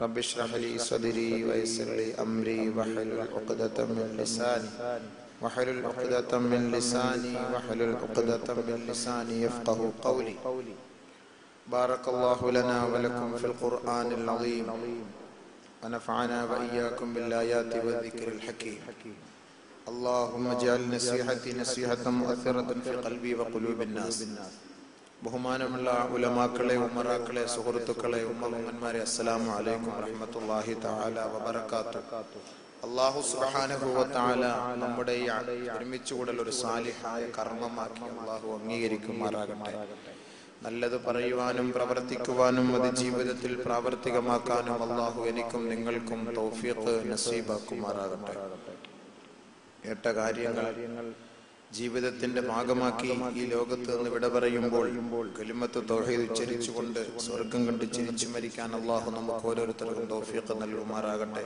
رب اشرح لي صدري ويسر لي أمري واحلل عقدة من لساني يفقه قولي. بارك الله لنا ولكم في القرآن العظيم ونفعنا وإياكم بالآيات والذكر الحكيم. اللهم اجعل نصيحتي نصيحة مؤثرة في قلبي وقلوب الناس. ബഹുമാനമുള്ള ഉലമാക്കളെ, ഉമറാക്കളെ, സുഹൃത്തുക്കളെ, ഉമ്മമാരെ, അസ്സലാമു അലൈക്കും വറഹ്മത്തുള്ളാഹി തആല വബറകാതുഹു. അല്ലാഹു സുബ്ഹാനഹു വ തആല നമ്മുടെ ഈ ഒരുമിച്ച് കൂടൽ ഒരു സാലിഹായ കർമ്മമാക്കി അല്ലാഹു അംഗീകരിക്കുമാറാകട്ടെ. നല്ലത് പറയുവാനും പ്രവർത്തിക്കുവാനും അത് ജീവിതത്തിൽ പ്രാവർത്തികമാക്കാനും അല്ലാഹു എനിക്കും നിങ്ങൾക്കും തൗഫീഖ് നസീബാക്കുമാറാകട്ടെ. കേട്ട കാര്യങ്ങൾ ജീവിതത്തിന്റെ ഭാഗമാക്കി ഈ ലോകത്ത് നിന്ന് വിട പറയുമ്പോൾ കലിമത്ത് തൗഹീദ് ഉച്ചരിച്ചുകൊണ്ട് സ്വർഗം കണ്ട് ചിരിച്ചു മരിക്കാൻ അല്ലാഹു നമുക്ക് ഓരോരുത്തർക്കും തൗഫീഖ് നൽകുമാറാകട്ടെ.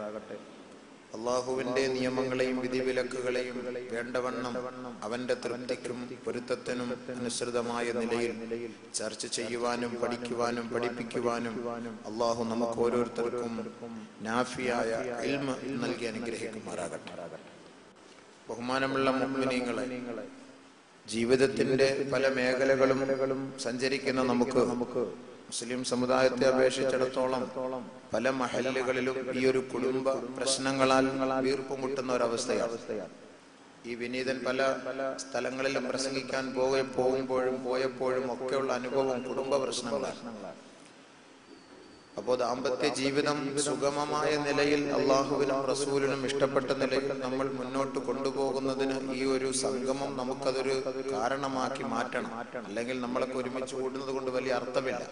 അല്ലാഹുവിന്റെ നിയമങ്ങളെയും വിധിവിലക്കുകളെയും വേണ്ടവണ്ണം അവന്റെ തൃപ്തിക്കും പൊരുത്തത്തിനും അനുസൃതമായ നിലയിൽ ചർച്ച ചെയ്യുവാനും പഠിക്കുവാനും പഠിപ്പിക്കുവാനും അല്ലാഹു നമുക്ക് ഓരോരുത്തർക്കും നാഫിയായ ഇൽമ് നൽകി അനുഗ്രഹിക്കുമാറാകട്ടെ. ബഹുമാനമുള്ള മുഅ്മിനീങ്ങളെ, ജീവിതത്തിന്റെ പല മേഖലകളും സഞ്ചരിക്കുന്ന നമുക്ക് മുസ്ലിം സമുദായത്തെ അപേക്ഷിച്ചിടത്തോളം പല മഹല്ലുകളിലും ഈ ഒരു കുടുംബ പ്രശ്നങ്ങളാൽ വീർപ്പുമുട്ടുന്ന ഒരവസ്ഥയാണ്. ഈ വിനീതൻ പല സ്ഥലങ്ങളിലും പ്രസംഗിക്കാൻ പോയപ്പോഴും ഒക്കെയുള്ള അനുഭവം കുടുംബ പ്രശ്നങ്ങളാണ്. അപ്പോൾ ദാമ്പത്യ ജീവിതം സുഗമമായ നിലയിൽ അള്ളാഹുവിനും റസൂലിനും ഇഷ്ടപ്പെട്ട നിലയിൽ നമ്മൾ മുന്നോട്ട് കൊണ്ടുപോകുന്നതിന് ഈ ഒരു സംഗമം നമുക്കതൊരു കാരണമാക്കി മാറ്റണം. അല്ലെങ്കിൽ നമ്മളൊക്കെ ഒരുമിച്ച് കൂടുന്നത് കൊണ്ട് വലിയ അർത്ഥമില്ല.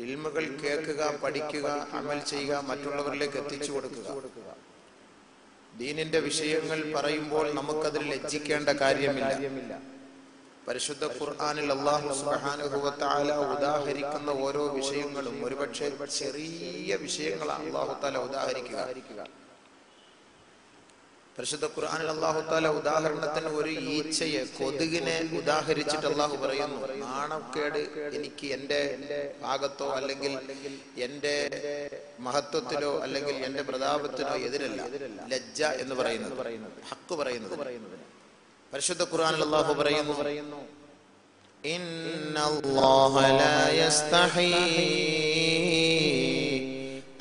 ഇൽമുകൾ കേൾക്കുക, പഠിക്കുക, അമൽ ചെയ്യുക, മറ്റുള്ളവരിലേക്ക് എത്തിച്ചു കൊടുക്കുക. ദീനിന്റെ വിഷയങ്ങൾ പറയുമ്പോൾ നമുക്കതിൽ ലജ്ജിക്കേണ്ട കാര്യമില്ല. പരിശുദ്ധ ഖുർആനിൽ അല്ലാഹു സുബ്ഹാനഹു വ തആല ഉദാഹരിക്കുന്ന ഓരോ വിഷയങ്ങളും ഒരുപക്ഷെ ചെറിയ വിഷയങ്ങളാണ് അല്ലാഹു തആല ഉദാഹരിക്കുക. പരിശുദ്ധ ഖുർആനിൽ അല്ലാഹു തആല ഉദാഹരണത്തിന് ഒരു ഈച്ചയെ, കൊതുകിനെ ഉദാഹരിച്ചിട്ട് അല്ലാഹു പറയുന്നു, നാണക്കേട് എനിക്ക് എന്റെ ഭാഗത്തോ അല്ലെങ്കിൽ എന്റെ മഹത്വത്തിലോ അല്ലെങ്കിൽ എന്റെ പ്രതാപത്തിനോ എതിരല്ല. ലജ്ജ എന്ന് പറയുന്നത്, ഹക്ക് പറയുന്നത്. പരിശുദ്ധ ഖുർആനിൽ അല്ലാഹു പറയുന്നു, ഇന്നല്ലാഹ ലാ യസ്തഹീ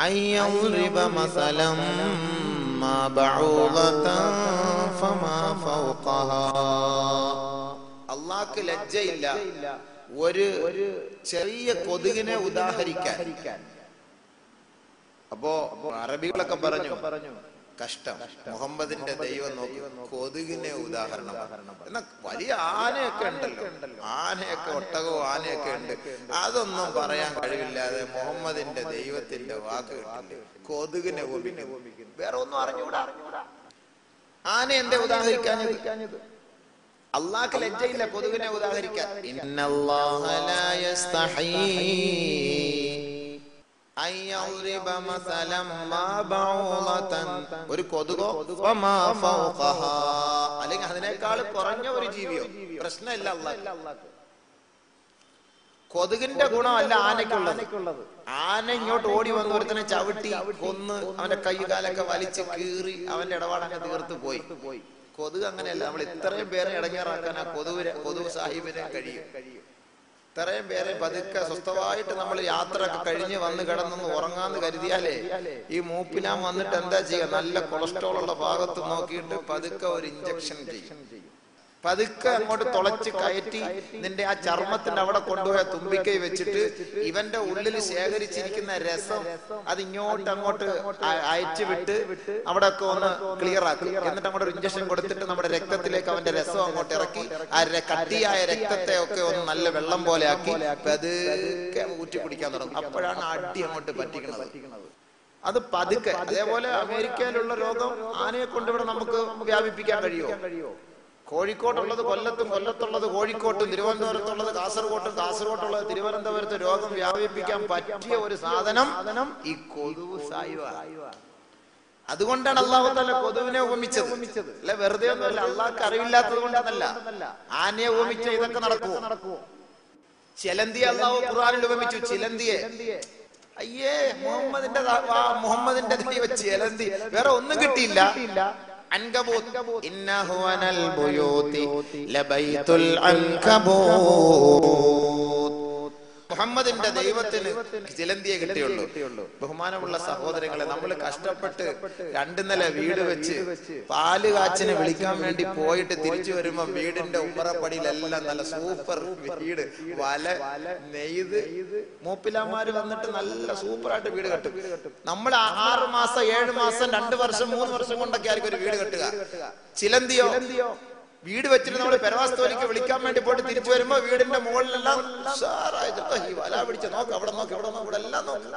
അൻ യദ്രിബ മസലൻ മാ ബഊദതൻ ഫമാ ഫൗഖഹാ. അല്ലാഹുക്ക് ലജ്ജയില്ല ഒരു ചെറിയ കൊതുകിനെ ഉദാഹരിക്കാൻ. അപ്പോ അറബികളൊക്കെ പറഞ്ഞു, കഷ്ടം, മുഹമ്മദിന്റെ ദൈവം നോക്കി കൊതുകിനെ ഉദാഹരണം. എന്നാ വലിയ ആനയൊക്കെ ഉണ്ടല്ലോ, ആനയൊക്കെ, ഒട്ടകവും ആനയൊക്കെ ഉണ്ട്, അതൊന്നും പറയാൻ കഴിവില്ലാതെ മുഹമ്മദിന്റെ ദൈവത്തിന്റെ വാക്ക് കിട്ടില്ല, കൊതുകിനെ ഉപമിക്കുന്നു. വേറെ ഒന്നും അറിഞ്ഞൂടാ. ആന എന്താ ഉദാഹരിക്കാഞ്ഞത്? അല്ലാഹുക്ക് ലജ്ജയില്ല കൊതുകിനെ ഉദാഹരിക്കാൻ. ഇന്നല്ലാഹ ലാ യസ്തഹീ ഒരു കൊതുകോ അല്ലെങ്കിൽ അതിനേക്കാൾ കുറഞ്ഞ ഒരു ജീവിയോ പ്രശ്നമില്ല അല്ലാഹുക്ക്. കൊതുകിന്റെ ഗുണമല്ല ആനയ്ക്കുള്ളത്. ആന ഇങ്ങോട്ട് ഓടി വന്ന് ഒരുത്തനെ ചവിട്ടി കൊന്ന് അവന്റെ കൈ കാലൊക്കെ വലിച്ച് കീറി അവന്റെ ഇടപാടങ്ങ് തീർത്ത് പോയി. കൊതുക് അങ്ങനെയല്ല. നമ്മൾ ഇത്രയും പേരെ ഇടങ്ങേറാക്കാൻ ആ കൊതുക് സാഹിബിനെ കഴിയും. ഇത്രയും പേരെ പതുക്കെ സ്വസ്ഥമായിട്ട് നമ്മൾ യാത്രയൊക്കെ കഴിഞ്ഞ് വന്ന് കിടന്നൊന്ന് ഉറങ്ങാന്ന് കരുതിയാലേ ഈ മൂപ്പിലാൻ വന്നിട്ട് എന്താ ചെയ്യുക? നല്ല കൊളസ്ട്രോൾ ഉള്ള ഭാഗത്ത് നോക്കിയിട്ട് പതുക്കെ ഒരു ഇഞ്ചക്ഷൻ ചെയ്യും. പതുക്കെ അങ്ങോട്ട് തുളച്ച് കയറ്റി നിന്റെ ആ ചർമ്മത്തിന്റെ അവിടെ കൊണ്ടുപോയ തുമ്പിക്കൈ വെച്ചിട്ട് ഇവന്റെ ഉള്ളിൽ ശേഖരിച്ചിരിക്കുന്ന രസം അത് അങ്ങോട്ട് അയച്ചു വിട്ട് അവിടെ ഒക്കെ ഒന്ന് ക്ലിയർ ആക്കി, എന്നിട്ട് അങ്ങോട്ട് ഒരു ഇഞ്ചക്ഷൻ കൊടുത്തിട്ട് നമ്മുടെ രക്തത്തിലേക്ക് അവന്റെ രസം അങ്ങോട്ട് ഇറക്കി ആ കട്ടിയായ രക്തത്തെ ഒക്കെ ഒന്ന് നല്ല വെള്ളം പോലെ ആക്കി പതുക്കെ ഊറ്റി കുടിക്കാൻ തുടങ്ങും. അപ്പോഴാണ് അടി അങ്ങോട്ട് പറ്റിക്കുന്നത്. അത് പതുക്കെ. അതേപോലെ അമേരിക്കയിലുള്ള രോഗം ആനയെ കൊണ്ടിവിടെ നമുക്ക് വ്യാപിപ്പിക്കാൻ കഴിയുമോ? കോഴിക്കോട്ടുള്ളത് കൊല്ലത്തും, കൊല്ലത്തുള്ളത് കോഴിക്കോട്ടും, തിരുവനന്തപുരത്തുള്ളത് കാസർഗോട്ടും, കാസർഗോട്ടുള്ളത് തിരുവനന്തപുരത്ത് രോഗം വ്യാപിപ്പിക്കാൻ പറ്റിയ ഒരു സാധനം ഈ കൊതുക് സായുവാണ്. അതുകൊണ്ടാണ് അല്ലാഹു തആല കൊതുവിനെ ഉപമിച്ചത്. അല്ലെ, വെറുതെ ഒന്നുമല്ല, അള്ളാഹ്ക്ക് അറിവില്ലാത്തത് കൊണ്ടല്ല. ആനയെ ഉപമിച്ച ഇതൊക്കെ നടക്കുമോ? ചിലന്തിയെ അല്ലാഹു ഖുർആനിൽ ഉപമിച്ചു. ചിലന്തിയെ അയ്യേ മുഹമ്മദിന്റെ ദൈവ ചിലന്തി, വേറെ ഒന്നും കിട്ടിയില്ല. അൻകബൂത്ത് ഇന്നഹു അനൽ ബുയൂതി ലബൈതുൽ അൻകബൂത്ത്. മുഹമ്മദിന്റെ ദൈവത്തിന് ചിലന്തിയെ കിട്ടിയുള്ളൂ. ബഹുമാനമുള്ള സഹോദരങ്ങളെ, നമ്മൾ കഷ്ടപ്പെട്ട് 2 നില വീട് വെച്ച് പാല് കാച്ചിന് വിളിക്കാൻ വേണ്ടി പോയിട്ട് തിരിച്ചു വരുമ്പോ വീടിന്റെ ഉമ്മറപ്പടിയിലെല്ലാം നല്ല സൂപ്പർ വീട്, വല നെയ്ത് മൂപ്പിലാമാര് വന്നിട്ട് നല്ല സൂപ്പറായിട്ട് വീട് കെട്ടും. നമ്മൾ 6 മാസം 7 മാസം 2 വർഷം 3 വർഷം കൊണ്ടൊക്കെ ആയിരിക്കും ഒരു വീട് കെട്ടുക. ചിലന്തിയോ വീട് വെച്ചിട്ട് നമ്മൾ പെരവാസ്തോലിക്ക് വിളിക്കാൻ വേണ്ടി പോയിട്ട് തിരിച്ചു വരുമ്പോ വീടിന്റെ മുകളിലെല്ലാം ഈ വല പിടിച്ച് നോക്ക്, അവിടെ നോക്ക്, ഇവിടെ നോക്ക്, ഇവിടെ എല്ലാം നോക്ക്.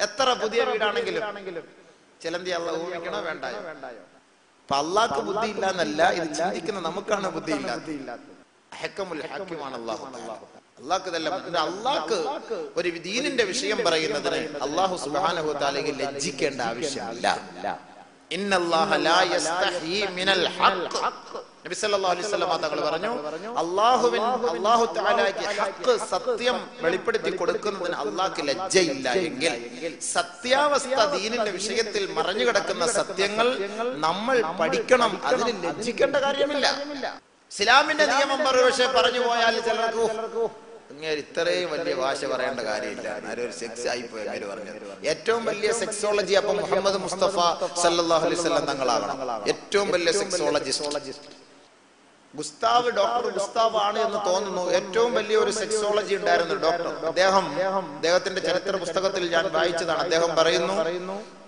എത്ര പുതിയ വീടാണെങ്കിലും ചിലന്തി അള്ളാഹ് ഊഹിക്കണോ വേണ്ടായോ? അപ്പൊ അള്ളാഹ്ക്ക് ബുദ്ധി ഇല്ല എന്നല്ല, ഇത് ചിന്തിക്കുന്ന നമുക്കാണ് ബുദ്ധി ഇല്ലാത്തത്. ഹക്കമുൽ ഹക്കീമാണ് അള്ളാഹു. അള്ളാഹ്ക്ക് ഇതെല്ലാം. അള്ളാഹ്ക്ക് ഒരു ദീനിന്റെ വിഷയം പറയുന്നതിന് അള്ളാഹു സുബ്ഹാനഹു വ തആലയെ ലജ്ജിക്കേണ്ട ആവശ്യമില്ല. ഇന്നല്ലാഹ ലാ യസ്തഹി മിനൽ ഹഖ്. നബി സല്ലല്ലാഹു അലൈഹി വസല്ലം തങ്ങൾ പറഞ്ഞു, അല്ലാഹു തആലയ്ക്ക് ഹഖ് സത്യം വെളിപ്പെടുത്തി കൊടുക്കുന്നതിന് അള്ളാഹ്ക്ക് ലജ്ജയില്ല എങ്കിൽ സത്യാവസ്ഥ ദീനിന്റെ വിഷയത്തിൽ മറഞ്ഞു കിടക്കുന്ന സത്യങ്ങൾ നമ്മൾ പഠിക്കണം. അതിന് ലജ്ജിക്കേണ്ട കാര്യമില്ല. ഇസ്ലാമിന്റെ നിയമം പക്ഷേ പറഞ്ഞു പോയാൽ ചിലർക്ക് ഇങ്ങനെ ഇത്രയും വലിയ ഭാഷ പറയേണ്ട കാര്യമില്ല, ഒരു സെക്സ് ആയിപ്പോയി അങ്ങനെ പറഞ്ഞത്. ഏറ്റവും വലിയ സെക്സോളജി അപ്പൊ മുഹമ്മദ് മുസ്തഫ സല്ലല്ലാഹു അലൈഹി വസല്ലം തങ്ങളാകണം. ഏറ്റവും വലിയ സെക്സോളജിസ്റ്റ് ഡോക്ടർ ഗുസ്താവ് ആണ് എന്ന് തോന്നുന്നു. ഏറ്റവും വലിയ ഒരു സെക്സോളജി ഉണ്ടായിരുന്നു ഡോക്ടർ. അദ്ദേഹത്തിന്റെ ചരിത്ര പുസ്തകത്തിൽ ഞാൻ വായിച്ചതാണ്. അദ്ദേഹം പറയുന്നു,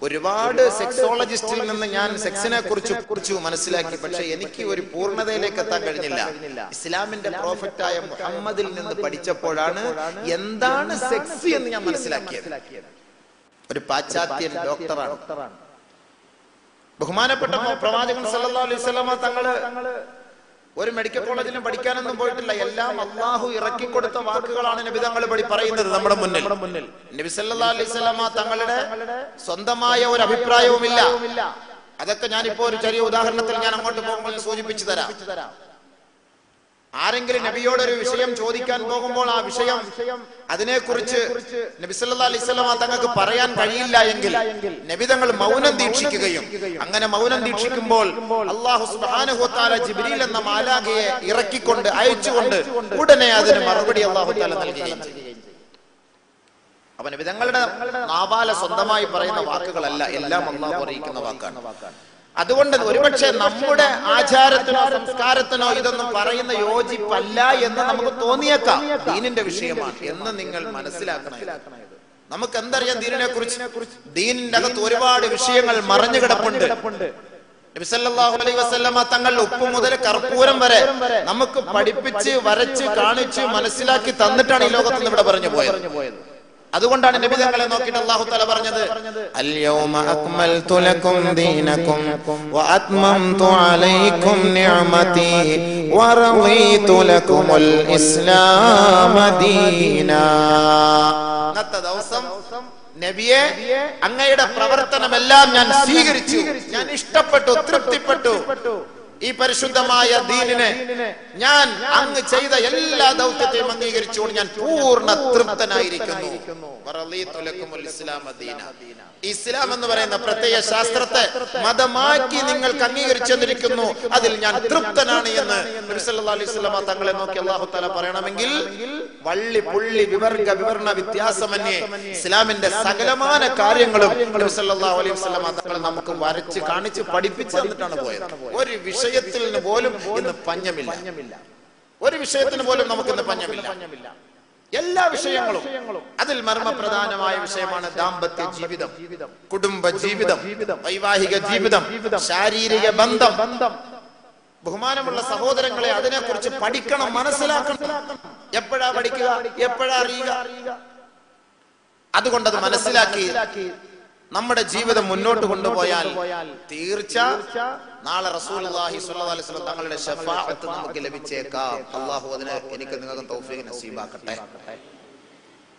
ഒരുപാട് സെക്സോളജിസ്റ്റിൽ നിന്ന് ഞാൻ സെക്സിനെ കുറിച്ച് മനസ്സിലാക്കി, പക്ഷെ എനിക്ക് ഒരു പൂർണ്ണതയിലേക്ക് എത്താൻ കഴിഞ്ഞില്ല. ഇസ്ലാമിന്റെ പ്രോഫറ്റായ മുഹമ്മദിൽ നിന്ന് പഠിച്ചപ്പോഴാണ് എന്താണ് സെക്സ് എന്ന് ഞാൻ മനസ്സിലാക്കിയത്. ഒരു പാശ്ചാത്യൻ ഡോക്ടറാണ്. ബഹുമാനപ്പെട്ട പ്രവാചകൻ സല്ലല്ലാഹു അലൈഹി വസല്ലം തങ്ങള് ഒരു മെഡിക്കൽ കോളേജിലും പഠിക്കാനൊന്നും പോയിട്ടില്ല. എല്ലാം അള്ളാഹു ഇറക്കിക്കൊടുത്ത വാക്കുകളാണ് നബി തങ്ങൾ പറയുന്നത് നമ്മുടെ മുന്നിൽ. നബി സല്ലല്ലാഹു അലൈഹി വസല്ലം തങ്ങളുടെ സ്വന്തമായ ഒരു അഭിപ്രായവുമില്ല. അതൊക്കെ ഞാനിപ്പോ ഒരു ചെറിയ ഉദാഹരണത്തിൽ ഞാൻ അങ്ങോട്ട് പോകുമ്പോൾ സൂചിപ്പിച്ചു തരാം. ആരെങ്കിലും നബിയോടൊരു വിഷയം ചോദിക്കാൻ പോകുമ്പോൾ ആ വിഷയം അതിനെക്കുറിച്ച് നബി സല്ലല്ലാഹു അലൈഹി വസല്ലം തങ്ങൾക്ക് പറയാൻ കഴിയില്ല എങ്കിൽ നബി തങ്ങൾ മൗനം ദീക്ഷിക്കുകയും, അങ്ങനെ മൗനം ദീക്ഷിക്കുമ്പോൾ അല്ലാഹു സുബ്ഹാനഹു വ തആല ജിബ്രീൽ എന്ന മാലാഖയെ ഇറക്കിക്കൊണ്ട് അയച്ചുകൊണ്ട് ഉടനെ അതിന് മറുപടി അല്ലാഹു തആല നൽകുകയും ചെയ്യും. അപ്പൊ നബി തങ്ങളുടെ നാവാല സ്വന്തമായി പറയുന്ന വാക്കുകളല്ല, എല്ലാം അല്ലാഹു അറിയിക്കുന്ന വാക്കാണ്. അതുകൊണ്ട് ഒരുപക്ഷെ നമ്മുടെ ആചാരത്തിനോ സംസ്കാരത്തിനോ ഇതൊന്നും പറയുന്ന യോജിപ്പല്ല എന്ന് നമുക്ക് തോന്നിയേക്കാം. ദീനിന്റെ വിഷയമാണ് എന്ന് നിങ്ങൾ മനസ്സിലാക്കണം. നമുക്ക് എന്തറിയാം ദീനിനെ കുറിച്ച്? ദീനിന്റെ അകത്ത് ഒരുപാട് വിഷയങ്ങൾ മറഞ്ഞു കിടപ്പുണ്ട്. നബി സല്ലല്ലാഹു അലൈഹി വസല്ലമ തങ്ങൾ ഉപ്പ് മുതൽ കർപ്പൂരം വരെ നമുക്ക് പഠിപ്പിച്ച് വരച്ച് കാണിച്ച് മനസ്സിലാക്കി തന്നിട്ടാണ് ഈ ലോകത്ത് നിന്ന് ഇവിടെ പറഞ്ഞു പോയത്. അതുകൊണ്ടാണ് നബി തങ്ങളെ നോക്കിയിട്ട് അല്ലാഹു തആല പറഞ്ഞത്, അൽയൗമ അക്മൽതു ലക്കും ദീനക്കും വഅത്മംതു അലൈക്കും നിഅമതി വറളീതു ലക്കുമുൽ ഇസ്ലാമ ദീനാ. ഇന്നത്തെ ദിവസം നബിയെ അങ്ങയുടെ പ്രവർത്തനമെല്ലാം ഞാൻ സ്വീകരിച്ചു, ഞാൻ ഇഷ്ടപ്പെട്ടു, തൃപ്തിപ്പെട്ടു. ഈ പരിശുദ്ധമായ ദീനിനെ ഞാൻ അങ്ങ് ചെയ്ത എല്ലാ ദൗത്യത്തെയും അംഗീകരിച്ചുകൊണ്ട് ഞാൻ പൂർണ്ണ തൃപ്തനായിരിക്കുന്നു. ഇസ്ലാം എന്ന് പറയുന്ന പ്രത്യയ ശാസ്ത്രത്തെ മതമാക്കി നിങ്ങൾക്ക് അംഗീകരിച്ചെന്നിരിക്കുന്നു, അതിൽ ഞാൻ തൃപ്തനാണ് എന്ന് നബി സല്ലല്ലാഹു അലൈഹി വസല്ലം തങ്ങളെ നോക്കി അല്ലാഹു തആല പറയണമെങ്കിൽ വള്ളി പുള്ളി വിവർഗ വിവരണ വ്യത്യാസമന്യേ ഇസ്ലാമിന്റെ സകലമാന കാര്യങ്ങളും നബി സല്ലല്ലാഹു അലൈഹി വസല്ലം തങ്ങൾ നമുക്ക് വരച്ച് കാണിച്ച് പഠിപ്പിച്ചു തന്നിട്ടാണ് പോയത്. ഒരു വിഷയത്തിൽ പോലും ഇന്ന് പഞ്ഞമില്ല. ഒരു വിഷയത്തിന് പോലും നമുക്കിന്ന് പഞ്ഞമില്ല. എല്ലാ വിഷയങ്ങളും അതിൽ മർമ്മപ്രധാനമായ വിഷയമാണ് ദാമ്പത്യ ജീവിതം, കുടുംബ ജീവിതം, വൈവാഹിക ജീവിതം, ശാരീരിക ബന്ധം. ബഹുമാനമുള്ള സഹോദരങ്ങളെ, അതിനെക്കുറിച്ച് പഠിക്കണം, മനസ്സിലാക്കണം. എപ്പോഴാ പഠിക്കുക, എപ്പോഴാ അറിയുക? അതുകൊണ്ടത് മനസ്സിലാക്കി നമ്മുടെ ജീവിതം മുന്നോട്ട് കൊണ്ടുപോയാൽ തീർച്ച നാളെ റസൂലുള്ളാഹി സ്വല്ലല്ലാഹു അലൈഹി വസല്ലം തങ്ങളുടെ ശഫാഅത്ത് നമുക്ക് ലഭിച്ചേക്കാം. അല്ലാഹു അതിനെ എനിക്ക് നിങ്ങൾക്ക് തൗഫീഖ് നസീബാക്കട്ടെ.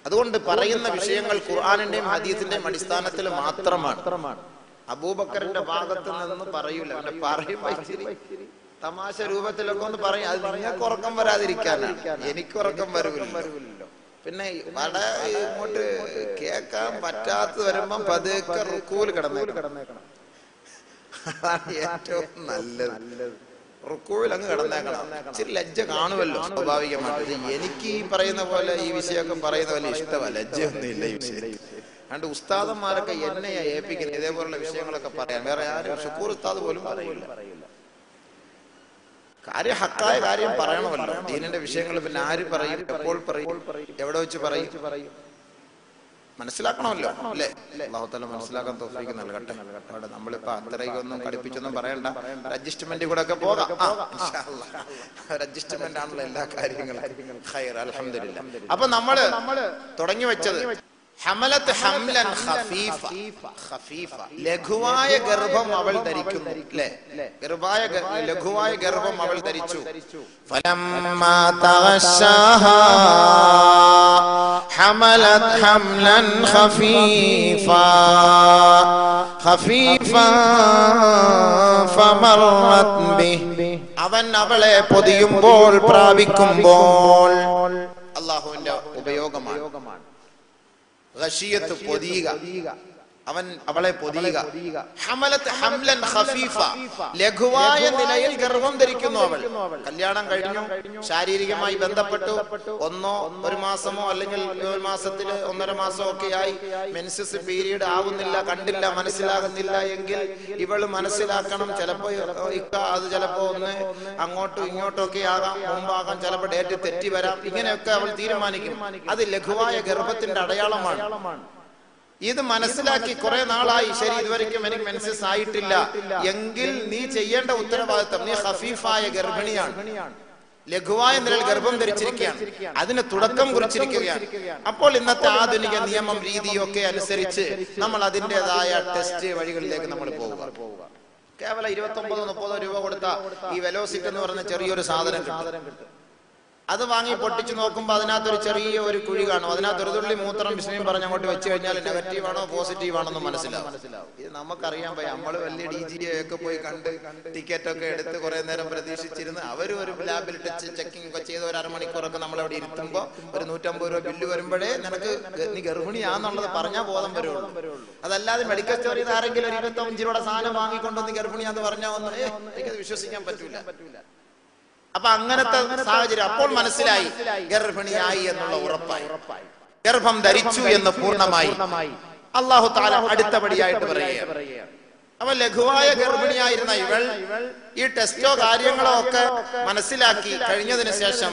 അതുകൊണ്ട് പറയുന്ന വിഷയങ്ങൾ ഖുർആനിന്റെയും ഹദീസിന്റെയും അടിസ്ഥാനത്തിൽ മാത്രമാണ്. അബൂബക്കറിന്റെ ഭാഗത്ത് നിന്ന് പറയൂല, അവന്റെ പറയുമ്പോൾ തമാശ രൂപത്തിലൊക്കെ ഒന്ന് പറയും. അത് നിങ്ങൾക്ക് ഉറക്കം വരാതിരിക്കാനാണ്, എനിക്ക് ഉറക്കം വരൂല്ലോ. പിന്നെ വളരെ ഇങ്ങോട്ട് കേൾക്കാൻ പറ്റാത്ത വരുമ്പം പതുക്കെ റുക്കൂല് കിടന്നേക്കണം. അതാണ് ഏറ്റവും നല്ലത്. റുക്കൂവിൽ അങ്ങ് കിടന്നേക്കണം. ഇച്ചിരി ലജ്ജ കാണുമല്ലോ സ്വാഭാവികമായിട്ട്. എനിക്ക് ഈ പറയുന്ന പോലെ ഈ വിഷയമൊക്കെ പറയുന്ന പോലെ ഇഷ്ടമല്ല, ലജ്ജയൊന്നും ഇല്ല ഈ വിഷയം. അതുകൊണ്ട് ഉസ്താദന്മാരൊക്കെ എന്നെയാ ഏൽപ്പിക്കുന്നത് ഇതേപോലുള്ള വിഷയങ്ങളൊക്കെ പറയാൻ. വേറെ ആരും ഷുക്കൂർ ഉസ്താദ് പോലും പറയില്ല. കാര്യം ഹക്കായ കാര്യം പറയണമല്ലോ. ദീനിന്റെ വിഷയങ്ങൾ പിന്നെ ആര് പറയും, എപ്പോൾ പറയും, എവിടെ വെച്ച് പറയും, മനസ്സിലാക്കണമല്ലോ അല്ലേ? അല്ലാഹു തആല മനസ്സിലാക്കാൻ തൗഫീഖ് നൽകട്ടെ. അവിടെ നമ്മളിപ്പോ അത്രയൊന്നും കടുപ്പിച്ചൊന്നും പറയണ്ട. അഡ്ജസ്റ്റ്മെന്റ് കൂടെ ഒക്കെ പോകാം. ഇൻഷാ അല്ലാഹ് അഡ്ജസ്റ്റ്മെന്റ് ആണല്ലോ എല്ലാ കാര്യങ്ങളും. ഖൈർ, അൽഹംദുലില്ലാഹ്. അപ്പൊ നമ്മള് തുടങ്ങി വെച്ചത് ഹമലത്ത് ഹംലൻ ഖഫീഫ, ലഘുവായ ഗർഭം അവൾ ധരിക്കുന്നു. അല്ലേ? ലഘുവായ ഗർഭം അവൾ ധരിച്ചു. ഫലമ്മാ തഗശാഹാ ഹമലത് ഹംലൻ ഖഫീഫാ ഫമറത് ബിഹി, അവൻ അവളെ പൊതിയുമ്പോൾ പ്രാപിക്കുമ്പോൾ. അല്ലാഹുവിന്റെ ഉപയോഗമാണ് ഗശിയത്ത്, പൊതിയുക. അവൻ അവളെ പൊതിയുക. ഹമലത്ത് ഹംലൻ ഖഫീഫ, ലഘുവായ നിലയിൽ ഗർഭം ധരിക്കുന്നു അവൾ. കല്യാണം കഴിഞ്ഞു, ശാരീരികമായി ബന്ധപ്പെട്ടു, ഒരു മാസമോ അല്ലെങ്കിൽ ഒരു മാസത്തില് 1.5 മാസമോ ഒക്കെ ആയി, മെൻസസ് പീരീഡ് ആവുന്നില്ല, കണ്ടില്ല, മനസ്സിലാകുന്നില്ല എങ്കിൽ ഇവള് മനസ്സിലാക്കണം. ചിലപ്പോ അത് ചിലപ്പോ ഒന്ന് അങ്ങോട്ടും ഇങ്ങോട്ടും ഒക്കെ ആകാം, മുമ്പാകാം, ചിലപ്പോ ഡേറ്റ് തെറ്റി വരാം. ഇങ്ങനെയൊക്കെ അവൾ തീരുമാനിക്കും. അത് ലഘുവായ ഗർഭത്തിന്റെ അടയാളമാണ്. ഇത് മനസ്സിലാക്കി കുറെ നാളായി, ശരി ഇതുവരെയ്ക്കും എനിക്ക് മെൻസസ് ആയിട്ടില്ല എങ്കിൽ നീ ചെയ്യേണ്ട ഉത്തരവാദിത്വം, നീ ഖഫീഫായ ഗർഭിണിയാണ്, ലഘുവായ നിലയിൽ ഗർഭം ധരിച്ചിരിക്കുകയാണ്, അതിന് തുടക്കം കുറിച്ചിരിക്കുകയാണ്. അപ്പോൾ ഇന്നത്തെ ആധുനിക നിയമം രീതിയൊക്കെ അനുസരിച്ച് നമ്മൾ അതിൻ്റെതായ ടെസ്റ്റ് വഴികളിലേക്ക് നമ്മൾ പോവുക. കേവലം 29-30 രൂപ കൊടുത്ത ഈ വെലോസിറ്റ് എന്ന് പറയുന്ന ചെറിയൊരു സാധനം കിട്ടും. അത് വാങ്ങി പൊട്ടിച്ചു നോക്കുമ്പോൾ അതിനകത്തൊരു ചെറിയ ഒരു കുഴി കാണും. അതിനകത്ത് ഒരു തുള്ളി മൂത്രം ബിസ്മിയും പറഞ്ഞ് അങ്ങോട്ട് വെച്ച് കഴിഞ്ഞാൽ നെഗറ്റീവ് ആണോ പോസിറ്റീവ് ആണോ എന്ന് മനസ്സിലാവും. ഇത് നമുക്കറിയാൻ പോയി. നമ്മൾ വലിയ DGA ഒക്കെ പോയി കണ്ട് ടിക്കറ്റ് ഒക്കെ എടുത്ത് കുറെ നേരം പ്രതീക്ഷിച്ചിരുന്ന് അവർ ഒരു ലാബിൽ ചെക്കിംഗ് ഒക്കെ ചെയ്ത് ഒരു അരമണിക്കൂറൊക്കെ നമ്മളവിടെ ഇരുത്തുമ്പോൾ ഒരു 150 രൂപ ബില്ല് വരുമ്പോഴേ നിനക്ക് നീ ഗർഭിണിയാന്നുള്ളത് പറഞ്ഞാൽ ബോധം വരുള്ളൂ. അതല്ലാതെ മെഡിക്കൽ സ്റ്റോറിൽ നിന്ന് ആരെങ്കിലും ഒരു 25 രൂപയുടെ സാധനം വാങ്ങിക്കൊണ്ടൊന്ന് ഗർഭിണിയാന്ന് പറഞ്ഞാൽ ഒന്നും എനിക്കത് വിശ്വസിക്കാൻ പറ്റൂല. അപ്പൊ അങ്ങനത്തെ സാഹചര്യം. അപ്പോൾ മനസ്സിലായി ഗർഭിണിയായി എന്നുള്ള ഉറപ്പായി, ഗർഭം ധരിച്ചു എന്ന് പൂർണ്ണമായി. അല്ലാഹു തആല അടുത്തപടിയായിട്ട് പറയുകയാണ്. അപ്പൊ ലഘുവായ ഗർഭിണിയായിരുന്ന ഇവൾ ഈ ടെസ്റ്റോ കാര്യങ്ങളോ ഒക്കെ മനസ്സിലാക്കി കഴിഞ്ഞതിന് ശേഷം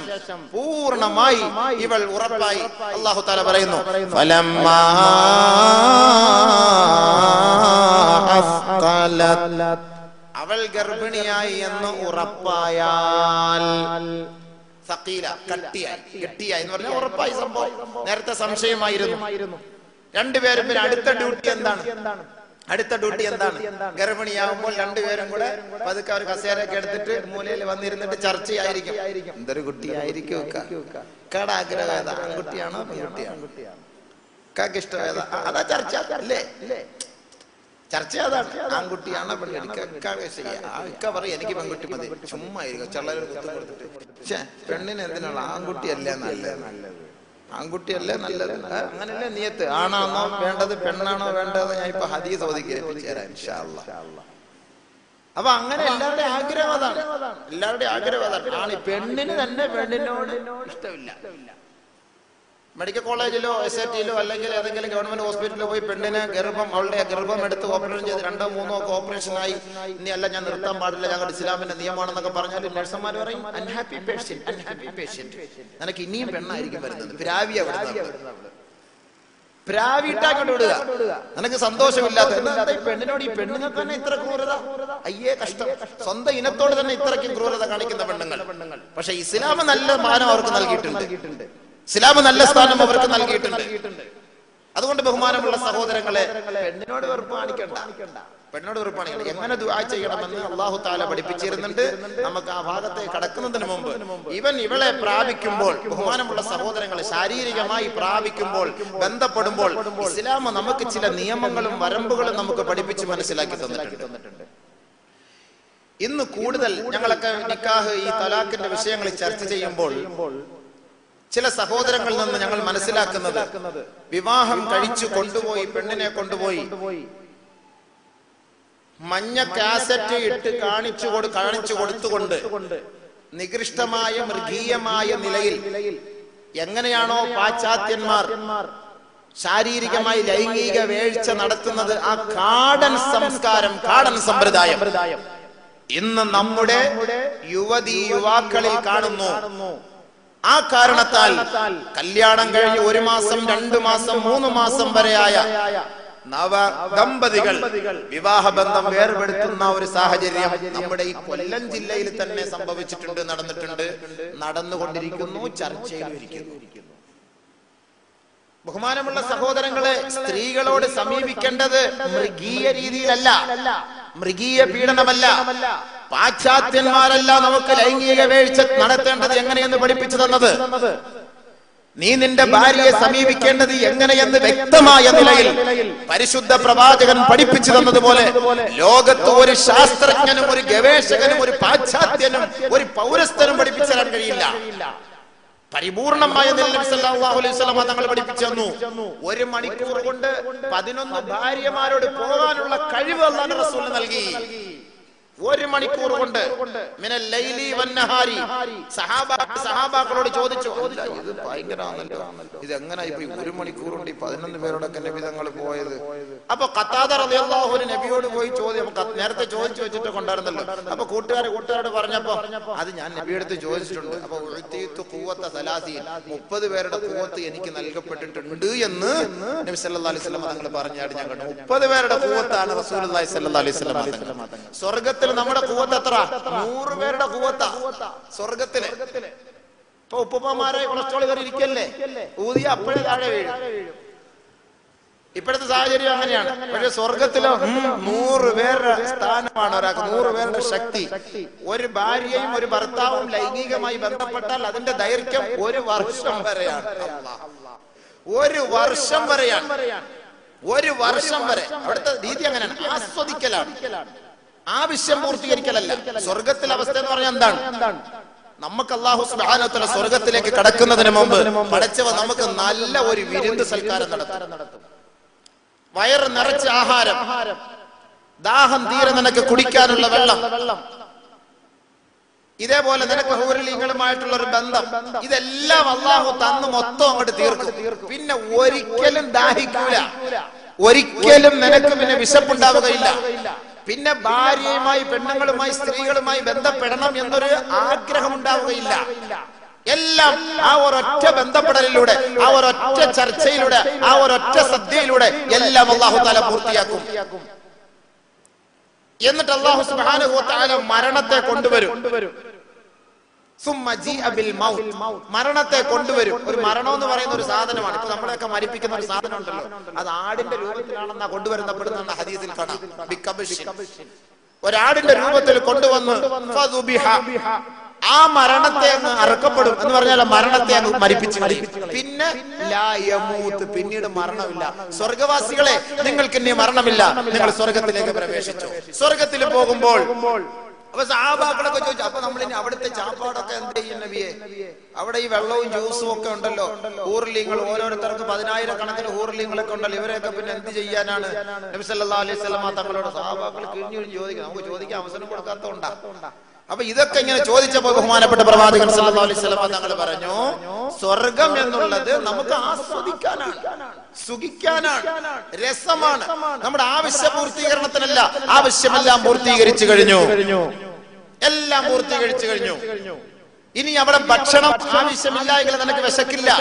പൂർണ്ണമായി ഇവൾ ഉറപ്പായി. അല്ലാഹു തആല പറയുന്നു, ഫലമ്മാ അസ്ഖലത്, അവൾ ഗർഭിണിയായി എന്ന് ഉറപ്പായാൽ, സഖീല കെട്ടിയായി എന്ന് പറഞ്ഞാൽ ഉറപ്പായി സംഭവം. നേരത്തെ സംശയമായിരുന്നു. രണ്ടുപേരും പിന്നെ അടുത്ത ഡ്യൂട്ടി എന്താണ്? ഗർഭിണിയാകുമ്പോൾ രണ്ടുപേരും കൂടെ പതുക്കെ ഒരു കസേരയൊക്കെ എടുത്തിട്ട് മൂലയിൽ വന്നിരുന്നിട്ട് ചർച്ചയായിരിക്കും. എന്തൊരു കുട്ടിയായിരിക്കും ആഗ്രഹം, ഏതാ ആൺകുട്ടിയാണോ പെൺകുട്ടിയാണോ, ഇഷ്ടം ഏതാ, അതാ ചർച്ച അല്ലേ? ചർച്ച അതാണ്. ആൺകുട്ടിയാണോ പെൺകുട്ടി പറയും എനിക്ക് പെൺകുട്ടി മതി, ചുമ്മാ ആയിരിക്കും ചള്ളൊരു കുത്തി കൊടുത്തിട്ട്. പക്ഷെ പെണ്ണിന് എന്തിനുള്ള ആൺകുട്ടിയല്ലേ നല്ലത്, ആൺകുട്ടിയല്ലേ നല്ലത്, അങ്ങനല്ലേ നിയത്ത്. ആണാണോ വേണ്ടത് പെണ്ണാണോ വേണ്ടത്, ഞാൻ ഇപ്പൊ ഹദീസ് ഓതി കേൾപ്പിച്ചു തരാം ഇൻഷാ അല്ലാഹ്. അപ്പൊ അങ്ങനെ എല്ലാവരുടെയും ആഗ്രഹം അതാണ്. ആണ് പെണ്ണിന് തന്നെ പെണ്ണിനോട് ഇഷ്ടമില്ല. മെഡിക്കൽ കോളേജിലോ SATയിലോ അല്ലെങ്കിൽ ഏതെങ്കിലും ഗവൺമെന്റ് ഹോസ്പിറ്റലിലോ പോയി പെണ്ണിന് അവളുടെ ഗർഭം എടുത്ത് ഓപ്പറേഷൻ ചെയ്ത് 2-3 ഒക്കെ ഓപ്പറേഷനായി, ഇനി അല്ല ഞാൻ നിർത്താൻ പാടില്ല, ഞങ്ങളുടെ ഇസ്ലാമിന്റെ നിയമമാണെന്നൊക്കെ പറഞ്ഞാൽ നഴ്സുമാർ പറയും അൺഹാപ്പി പേഷ്യന്റ്, നിനക്ക് ഇനിയും പെണ്ണായിരിക്കും വരുന്നത്, പ്രാവിട്ടാക്കൊണ്ട് വിടുക, നിനക്ക് സന്തോഷമില്ലാത്ത പെണ്ണിനോട്. ഈ പെണ്ണുങ്ങൾക്ക് തന്നെ ഇത്ര ക്രൂരത, അയ്യേ കഷ്ടം. സ്വന്തം ഇനത്തോട് തന്നെ ഇത്രയ്ക്കും ക്രൂരത കാണിക്കുന്ന പെണ്ണുങ്ങൾ. പക്ഷെ ഇസ്ലാം നല്ല മാനം അവർക്ക് നൽകിയിട്ടുണ്ട്, ഇസ്ലാം നല്ല സ്ഥാനം അവർക്ക് നൽകിയിട്ടുണ്ട്. അതുകൊണ്ട് ബഹുമാനമുള്ള സഹോദരങ്ങളെ, പെണ്ണിനോട് വെറുപ്പ് കാണിക്കണ്ട. എങ്ങനെ ദുആ ചെയ്യണമെന്ന് അല്ലാഹു തആല പഠിപ്പിച്ചിരുന്നുണ്ട്. നമുക്ക് ആ ഭാഗത്തെ കടക്കുന്നതിന് മുമ്പ് ഇവളെ പ്രാപിക്കുമ്പോൾ, ബഹുമാനമുള്ള സഹോദരങ്ങളെ, ശാരീരികമായി പ്രാപിക്കുമ്പോൾ, ബന്ധപ്പെടുമ്പോൾ ഇസ്ലാം നമുക്ക് ചില നിയമങ്ങളും വരമ്പുകളും നമുക്ക് പഠിപ്പിച്ച് മനസ്സിലാക്കി തന്നിട്ടുണ്ട്. ഇന്ന് കൂടുതൽ ഞങ്ങളൊക്കെ നിക്കാഹ്, ഈ തലാഖിന്റെ വിഷയങ്ങൾ ചർച്ച ചെയ്യുമ്പോൾ ചില സഹോദരങ്ങളിൽ നിന്ന് ഞങ്ങൾ മനസ്സിലാക്കുന്നത്, വിവാഹം കഴിച്ചു കൊണ്ടുപോയി പെണ്ണിനെ കൊണ്ടുപോയി മഞ്ഞ കാസറ്റ് ഇട്ട് കാണിച്ചു കൊടുത്തുകൊണ്ട് നികൃഷ്ടമായ മൃഗീയമായ നിലയിൽ എങ്ങനെയാണോ പാശ്ചാത്യന്മാർ ശാരീരികമായി ലൈംഗിക വേഴ്ച നടത്തുന്നത്, ആ കാടൻ സംസ്കാരം, കാടൻ സമ്പ്രദായം ഇന്ന് നമ്മുടെ യുവാക്കളിൽ കാണുന്നു. ആ കാരണത്താൽ കല്യാണം കഴിഞ്ഞ് 1 മാസം 2 മാസം 3 മാസം വരെയായ നവ ദമ്പതികൾ വിവാഹബന്ധം വേർപെടുത്തുന്ന ഒരു സാഹചര്യം നമ്മുടെ ഈ കൊല്ലം ജില്ലയിൽ തന്നെ സംഭവിച്ചിട്ടുണ്ട്, നടന്നുകൊണ്ടിരിക്കുന്നു, ചർച്ചയിലിരിക്കുന്നു. ബഹുമാനമുള്ള സഹോദരങ്ങളെ, സ്ത്രീകളോട് സമീപിക്കേണ്ടത് മൃഗീയ രീതിയിലല്ല, മൃഗീയ പീഡനമല്ല. പാശ്ചാത്യന്മാരല്ല നമുക്ക് ലൈംഗിക വീഴ്ച നടത്തേണ്ടത് എങ്ങനെയെന്ന് പഠിപ്പിച്ചു തന്നത്. നീ നിന്റെ ഭാര്യയെ സമീപിക്കേണ്ടത് എങ്ങനെയെന്ന് വ്യക്തമായ നിലയിൽ പരിശുദ്ധ പ്രവാചകൻ പഠിപ്പിച്ചു തന്നതുപോലെ ലോകത്ത് ഒരു ശാസ്ത്രജ്ഞനും ഒരു ഗവേഷകനും ഒരു പാശ്ചാത്യനും ഒരു പൗരസ്ത്യനും പഠിപ്പിച്ചു തരാൻ കഴിയില്ല. പരിപൂർണമായ നബി സല്ലല്ലാഹു അലൈഹി വസല്ലം തങ്ങൾ പഠിപ്പിച്ചു തന്നു. 1 മണിക്കൂർ കൊണ്ട് 11 ഭാര്യമാരോട് പോകാനുള്ള കഴിവ് അല്ലാഹുവിന്റെ റസൂൽ നൽകി. 1 മണിക്കൂർ കൊണ്ട് മിനൽ ലൈലി വന്നഹാരി. സഹാബാക്കളോട് ചോദിച്ചു, ഇത് ഭയങ്കരമാണല്ലോ, ഇത് എങ്ങനെ ഇപ്പൊ 1 മണിക്കൂർ കൊണ്ട് 11 പേരോടൊക്കെ നബി തങ്ങൾ പോയത്? അപ്പൊ ഖത്താദ റളിയല്ലാഹു അൻഹു നബിയോട് പോയി ചോദ്യം നേരത്തെ ചോദിച്ചു വെച്ചിട്ട് കൊണ്ടായിരുന്നല്ലോ. അപ്പൊ കൂട്ടുകാരോട് പറഞ്ഞപ്പോ അത് ഞാൻ നബിയെടുത്ത് ചോദിച്ചിട്ടുണ്ട്. അപ്പൊ 30 പേരുടെ ഖുവത്ത് എനിക്ക് നൽകപ്പെട്ടിട്ടുണ്ട് എന്ന് നബി സല്ലല്ലാഹു അലൈഹി വസല്ലം തങ്ങൾ പറഞ്ഞാണ് ഞാൻ കണ്ടു. 30 പേരുടെ ഖുവത്താണ് റസൂലുള്ളാഹി സ്വല്ലല്ലാഹു അലൈഹി വസല്ലം. സ്വർഗ്ഗത്തിൽ നമ്മുടെ ഖുവത്ത് എത്ര? 100 പേരുടെ ഖുവത്താ സ്വർഗ്ഗത്തില്. ഇപ്പൊ ഉപ്പമാരെ കൊളസ്ട്രോൾ കയറി ഇരിക്കല്ലേ, ഊതിയ അപ്പോഴേ താഴെ വീഴും. ഇപ്പോഴത്തെ സാഹചര്യം അങ്ങനെയാണ്. പക്ഷെ സ്വർഗത്തിലോ 100 പേരുടെ സ്ഥാനമാണ് ഒരാൾക്ക്, 100 പേരുടെ ശക്തി. ഒരു ഭാര്യയും ഒരു ഭർത്താവും ലൈംഗികമായി ബന്ധപ്പെട്ടാൽ അതിന്റെ ദൈർഘ്യം 1 വർഷം വരെയാണ്. 1 വർഷം വരെയാണ്. 1 വർഷം വരെ. അവിടുത്തെ രീതി അങ്ങനെയാണ്, ആസ്വദിക്കലാണ്, ആവശ്യം പൂർത്തീകരിക്കലല്ല. സ്വർഗത്തിലെ അവസ്ഥ എന്ന് പറഞ്ഞാൽ എന്താണ്? നമുക്ക് അല്ലാഹു സുബ്ഹാനഹു വ തആല സ്വർഗത്തിലേക്ക് കടക്കുന്നതിന് മുമ്പ് പടച്ചവൻ നമുക്ക് നല്ല ഒരു വിരുന്ന് സൽക്കാരം നടത്തും. വയറ് നിറച്ച ആഹാരം, ദാഹം തീരെ നിനക്ക് കുടിക്കാനുള്ള വെള്ളം, ഇതേപോലെ നിനക്ക് ഹൂറലീങ്ങളുമായിട്ടുള്ള ഒരു ബന്ധം, ഇതെല്ലാം അല്ലാഹു തന്നു മൊത്തം അങ്ങോട്ട് തീർക്കും. പിന്നെ ഒരിക്കലും ദാഹിക്കൂല, ഒരിക്കലും നിനക്ക് പിന്നെ വിശപ്പുണ്ടാവുകയില്ല. പിന്നെ ഭാര്യയുമായി, പെണ്ണുങ്ങളുമായി, സ്ത്രീകളുമായി ബന്ധപ്പെടണം എന്നൊരു ആഗ്രഹം ഉണ്ടാവുകയില്ല. എല്ലാം ആ ഒരൊറ്റ ബന്ധപ്പെടലിലൂടെ, ആ ഒരൊറ്റ ചർച്ചയിലൂടെ, ആ ഒരൊറ്റ സദ്യയിലൂടെ എല്ലാം അല്ലാഹു തആല പൂർത്തിയാക്കും. എന്നിട്ട് അല്ലാഹു സുബ്ഹാനഹു വ തആല മരണത്തെ കൊണ്ടുവരും. മരണത്തെ കൊണ്ടുവരും. ഒരു മരണം എന്ന് പറയുന്ന ഒരു സാധനമാണ്. ഇപ്പൊ നമ്മളെയൊക്കെ മരിപ്പിക്കുന്ന ഒരു സാധനം ഉണ്ടല്ലോ, അത് ആടിന്റെ രൂപത്തിലാണെന്നാ കൊണ്ടുവരുന്നപ്പെടുന്ന ഹദീസിൽ കാണാം. ഒരാടിന്റെ രൂപത്തിൽ കൊണ്ടുവന്ന് ആ മരണത്തെ അങ്ങ് അറുക്കപ്പെടും എന്ന് പറഞ്ഞാൽ മരണത്തെ അങ്ങ് മരിപ്പിച്ചു. പിന്നെ പിന്നീട് മരണമില്ല. സ്വർഗവാസികളെ, നിങ്ങൾക്ക് ഇനി മരണമില്ല, നിങ്ങൾ സ്വർഗത്തിലേക്ക് പ്രവേശിച്ചു. സ്വർഗത്തിൽ പോകുമ്പോൾ അപ്പൊ സഹാബാക്കളൊക്കെ ചോദിച്ചു, അപ്പൊ നമ്മളിനി അവിടുത്തെ ചാപ്പാടൊക്കെ എന്ത് ചെയ്യും നബിയെ? അവിടെ ഈ വെള്ളവും ജ്യൂസും ഒക്കെ ഉണ്ടല്ലോ, ഹൂർലിങ്ങൾ ഓരോരുത്തർക്ക് 10,000 കണക്കിന് ഹൂർലിങ്ങളൊക്കെ ഉണ്ടല്ലോ, ഇവരെയൊക്കെ പിന്നെ എന്ത് ചെയ്യാനാണ്? നബി സല്ലല്ലാഹു അലൈഹി വസല്ലം തങ്ങളോട് സഹാബാക്കൾ കിഴിഞ്ഞു ചോദിക്കും. നമുക്ക് ചോദിക്കാൻ അവസരം കൊടുക്കാത്തതുകൊണ്ടാ. അപ്പൊ ഇതൊക്കെ ഇങ്ങനെ ചോദിച്ചപ്പോ ബഹുമാനപ്പെട്ട പ്രവാചകൻ സല്ലല്ലാഹു അലൈഹി വസല്ലം തങ്ങൾ പറഞ്ഞു, സ്വർഗം എന്നുള്ളത് നമുക്ക് ആസ്വദിക്കാനാണ്, സുഖിക്കാനാണ്, രസമാണ്. നമ്മുടെ ആവശ്യ പൂർത്തീകരണത്തിനല്ല, ആവശ്യമെല്ലാം പൂർത്തീകരിച്ചു കഴിഞ്ഞു, എല്ലാം പൂർത്തീകരിച്ചു കഴിഞ്ഞു. ഇനി അവിടെ ഭക്ഷണം ആവശ്യമില്ല എങ്കിൽ നിനക്ക് വിശക്കില്ല.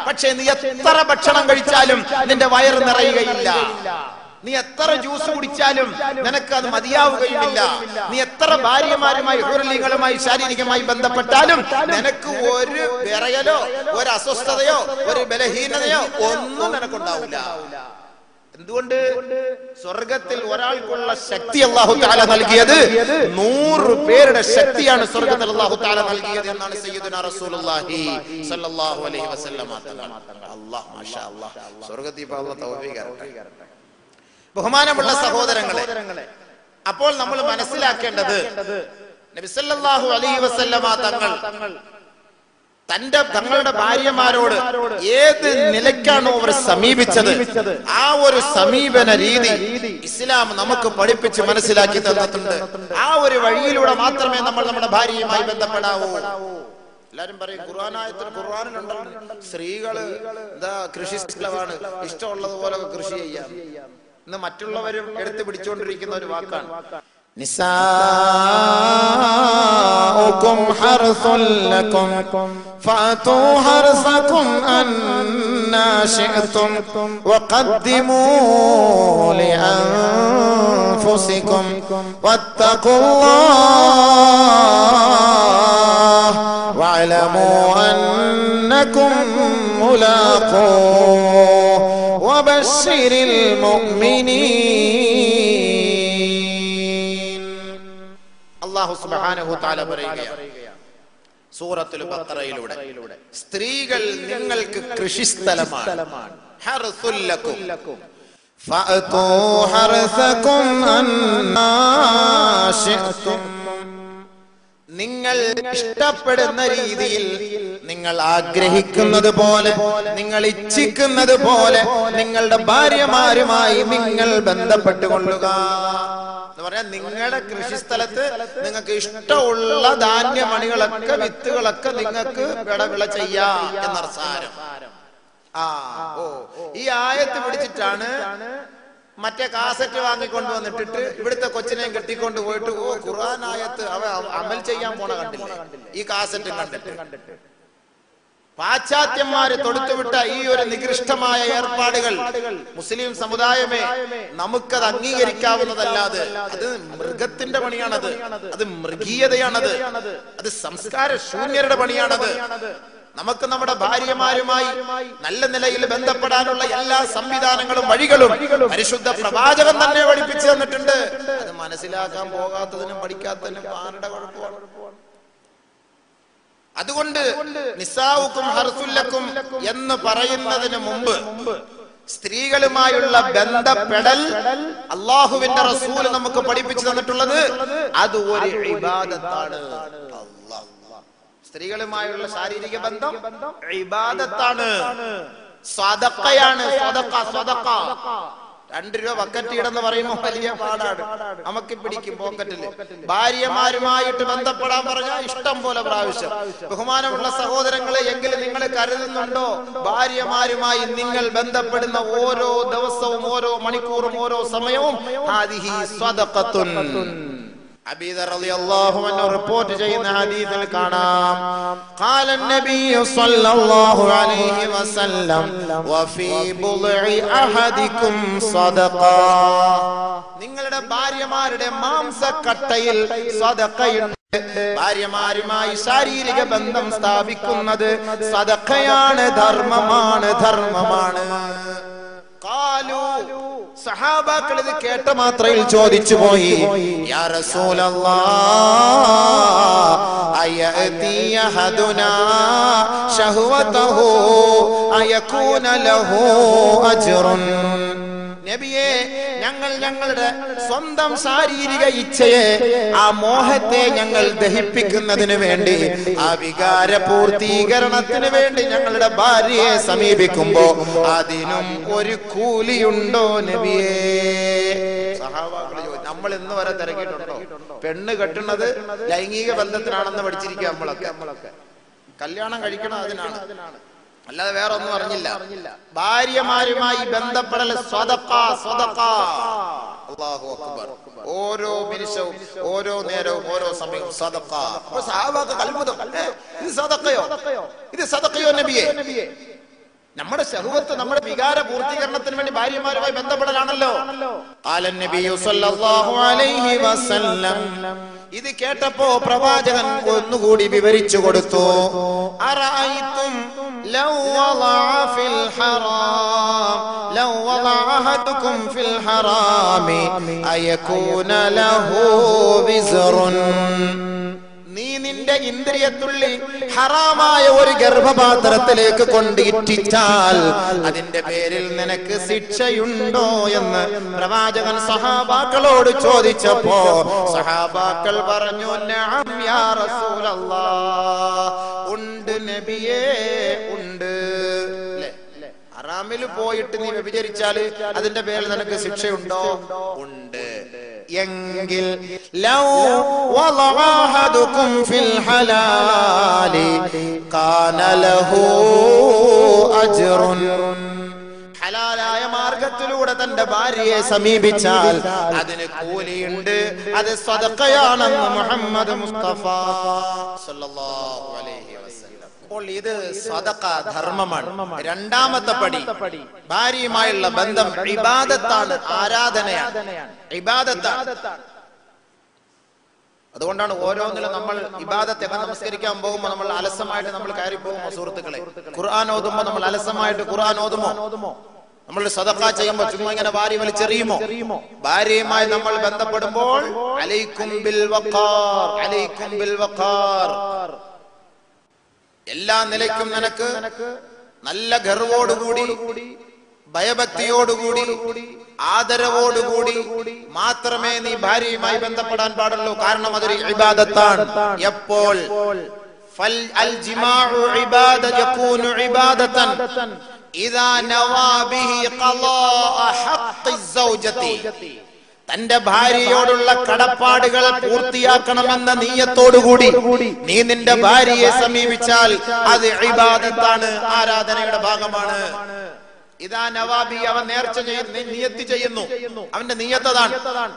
പക്ഷെ നീ എത്ര ഭക്ഷണം കഴിച്ചാലും നിന്റെ വയറ് നിറയുകയില്ല. നീ എത്ര ജ്യൂസ് കുടിച്ചാലും നിനക്ക് അത് മതിയാവുകയുമില്ല. നീ എത്ര ഭാര്യമാരുമായി, ഹൂറലികളുമായി ശാരീരികമായി ബന്ധപ്പെട്ടാലും നിനക്ക് ഒരു വിറയലോ ഒരു അസ്വസ്ഥതയോ ഒരു ബലഹീനതയോ ഒന്നും നിനക്കുണ്ടാവില്ല. എന്തുകൊണ്ട്? സ്വർഗത്തിൽ ഒരാൾക്കുള്ള ശക്തി അല്ലാഹു തആല നൽകിയത് 100 പേരുടെ ശക്തിയാണ് സ്വർഗത്തിൽ അല്ലാഹു തആല നൽകിയത് എന്നാണ് സയ്യിദുനാ റസൂലുള്ളാഹി സ്വല്ലല്ലാഹു അലൈഹി വസല്ലം തങ്ങൾ. അല്ലാഹ് മാഷാ അല്ലാഹ്, സ്വർഗത്തിൽ പോകാൻ തൗഫീഖ് തരട്ടെ. ബഹുമാനമുള്ള സഹോദരങ്ങളെ, അപ്പോൾ നമ്മൾ മനസ്സിലാക്കേണ്ടത് നബി സല്ലല്ലാഹു അലൈഹി വസല്ലമ തങ്ങൾ തങ്ങളുടെ ഭാര്യമാരോട് ഏത് നിലയ്ക്കാണോ അവർ സമീപിച്ചത്, ആ ഒരു സമീപന രീതി ഇസ്ലാം നമുക്ക് പഠിപ്പിച്ച് മനസ്സിലാക്കി തന്നിട്ടുണ്ട്. ആ ഒരു വഴിയിലൂടെ മാത്രമേ നമ്മൾ നമ്മുടെ ഭാര്യയുമായി ബന്ധപ്പെടാവൂ. എല്ലാരും പറയും ഖുർആനിലുണ്ടല്ലോ സ്ത്രീകള് എന്താ കൃഷിസ്ഥലമാണ്, ഇഷ്ടമുള്ളതുപോലെ കൃഷി ചെയ്യാം. ഇന്ന് മറ്റുള്ളവരും എടുത്തു പിടിച്ചുകൊണ്ടിരിക്കുന്ന ഒരു വാക്കാണ്. നിസാഉകും ഹർസുൻ ലക്കും ഫഅതു ഹർസകും അന്നാ ശിഅ്തും വഖദ്ദിമൂ ലിഅൻഫുസികും വത്തഖുല്ലാഹ് വഅലമൂ അന്നകും മുലാഖൂഹു വബശ്ശിരിൽ മുഅ്മിനീൻ. അല്ലാഹു സുബ്ഹാനഹു തആല പറയുകയാണ് സൂറത്തുൽ ബഖറയിലൂടെ, സ്ത്രീകൾ നിങ്ങൾക്ക് കൃഷിസ്ഥലമാണ്. ഹർസുൽ ലക്കും ഫഅതു ഹർസകും അന്നാ ശിഅ്തും, നിങ്ങൾ ഇഷ്ടപ്പെടുന്ന രീതിയിൽ, നിങ്ങൾ ആഗ്രഹിക്കുന്നത് പോലെ, നിങ്ങൾ ഇച്ഛിക്കുന്നത് പോലെ നിങ്ങളുടെ ഭാര്യമാരുമായി നിങ്ങൾ ബന്ധപ്പെട്ടുകൊള്ളുക എന്ന് പറയാൻ, നിങ്ങളുടെ കൃഷിസ്ഥലത്ത് നിങ്ങൾക്ക് ഇഷ്ടമുള്ള ധാന്യമണികളൊക്കെ വിത്തുകളൊക്കെ നിങ്ങൾക്ക് വിള ചെയ്യാം എന്നർത്ഥം. ഈ ആയത്ത് പിടിച്ചിട്ടാണ് മറ്റേ കാസറ്റ് വാങ്ങിക്കൊണ്ട് വന്നിട്ടിട്ട് ഇവിടുത്തെ കൊച്ചിനെയും കെട്ടിക്കൊണ്ട് പോയിട്ട് ഖുർആൻ ആയത്ത് അവ അമൽ ചെയ്യാൻ പോണ കണ്ടില്ലേ ഈ കാസറ്റ് കണ്ടിട്ട്. പാശ്ചാത്യന്മാര് തൊടുത്തുവിട്ട ഈ ഒരു നികൃഷ്ടമായ ഏർപ്പാടുകൾ മുസ്ലിം സമുദായമേ നമുക്കത് അംഗീകരിക്കാവുന്നതല്ലാതെ, അത് മൃഗത്തിന്റെ പണിയാണത്, അത് മൃഗീയതയാണത്, അത് സംസ്കാര ശൂന്യരുടെ പണിയാണത്. നമുക്ക് നമ്മുടെ ഭാര്യമാരുമായി നല്ല നിലയിൽ ബന്ധപ്പെടാനുള്ള എല്ലാ സംവിധാനങ്ങളും വഴികളും പരിശുദ്ധ പ്രവാചകൻ തന്നെ പഠിപ്പിച്ചു തന്നിട്ടുണ്ട്. അത് മനസ്സിലാക്കാൻ പോകാത്തതിനും പഠിക്കാത്തതിനും ആരുടെ കുഴപ്പമാണ്? അതുകൊണ്ട് നിസാഉകും ഹർസുൽ ലക്കും എന്ന് പറയുന്നതിന് മുമ്പ് സ്ത്രീകളുമായുള്ള ബന്ധപ്പെടൽ അല്ലാഹുവിന്റെ റസൂൽ നമുക്ക് പഠിപ്പിച്ചു തന്നിട്ടുള്ളത് അത് ഒരു ഇബാദത്താണ്. സ്ത്രീകളുമായുള്ള ശാരീരിക ബന്ധം ഇബാദത്താണ്, സ്വതക്കയാണ്. സ്വതക്ക 2 രൂപ ബക്കറ്റ് ഇടെന്ന് പറയുമ്പോൾ വലിയ പാടാണ്, നമുക്ക് പിടിക്കും പോക്കറ്റില്. ഭാര്യമാരുമായിട്ട് ബന്ധപ്പെടാൻ പറഞ്ഞാൽ ഇഷ്ടം പോലെ പ്രാവശ്യം. ബഹുമാനമുള്ള സഹോദരങ്ങളെ, എങ്കിലും നിങ്ങൾ കരുതുന്നുണ്ടോ ഭാര്യമാരുമായി നിങ്ങൾ ബന്ധപ്പെടുന്ന ഓരോ ദിവസവും, ഓരോ മണിക്കൂറും, ഓരോ സമയവും ഹാദിഹി സ്വതഖത്തുൻ? അബീ ദർ റളിയല്ലാഹു അൻഹു റിപ്പോർട്ട് ചെയ്യുന്ന ഹദീസിൽ കാണാം, ഖാല നബിയ്യു സ്വല്ലല്ലാഹു അലൈഹി വസല്ലം വഫീ ബുദ്ഇ അഹദികും സദഖ, നിങ്ങളുടെ ഭാര്യമാരുടെ മാംസക്കട്ടയിൽ സദഖയുണ്ട്. ഭാര്യമാരുമായി ശാരീരിക ബന്ധം സ്ഥാപിക്കുന്നത് സദഖയാണ്, ധർമ്മമാണ്. സഹാബാക്കൾ ഇത് കേട്ട മാത്രയിൽ ചോദിച്ചു പോയി, യാ റസൂലല്ലാഹ് അയഅതി അഹദുനാ ശഹവതഹു അയകൂന ലഹു അജ്റുൻ? നബിയേ, ഞങ്ങൾ ഞങ്ങളുടെ സ്വന്തം ശാരീരിക ഇച്ഛയെ, ആ മോഹത്തെ ഞങ്ങൾ ദഹിപ്പിക്കുന്നതിന് വേണ്ടി, ആ വികാര പൂർത്തീകരണത്തിന് വേണ്ടി ഞങ്ങളുടെ ഭാര്യയെ സമീപിക്കുമ്പോ അതിനും ഒരു കൂലിയുണ്ടോ നബിയേ? സഹാബാക്കൾ ചോദിച്ചു. നമ്മൾ ഇന്ന് വരെ തിരക്കിയിട്ടുണ്ടോ? പെണ്ണ് കെട്ടുന്നത് ലൈംഗിക ബന്ധത്തിനാണെന്ന് പഠിച്ചിരിക്കുക നമ്മളൊക്കെ. കല്യാണം കഴിക്കണം അതിനാണ്, അല്ലാതെ വേറെ ഒന്നും അറിഞ്ഞില്ല. ഭാര്യമാരുമായി ബന്ധപ്പെടൽ സ്വതഖ. അല്ലാഹു അക്ബർ. ഓരോ നിമിഷവും, ഓരോ നേരവും, ഓരോ സമയവും സദഖ. അപ്പോൾ സഹാബാക്കൾ അത്ഭുതം, ഇത് സദഖയോ നബിയേ? നമ്മുടെ ശഹവത്ത്, നമ്മുടെ വികാര പൂർത്തീകരണത്തിന് വേണ്ടി ഭാര്യമാരുമായി ബന്ധപ്പെടലാണല്ലോ. ഖാല നബിയു സ്വല്ലല്ലാഹു അലൈഹി വസല്ലം, ഇത് കേട്ടപ്പോ പ്രവാചകൻ ഒന്നുകൂടി വിവരിച്ചു കൊടുത്തു. അറഅയ്തും ലൗ വളഅ ഫിൽ ഹറാം, ലൗ വളഅ അഹദുകും ഫിൽ ഹറാമി അയകൂന ലഹു വിസ്റുൻ? നീ നിന്റെ ഇന്ദ്രിയത്തുള്ളി ഹറാമായ ഒരു ഗർഭപാത്രത്തിലേക്ക് കൊണ്ട് ഇറ്റിച്ചാൽ അതിന്റെ പേരിൽ നിനക്ക് ശിക്ഷയുണ്ടോ എന്ന് പ്രവാചകൻ സഹാബാക്കളോട് ചോദിച്ചപ്പോ സഹാബാക്കൾ പറഞ്ഞു, നഅം യാ റസൂലല്ലാഹ്, ഉണ്ട് നബിയേ ഉണ്ട്. ഹറാമിൽ പോയിട്ട് നീ വ്യഭിചരിച്ചാൽ അതിന്റെ പേരിൽ നിനക്ക് ശിക്ഷയുണ്ടോ? ഉണ്ട്. എങ്കിൽ ലൗ വളഅ അഹദുകും ഫിൽ ഹലാലി കാന ലഹു അജ്റുൻ. ഹലാലായ മാർഗത്തിലൂടെ തന്റെ ഭാര്യയെ സമീപിച്ചാൽ അതിന് കൂലിയുണ്ട്. അത് സദഖയാണെന്ന് മുഹമ്മദ് മുസ്തഫ സല്ലല്ലാഹു അലൈഹി വസല്ലം. അപ്പോൾ ഇത് സദഖ, ധർമ്മമാണ്. രണ്ടാമത്തെ പടി ഭാര്യയുമായുള്ള ബന്ധം ഇബാദത്താണ്, ആരാധനയാണ്, ഇബാദത്താണ്. അതുകൊണ്ടാണ് ഓരോന്നിലും നമ്മൾ ഇബാദത്തൊക്കെ നമസ്കരിക്കാൻ പോകുമ്പോൾ നമ്മൾ അലസമായിട്ട് നമ്മൾ കയറി പോകുമോ സുഹൃത്തുക്കളെ? ഖുർആൻ ഓതുമ്പോൾ നമ്മൾ അലസമായിട്ട് ഖുർആൻ ഓതുമോ? നമ്മൾ സദഖ ചെയ്യുമ്പോൾ ചുമ്മാ ഇങ്ങനെ വാരി വലിച്ചെറിയുമോ? ഭാര്യയുമായി നമ്മൾ ബന്ധപ്പെടുമ്പോൾ അലൈക്കും ബിൽ വഖാർ, അലൈക്കും ബിൽ വഖാർ. എല്ലാ നിലയ്ക്കും നിനക്ക് നല്ല ഗർവോടുകൂടി, ഭയഭക്തിയോടുകൂടി, ആദരവോടുകൂടി മാത്രമേ നീ ഭാര്യയുമായി ബന്ധപ്പെടാൻ പാടുള്ളൂ. കാരണം അതൊരു ഇബാദത്താണ്. എപ്പോൾ ഫൽ അൽ ജിമാഉ ഇബാദ യകൂനു ഇബാദതൻ ഇദാ നവാ ബിഹി ഖളാഅ ഹഖ്ഖി സൗജതി. തന്റെ ഭാര്യയോടുള്ള കടപ്പാടുകൾ പൂർത്തിയാക്കണമെന്ന നീയത്തോടുകൂടി നീ നിന്റെ ഭാര്യയെ സമീപിച്ചാൽ അത് ഇബാദത്താണ്, ആരാധനയുടെ ഭാഗമാണ്. ഇദാ നവാബി, അവൻ നേർച്ച ചെയ്യുന്നു, നിയത്ത് ചെയ്യുന്നു, അവന്റെ നിയത്തതാണ്.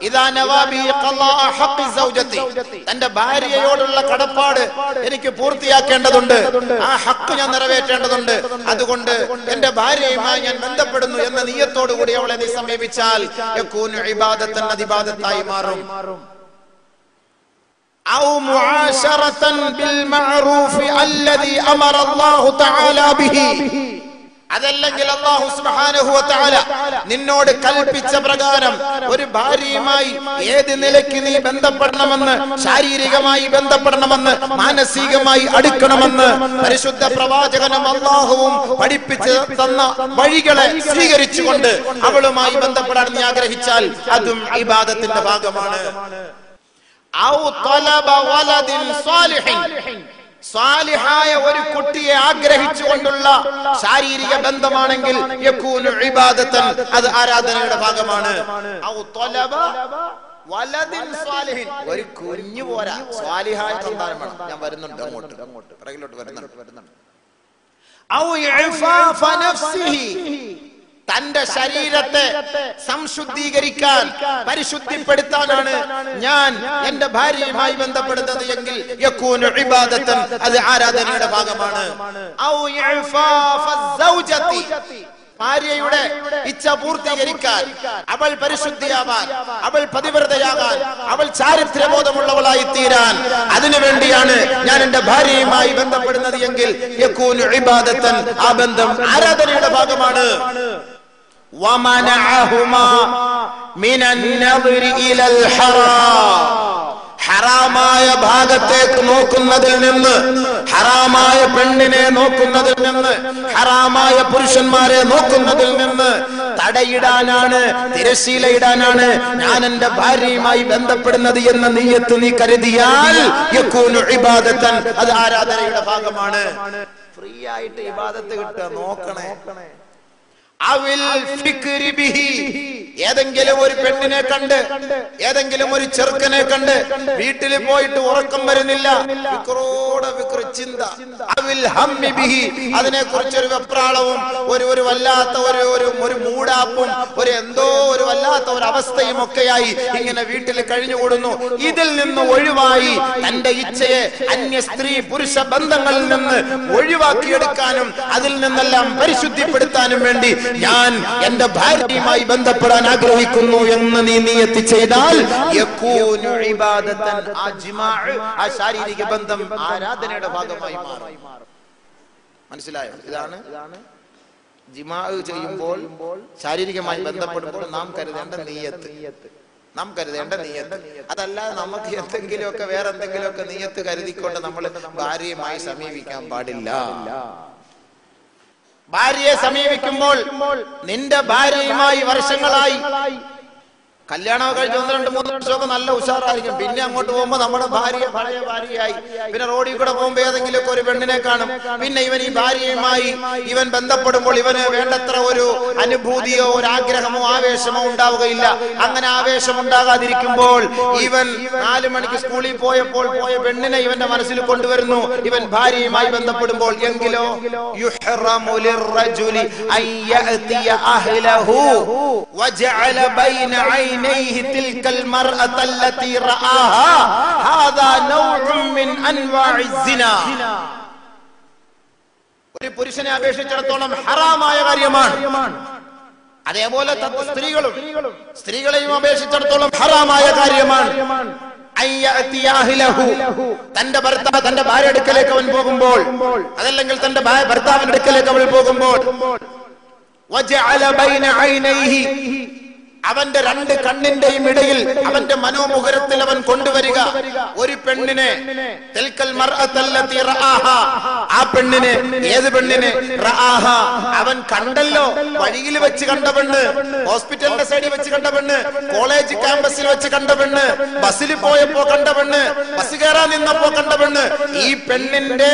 ഇദാ നവാബി ഖളാഅ ഹഖ്ഖി സൗജതി, തന്റെ ഭാര്യയോടുള്ള കടപ്പാട് എനിക്ക് പൂർത്തിയാക്കേണ്ടതുണ്ട്, ആ ഹക്ക് ഞാൻ നിറവേറ്റേണ്ടതുണ്ട്. അതുകൊണ്ട് എന്റെ ഭാര്യയുമായി ഞാൻ ബന്ധപ്പെടുന്നു എന്ന നിയത്തോടു കൂടി അവളെ നീ സമീപിച്ചാൽ യകൂനു ഇബാദത്തൻ, അത് ഇബാദത്തായി മാറും. ഔ മുആശറതൻ ബിൽ മഅറൂഫ് അല്ലദി അമറ അല്ലാഹു തആല ബിഹി, അതല്ലെങ്കിൽ അല്ലാഹു സുബ്ഹാനഹു വ തആല നിന്നോട് കൽപ്പിച്ച പ്രകാരം ഒരു ഭാര്യയുമായി ഏത് നിലയ്ക്ക് നീ ബന്ധപ്പെടണമെന്ന്, ശാരീരികമായി ബന്ധപ്പെടണമെന്ന്, മാനസികമായി അടുക്കണമെന്ന് പരിശുദ്ധ പ്രവാചകനും അല്ലാഹുവും പഠിപ്പിച്ച് തന്ന വഴികളെ സ്വീകരിച്ചുകൊണ്ട് അവളുമായി ബന്ധപ്പെടാൻ നീ ആഗ്രഹിച്ചാൽ അതും ഇബാദത്തിന്റെ ഭാഗമാണ്. ഔ തലബ വലദിൻ സാലിഹിൻ, സാലിഹായ ഒരു കുട്ടിയെ ആഗ്രഹിച്ചുകൊണ്ടുള്ള ശാരീരിക ബന്ധമാണെങ്കിൽ യകൂനു ഇബാദത്തൻ, അത് ആരാധനയുടെ ഭാഗമാണ്. ഔ തലബ വലദിൻ സാലിഹിൻ, ഒരു കുഞ്ഞു പോരാ, സാലിഹായ സന്താനം വേണം. ഞാൻ വരുന്നുണ്ട്, അങ്ങോട്ട് പിറകിലോട്ട് വരുന്നുണ്ട്. ഔ ഇഅഫാഫ നഫ്സിഹി, തന്റെ ശരീരത്തെ സംശുദ്ധീകരിക്കാൻ, പരിശുദ്ധിപ്പെടുത്താനാണ് ഞാൻ എന്റെ ഭാര്യയുമായി ബന്ധപ്പെടുന്നത് എങ്കിൽ യകൂനു ഇബാദത്തൻ, അത് ആരാധനയുടെ ഭാഗമാണ്. ഔ ഇഅഫാഫ സൗജതി, ഭാര്യയുടെ ഇച്ഛ പൂർത്തീകരിക്കാൻ, അവൾ പരിശുദ്ധിയാവാൻ, അവൾ പതിവ്രതയാകാൻ, അവൾ ചാരിത്രബോധമുള്ളവളായി തീരാൻ, അതിനുവേണ്ടിയാണ് ഞാൻ എന്റെ ഭാര്യയുമായി ബന്ധപ്പെടുന്നത് എങ്കിൽ യകൂനു ഇബാദത്തൻ, ആ ബന്ധം ആരാധനയുടെ ഭാഗമാണ്. വമനഅഹുമാ മിനൻ നദരി ഇലൽ ഹറാം, ഹറാമായ ഭാഗത്തേക്ക് നോക്കുന്നതിൽ നിന്ന്, ഹറാമായ പെണ്ണിനെ നോക്കുന്നതിൽ നിന്ന്, ഹറാമായ പുരുഷന്മാരെ നോക്കുന്നതിൽ നിന്ന് തടയിടാനാണ്, തിരശീലയിടാനാണ് ഞാൻ എന്റെ ഭാര്യയുമായി ബന്ധപ്പെടുന്നത് എന്ന നിയ്യത്ത് നീ കരുതിയാൽ യകൂനു ഇബാദത്തൻ, അത് ആരാധനയുടെ ഭാഗമാണ്. ഫ്രീ ആയിട്ട് ഇബാദത്ത് കിട്ടുക, നോക്കണേ. അവിൽ ഫിക്രി ബിഹി, ഏതെങ്കിലും ഒരു പെണ്ണിനെ കണ്ട്, ഏതെങ്കിലും ഒരു ചെറുക്കനെ കണ്ട് വീട്ടിൽ പോയിട്ട് ഉറക്കം വരുന്നില്ല, ചിന്ത. അവിൽ ഹമ്മി ബിഹി, അതിനെ കുറിച്ചൊരു വെപ്രാളവും ഒരു വല്ലാത്ത ഒരു മൂടാപ്പും എന്തോ ഒരു വല്ലാത്ത ഒരു അവസ്ഥയും ഒക്കെയായി ഇങ്ങനെ വീട്ടിൽ കഴിഞ്ഞുകൂടുന്നു. ഇതിൽ നിന്ന് ഒഴിവായി തന്റെ ഇച്ഛയെ അന്യ സ്ത്രീ പുരുഷ ബന്ധങ്ങളിൽ നിന്ന് ഒഴിവാക്കിയെടുക്കാനും അതിൽ നിന്നെല്ലാം പരിശുദ്ധിപ്പെടുത്താനും വേണ്ടി ഞാൻ എന്റെ ഭാര്യയുമായി ബന്ധപ്പെടാൻ ആഗ്രഹിക്കുന്നു എന്ന് നീ നിയത്ത് ചെയ്താൽ യകൂനു ഇബാദത്തൻ, ആ ജിമാഅ്, ആ ശാരീരിക ബന്ധം ആരാധനയുടെ ഭാഗമായി മാറും. മനസ്സിലായോ? ഇതാണ് ജിമാഅ് ചെയ്യുമ്പോൾ, ശാരീരികമായി ബന്ധപ്പെടുമ്പോൾ നാം കരുതേണ്ട നിയ്യത്ത്. അതല്ലാതെ നമുക്ക് എന്തെങ്കിലുമൊക്കെ വേറെ എന്തെങ്കിലുമൊക്കെ നിയ്യത്ത് കരുതിക്കൊണ്ട് നമ്മൾ ഭാര്യയുമായി സമീപിക്കാൻ പാടില്ല. ഭാര്യയെ സമീപിക്കുമ്പോൾ നിന്റെ ഭാര്യയുമായി വർഷങ്ങളായി കല്യാണം കഴിച്ച് 1-2-3 വർഷമൊക്കെ നല്ല ഉഷാറായിരിക്കും. പിന്നെ അങ്ങോട്ട് പോകുമ്പോ നമ്മുടെ ഭാര്യ പഴയ ഭാര്യയായി. പിന്നെ റോഡിൽ കൂടെ പോകുമ്പോ ഏതെങ്കിലുമൊക്കെ ഒരു പെണ്ണിനെ കാണും. പിന്നെ ഇവൻ ഈ ഭാര്യയുമായി ഇവൻ ബന്ധപ്പെടുമ്പോൾ ഇവന് വേണ്ടത്ര ഒരു അനുഭൂതിയോ ഒരു ആഗ്രഹമോ ആവേശമോ ഉണ്ടാവുകയില്ല. അങ്ങനെ ആവേശം ഉണ്ടാകാതിരിക്കുമ്പോൾ ഇവൻ 4 മണിക്ക് സ്കൂളിൽ പോയപ്പോൾ പോയ പെണ്ണിനെ ഇവന്റെ മനസ്സിൽ കൊണ്ടുവരുന്നു ഇവൻ ഭാര്യയുമായി ബന്ധപ്പെടുമ്പോൾ. എങ്കിലോ യുഹ്റമു ലിർറജുലി അൻ യഅതിയ അഹ്ലഹു വജഅല ബൈന ഐനൈഹി തിൽകൽ മർഅത അല്ലതി റആഹാ ഹാദാ നൗഉൻ മിൻ അൻവാഇസ് സിനാ. ഒരു പുരുഷനെ അപേക്ഷിച്ചിടത്തോളം ഹറാമായ കാര്യമാണ്. അതേപോലെ സ്ത്രീകളെയും അപേക്ഷിച്ചിടത്തോളം ഹറാമായ കാര്യമാണ്. തന്റെ ഭർത്താവ് തന്റെ ഭാര്യ അടുക്കലേക്ക് അവൻ പോകുമ്പോൾ, അതല്ലെങ്കിൽ തന്റെ ഭർത്താവിന്റെ അടുക്കലേക്ക് അവൾ പോകുമ്പോൾ, അവന്റെ 2 കണ്ണിന്റെയും ഇടയിൽ അവന്റെ മനോമുഖരത്തിൽ അവൻ കൊണ്ടുവരിക ഒരു പെണ്ണിനെ. ആ പെണ്ണിനെ, ഏത് പെണ്ണിനെ? അവൻ കണ്ടല്ലോ, വഴിയിൽ വെച്ച് കണ്ട പെണ്ണ്, ഹോസ്പിറ്റലിന്റെ സൈഡിൽ വെച്ച് കണ്ട പെണ്ണ്, കോളേജ് ക്യാമ്പസിൽ വെച്ച് കണ്ട പെണ്ണ്, ബസ്സിൽ പോയപ്പോ കണ്ട പെണ്ണ്, ബസ് കയറാൻ നിന്നപ്പോ കണ്ട പെണ്ണ്. ഈ പെണ്ണിന്റെ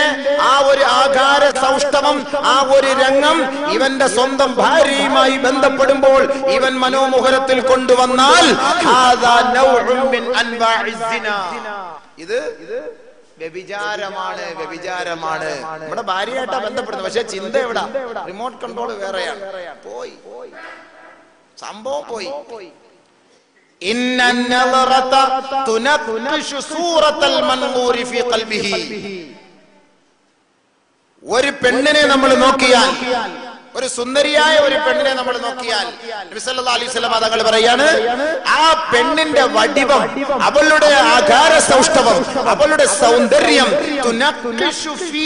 ആ ഒരു ആകാര സൗഷ്ഠവം, ആ ഒരു രംഗം ഇവന്റെ സ്വന്തം ഭാര്യയുമായി ബന്ധപ്പെടുമ്പോൾ ഇവൻ മനോമുഖ കൊണ്ടുവന്നാൽ ഇത് വ്യഭിചാരമാണ്. വ്യഭിചാരമാണ്. നമ്മുടെ ഭാര്യയായിട്ടാ ബന്ധപ്പെടുന്നത്. പക്ഷെ ചിന്ത എവിടെ? റിമോട്ട് കൺട്രോൾ വേറെയാണ്. പോയി സംഭവം പോയി. ഇന്നൻ നളറത തുനഖ്ശു സൂറത്തൽ മൻമൂരി ഫീ ഖൽബിഹി. ഒരു പെണ്ണിനെ നമ്മൾ നോക്കിയാൽ, ഒരു സുന്ദരിയായ ഒരു പെണ്ണിനെ നമ്മൾ നോക്കിയാൽ നബി സല്ലല്ലാഹു അലൈഹി വസല്ലം തങ്ങൾ പറയാണ്, ആ പെണ്ണിന്റെ വടിവം, അവളുടെ ആകാര സൗഷ്ഠവം, അവളുടെ സൗന്ദര്യം തുനഖ്ശു ഫീ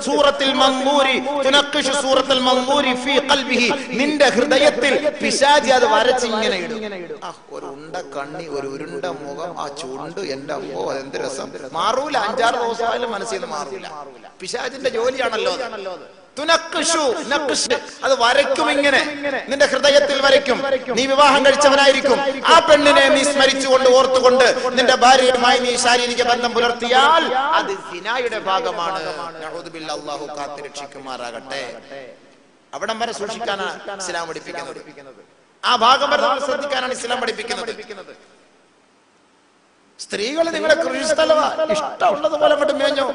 സൂറത്തിൽ മൻമൂരി, തുനഖ്ശു സൂറത്തുൽ മൻമൂരി ഫീ ഖൽബിഹി. നിന്റെ ഹൃദയത്തിൽ പിശാചി അത് വരച്ചിങ്ങനെ ഇടും. ഒരു ഉണ്ട കണ്ണി, ഒരു ഉരുണ്ട മുഖം, ആ ചുണ്ട്, എന്റെ അമ്മോ എന്ത് രസം. മാറൂല, 5-6 ദിവസമായാലും മനസ്സിൽ നിന്ന് മാറൂല. പിശാചിന്റെ ജോലിയാണല്ലോ അത് വരയ്ക്കും. ഇങ്ങനെ നിന്റെ ഹൃദയത്തിൽ വരയ്ക്കും. നീ വിവാഹം കഴിച്ചവനായിരിക്കും. ആ പെണ്ണിനെ നീ സ്മരിച്ചുകൊണ്ട് ഓർത്തുകൊണ്ട് നിന്റെ ഭാര്യയുമായി നീ ശാരീരിക ബന്ധം പുലർത്തിയാൽ അത് സിനായുടെ ഭാഗമാണ്. അല്ലാഹു കാത്തുരക്ഷിക്കുമാറാകട്ടെ. അവിടം വരെ സൂക്ഷിക്കാനാണ് ഇസ്ലാം പഠിപ്പിക്കുന്നത്. ആ ഭാഗം വരെ നമ്മൾ ശ്രദ്ധിക്കാനാണ് ഇസ്ലാം പഠിപ്പിക്കുന്നത്. സ്ത്രീകൾ നിങ്ങളെ കൃഷിസ്ഥലമാണ്, ഇഷ്ടമുള്ളതുപോലെ അങ്ങോട്ട് മേഞ്ഞോ,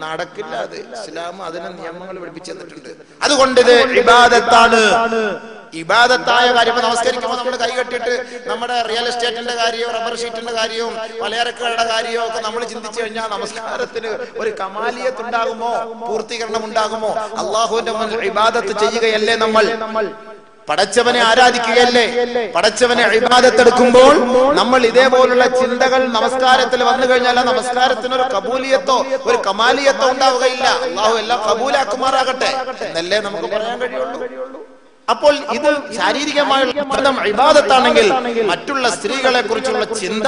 നടക്കില്ല. അത് ഇസ്ലാം അതിന് നിയമങ്ങൾ പഠിപ്പിച്ചു തന്നിട്ടുണ്ട്. അതുകൊണ്ട് ഇത് ഇബാദത്താണ്. ഇബാദത്തായ കാര്യം. നമസ്കരിക്കുമ്പോൾ നമ്മൾ കൈ കെട്ടിട്ട് നമ്മുടെ റിയൽ എസ്റ്റേറ്റിന്റെ കാര്യവും റബ്ബർ ഷീറ്റിന്റെ കാര്യവും പലചരക്കുകളുടെ കാര്യവും ഒക്കെ നമ്മൾ ചിന്തിച്ചു കഴിഞ്ഞാൽ നമസ്കാരത്തിന് ഒരു കമാലിയത്ത് ഉണ്ടാകുമോ, പൂർത്തീകരണം ഉണ്ടാകുമോ? അള്ളാഹുവിന്റെ മുന്നിൽ ഇബാദത്ത് ചെയ്യുകയല്ലേ നമ്മൾ? പടച്ചവനെ ആരാധിക്കുകയല്ലേ? പടച്ചവനെ ഇബാദത്ത് എടുക്കുമ്പോൾ നമ്മൾ ഇതേപോലുള്ള ചിന്തകൾ നമസ്കാരത്തിൽ വന്നു കഴിഞ്ഞാൽ ആ നമസ്കാരത്തിന് ഒരു കബൂലിയത്തോ ഒരു കമാലിയത്തോ ഉണ്ടാവുകയില്ല. അള്ളാഹു എല്ലാം കബൂലാക്കുമാറാകട്ടെ എന്നല്ലേ നമുക്ക് പറയാൻ കഴിയുള്ളൂ. അപ്പോൾ ഇത് ശാരീരികമായുള്ള ബന്ധം ഇബാദത്താണെങ്കിൽ മറ്റുള്ള സ്ത്രീകളെ കുറിച്ചുള്ള ചിന്ത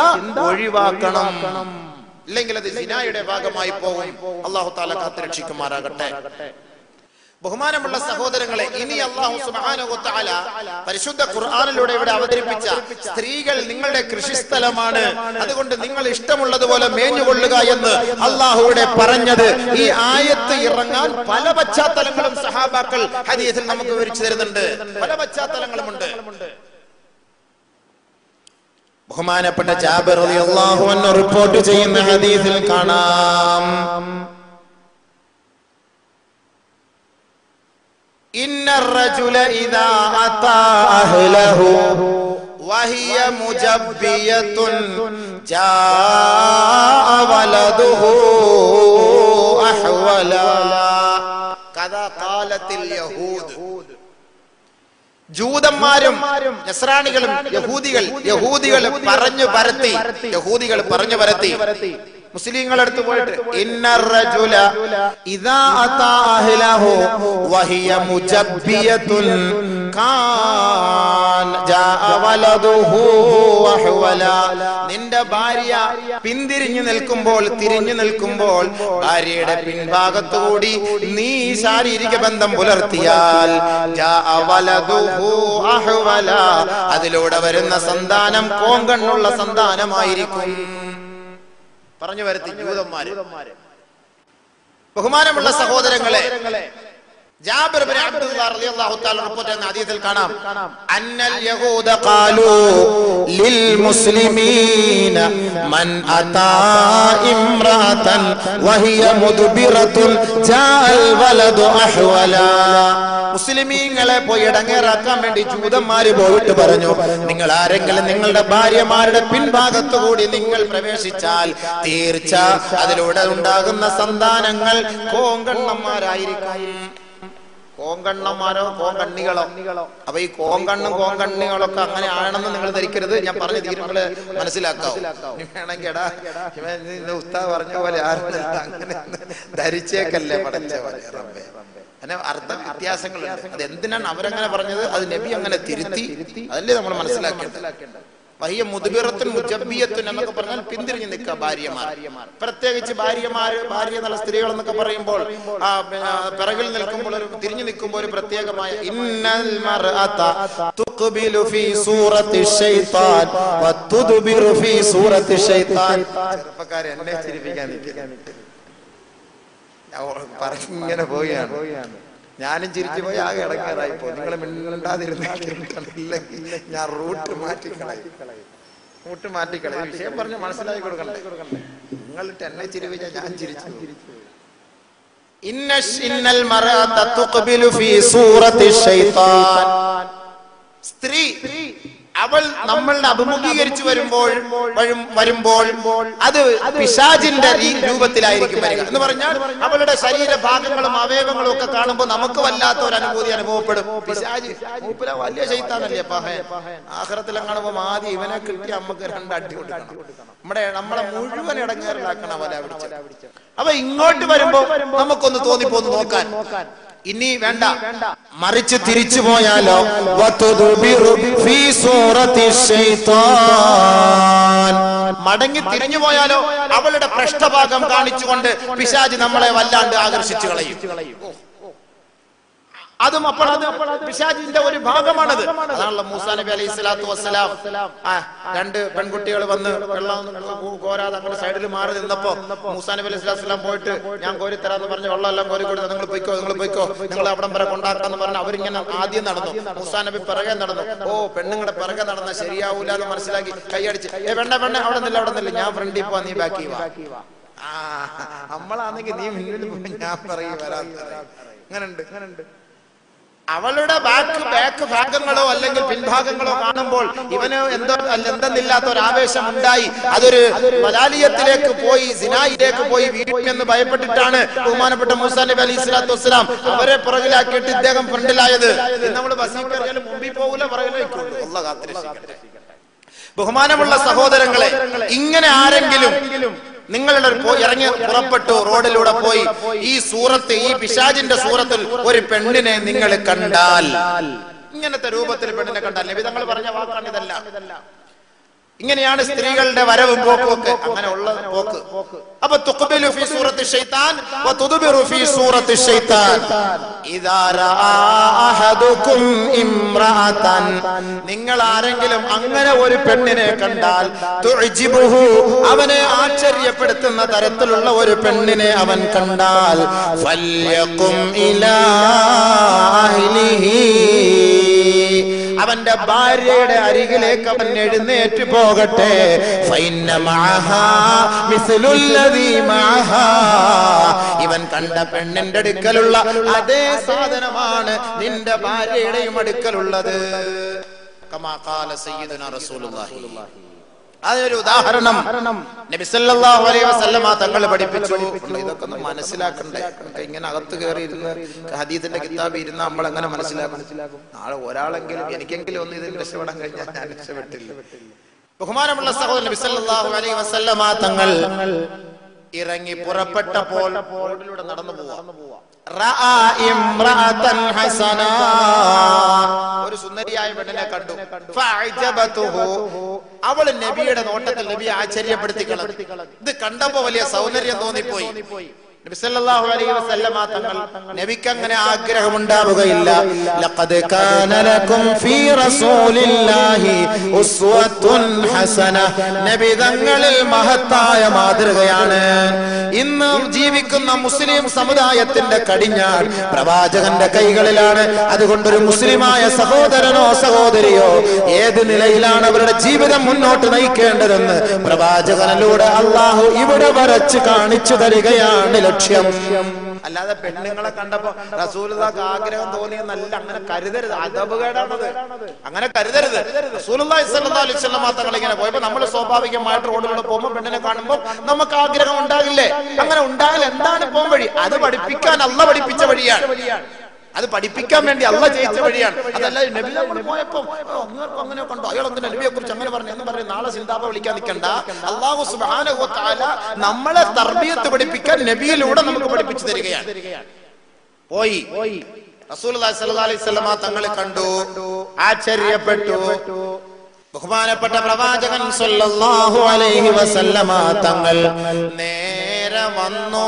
ഒഴിവാക്കണം. ഇല്ലെങ്കിൽ അത് സിനായുടെ ഭാഗമായി പോകും. അല്ലാഹു തആല കാത്തുരക്ഷിക്കുമാറാകട്ടെ. ബഹുമാനമുള്ള സഹോദരങ്ങളെ, ഇനി അല്ലാഹു സുബ്ഹാനഹു വ തആല പരിശുദ്ധ ഖുർആനിലൂടെ ഇവിടെ അവതരിപ്പിച്ച സ്ത്രീകൾ നിങ്ങളുടെ കൃഷിസ്ഥലമാണ്, അതുകൊണ്ട് നിങ്ങൾ ഇഷ്ടമുള്ളതുപോലെ മേഞ്ഞുകൊള്ളുക എന്ന് അല്ലാഹു ഇവിടെ പറഞ്ഞത് ഈ ആയത്ത് ഇറങ്ങാൻ പല പശ്ചാത്തലങ്ങളും സഹാബാക്കൾ ഹദീസിൽ നമുക്ക് വിവരിച്ചു തരുന്നുണ്ട്. പല പശ്ചാത്തലങ്ങളുമുണ്ട്. ബഹുമാനപ്പെട്ട ജാബിർ റളിയല്ലാഹു അൻഹു റിപ്പോർട്ട് ചെയ്യുന്ന ഹദീസിൽ കാണാം, إن الرجل إذا أتى أهله وهي مجبية جاء ولده أحولا كذا قالت اليهود. ജൂതന്മാരും നസ്രാണികളും യഹൂദികൾ പറഞ്ഞു പരത്തി മുസ്ലിങ്ങൾ അടുത്ത് പോയിട്ട് ഇന്നർ റജുല ഇദാ അതാ അഹ്ലഹു വഹിയ മുജബ്ബിയത്തുൻ കാൻ ജാഅ വലദുഹു വഹവല. നിന്റെ ഭാര്യ പിന്തിരിഞ്ഞു നിൽക്കുമ്പോൾ, തിരിഞ്ഞു നിൽക്കുമ്പോൾ ഭാര്യയുടെ പിൻഭാഗത്തുകൂടി നീ ശാരീരിക ബന്ധം പുലർത്തിയാൽ ജാഅ വലദുഹു വഹവല, അതിലൂടെ വരുന്ന സന്താനം കോങ്കണ്ണുള്ള സന്താനമായിരിക്കും. പറഞ്ഞു വരുത്തി ജൂതന്മാര്. ബഹുമാനമുള്ള സഹോദരങ്ങളെ, ജാബിർ ഇബ്നു അബ്ദുല്ലാഹ് റളിയല്ലാഹു തആല റിപ്പോർട്ട് ചെയ്യുന്ന ഹദീസിൽ കാണാം, അന്നൽ യഹൂദ ഖാലൂ ലിൽ മുസ്ലിമീന മൻ അതാ ഇംറഅതൻ വഹിയ മുദ്ബിറത്തുൻ ജാഅൽ വലദു അഹ്വല. മുസ്ലിമീങ്ങളെ പോയി ഇടങ്ങേറാക്കാൻ വേണ്ടി ജൂതന്മാര് പോയിട്ട് പറഞ്ഞു, നിങ്ങൾ ആരെങ്കിലും നിങ്ങളുടെ ഭാര്യമാരുടെ പിൻഭാഗത്തുകൂടി നിങ്ങൾ പ്രവേശിച്ചാൽ തീർച്ച അതിലൂടെ ഉണ്ടാകുന്ന സന്താനങ്ങൾ കോങ്കണ്ണന്മാരായിരിക്കും. കോങ്കണ്ണന്മാരോ കോങ്കണ്ണികളോ? അപ്പൊ ഈ കോങ്കണ്ണും കോങ്കണ്ണികളൊക്കെ അങ്ങനെ ആണെന്ന് നിങ്ങൾ ധരിക്കരുത്. ഞാൻ പറഞ്ഞു തീരുമ്പോൾ മനസ്സിലാക്കാവും. വേണമെങ്കിൽ എടാ ഉസ്താദ് പറഞ്ഞ പോലെ അങ്ങനെ ധരിച്ചേക്കല്ലേ പഠിച്ചവരെ റബ്ബേ. അങ്ങനെ അർത്ഥ വ്യത്യാസങ്ങളുണ്ട്. അത് എന്തിനാണ് അവരങ്ങനെ പറഞ്ഞത്? അത് നബി അങ്ങനെ തിരുത്തി. അതല്ലേ നമ്മൾ മനസ്സിലാക്കേണ്ടത്. വഹിയ മുദ്ബിറത്തുൻ മുജബ്ബിയത്തുൻ എന്നൊക്കെ പറഞ്ഞാൽ പിന്തിരിഞ്ഞു നിൽക്കുക ഭാര്യമാർ. പ്രത്യേകിച്ച് ഭാര്യ എന്നുള്ള സ്ത്രീകൾ എന്നൊക്കെ പറയുമ്പോൾ പിറകിൽ നിൽക്കുമ്പോൾ, തിരിഞ്ഞു നിൽക്കുമ്പോൾ ഒരു പ്രത്യേകമായ ഇന്നൽ മർഅത തുഖ്ബിലു ഫീ സൂറത്തി ശൈത്താൻ വതുദ്ബിറു ഫീ സൂറത്തി ശൈത്താൻ. ചെറുപ്പക്കാരെ എന്നെ ചിരിപ്പിക്കാൻ പറഞ്ഞിങ്ങനെ പോവുകയാണ്. ഞാനും ചിരിച്ചു പോയി ആകെ ഇടങ്ങേറായിപ്പോ. നിങ്ങൾ മിണ്ടാതിരുന്നില്ലെങ്കിൽ ഞാൻ റൂട്ട് മാറ്റിക്കളയും. വിഷയം പറഞ്ഞ് മനസ്സിലാക്കി കൊടുക്കണ്ടേ? നിങ്ങളിട്ട് എന്നെ ചിരിപ്പിച്ച ഞാൻ ചിരിച്ചു. ഇന്നൽ മർഅത തുഖ്ബിലു ഫീ സൂറത്തി ശൈത്താൻ. സ്ത്രീ അവൾ നമ്മളുടെ അഭിമുഖീകരിച്ചു വരുമ്പോൾ അത് പിശാചിന്റെ രൂപത്തിലായിരിക്കും വരിക. എന്ന് പറഞ്ഞാൽ അവളുടെ ശരീരഭാഗങ്ങളും അവയവങ്ങളും ഒക്കെ കാണുമ്പോൾ നമുക്ക് വല്ലാത്ത ഒരു അനുഭൂതി അനുഭവപ്പെടും. പിശാച് മൂപ്പര വലിയ ശൈത്താനല്ലേ ആഖിറത്തിൽ കാണുമ്പോൾ ആദ്യം ഇവനെ കിട്ടി നമുക്ക് രണ്ടടി കൊടുക്കണം. നമ്മളെ മുഴുവൻ ഇടങ്ങേറിലാക്കണം അവനെ പിടിച്ച്. അപ്പൊ ഇങ്ങോട്ട് വരുമ്പോ നമുക്കൊന്ന് തോന്നിപ്പോന്ന് നോക്കാൻ. ഇനി വേണ്ട, മറിച്ച് തിരിച്ചു പോയാലോ? മടങ്ങി തിരിഞ്ഞു പോയാലോ? അവളുടെ പൃഷ്ഠഭാഗം കാണിച്ചുകൊണ്ട് പിശാച് നമ്മളെ വല്ലാണ്ട് ആകർഷിച്ചു കളയും. അതും അപ്പോൾ പിശാചിന്റെ ഒരു ഭാഗമാണത്. അതാണല്ലോ മൂസാ നബി അലൈഹി സ്വലാത്തു വസ്സലാം രണ്ട് പെൺകുട്ടികൾ വന്ന് വെള്ളം കോരാതെ അങ്ങനെ സൈഡിൽ മാറി നിന്നപ്പോ മൂസാ നബി അലൈഹി സ്വലാത്തു വസ്സലാം പോയിട്ട് ഞാൻ കോരി തരാന്ന് പറഞ്ഞ് വെള്ളം എല്ലാം കോരി കൊടുത്ത് നിങ്ങൾ പോയിക്കോ നിങ്ങൾ അവിടം വരെ കൊണ്ടാക്കാന്ന് പറഞ്ഞ് അവരിങ്ങനെ ആദ്യം നടന്നു. മൂസാ നബി പിറകെ നടന്നു. പെണ്ണുങ്ങളുടെ പിറകെ നടന്ന ശരിയാവൂല എന്ന് മനസ്സിലാക്കി കൈയടിച്ച് വേണ്ട അവിടെ നില്ല ഞാൻ ഫ്രണ്ടിൽ പോവാ, നീ ബാക്കി വാ. നമ്മളാണെങ്കിൽ നീ മുന്നിൽ പോയി ഞാൻ പറയും വരാൻ. അങ്ങനുണ്ട്. അവളുടെ ബാക്ക് ഭാഗങ്ങളോ അല്ലെങ്കിൽ പിൻഭാഗങ്ങളോ കാണുമ്പോൾ ഇവന് എന്തെന്നില്ലാത്ത ഒരു ആവേശം ഉണ്ടായി. അതൊരു മലാലിയത്തിലേക്ക് പോയി, സിനായിലേക്ക് പോയി വീഴുമെന്ന് ഭയപ്പെട്ടിട്ടാണ് ബഹുമാനപ്പെട്ട മൂസാ നബി അലൈഹി സ്വലാത്തു വസ്സലാം അവരെ പുറകിലാക്കിയിട്ട് ഇദ്ദേഹം ഫ്രണ്ടിലായത്. നമ്മൾ ബസ്സിൽ കയറിയാലും മുമ്പിൽ പോകൂല, പുറകിലേക്കുള്ളൂ. അല്ലാഹ് കാത്തിരക്ഷിക്കട്ടെ. ബഹുമാനമുള്ള സഹോദരങ്ങളെ, ഇങ്ങനെ ആരെങ്കിലും നിങ്ങളുടെ ഇറങ്ങി പുറപ്പെട്ടു റോഡിലൂടെ പോയി ഈ പിശാചിന്റെ സൂറത്തിൽ ഒരു പെണ്ണിനെ നിങ്ങൾ കണ്ടാൽ, ഇങ്ങനത്തെ രൂപത്തിൽ പെണ്ണിനെ കണ്ടാൽ, നബി തങ്ങൾ പറഞ്ഞ വാക്കാണ് ഇതല്ല. ഇങ്ങനെയാണ് സ്ത്രീകളുടെ വരവും പോക്കും ഒക്കെ, അങ്ങനെ ഉള്ള പോക്ക്. അപ്പൊ തുഖ്ബിലു ഫീ സൂറത്തി ശൈത്താൻ വ തുദ്ബിറു ഫീ സൂറത്തി ശൈത്താൻ. ഇദാ റആ അഹദുകും ഇംറഅതൻ, നിങ്ങൾ ആരെങ്കിലും അങ്ങനെ ഒരു പെണ്ണിനെ കണ്ടാൽ, തുഅ്ജിബുഹു, അവനെ ആശ്ചര്യപ്പെടുത്തുന്ന തരത്തിലുള്ള ഒരു പെണ്ണിനെ അവൻ കണ്ടാൽ, ഫൽയഖും ഇലാ അഹ്ലിഹി, അവന്റെ ഭാര്യയുടെ അരികിലേക്ക് അവൻ എഴുന്നേറ്റ് പോകട്ടെ. ഇവൻ കണ്ട പെണ്ണിന്റെ അടുക്കലുള്ള അതേ സാധനമാണ് നിന്റെ ഭാര്യയുടെയും അടുക്കലുള്ളത്. കമാ ഖാല സയ്യിദുനാ റസൂലുള്ളാഹി. അതൊരു ഉദാഹരണം നബി സല്ലല്ലാഹു അലൈഹി വസല്ലമ തങ്ങൾ പഠിപ്പിച്ചു. ഇതൊക്കെ ഒന്ന് മനസ്സിലാക്കണ്ടേ? ഇങ്ങനെ അകത്ത് കയറി ഇരുന്ന് ഹദീസിന്റെ കിതാബ് ഇരുന്ന് നമ്മൾ എങ്ങനെ മനസ്സിലാക്കും? നാളെ ഒരാളെങ്കിലും എനിക്കെങ്കിലും ഒന്ന് ഇതിൽ രക്ഷപ്പെടാൻ കഴിഞ്ഞാൽ ഞാൻ രക്ഷപ്പെട്ടില്ല. ബഹുമാനമുള്ള സഹോദരൻ, നബി സല്ലല്ലാഹു അലൈഹി വസല്ലമ തങ്ങൾ ഇറങ്ങി പുറപ്പെട്ടപ്പോൾ റോഡിലൂടെ നടന്നു പോവാ. ഒരു സുന്ദരിയായ പെണ്ണിനെ കണ്ടു. അവള് നബിയുടെ നോട്ടത്തിൽ നബി ആശ്ചര്യപ്പെടുത്തി കളഞ്ഞു. ഇത് കണ്ടപ്പോ വലിയ സൗന്ദര്യം തോന്നിപ്പോയി. നബി സല്ലല്ലാഹു അലൈഹി വസല്ലമ തങ്ങൾ നബിക്ക് അങ്ങനെ ആഗ്രഹമുണ്ടാവുകയില്ല. ലഖദ് കാന ലക്കും ഫീ റസൂലില്ലാഹി ഉസ്വത്തുൻ ഹസന. നബി തങ്ങളിൽ മഹത്തായ മാതൃകയാണ്. ഇന്ന് ജീവിക്കുന്ന മുസ്ലിം സമുദായത്തിന്റെ കടിഞ്ഞാൺ പ്രവാചകന്റെ കൈകളിലാണ്. അതുകൊണ്ട് ഒരു മുസ്ലിമായ സഹോദരനോ സഹോദരിയോ ഏത് നിലയിലാണ് അവരുടെ ജീവിതം മുന്നോട്ട് നയിക്കേണ്ടതെന്ന് പ്രവാചകനിലൂടെ അള്ളാഹു ഇവിടെ വരച്ച് കാണിച്ചു തരികയാണ് ലക്ഷ്യം. അല്ലാതെ പെണ്ണുങ്ങളെ കണ്ടപ്പോ റസൂലുള്ളാഹിക്ക് ആഗ്രഹം തോന്നിയെന്നല്ല. അങ്ങനെ കരുതരുത്, അദബുകേടാണത്. അങ്ങനെ കരുതരുത്. റസൂലുള്ളാഹി സ്വല്ലല്ലാഹു അലൈഹി വസല്ലം തങ്ങൾ ഇങ്ങനെ പോയപ്പോ നമ്മൾ സ്വാഭാവികമായിട്ട് റോഡിലൂടെ പോകുമ്പോൾ പെണ്ണിനെ കാണുമ്പോൾ നമുക്ക് ആഗ്രഹം ഉണ്ടാകില്ലേ? അങ്ങനെ ഉണ്ടായാൽ എന്താണ് പോകാൻ വഴി? അത് പഠിപ്പിക്കാൻ അല്ലാഹു പഠിപ്പിച്ച വഴിയാണ്. അത് പഠിപ്പിക്കാൻ വേണ്ടി അല്ലാഹു ചെയ്യിച്ച വഴിയാണ്. അതല്ല നബി നമ്മൾ പോയപ്പോ അങ്ങനെ കണ്ടു, അയാൾ അങ്ങനെ നബിയെ കുറിച്ച് അങ്ങനെ പറഞ്ഞു എന്ന് പറയും. നാളെ സിന്താബ വിളിക്കാൻ നിൽക്കണ്ട. അല്ലാഹു സുബ്ഹാനഹു വ തആല നമ്മളെ തർബിയത്ത് പഠിപ്പിക്കാൻ നബിയിലൂടെ നമുക്ക് പഠിപ്പിച്ചു തരികയാണ്. പോയി റസൂലുള്ളാഹി സ്വല്ലല്ലാഹു അലൈഹി വസല്ലം തങ്ങളെ കണ്ടു, ആശ്ചര്യപ്പെട്ടു. ബഹുമാനപ്പെട്ട പ്രവാചകൻ സ്വല്ലല്ലാഹു അലൈഹി വസല്ലം തങ്ങൾ നേരെ വന്നു.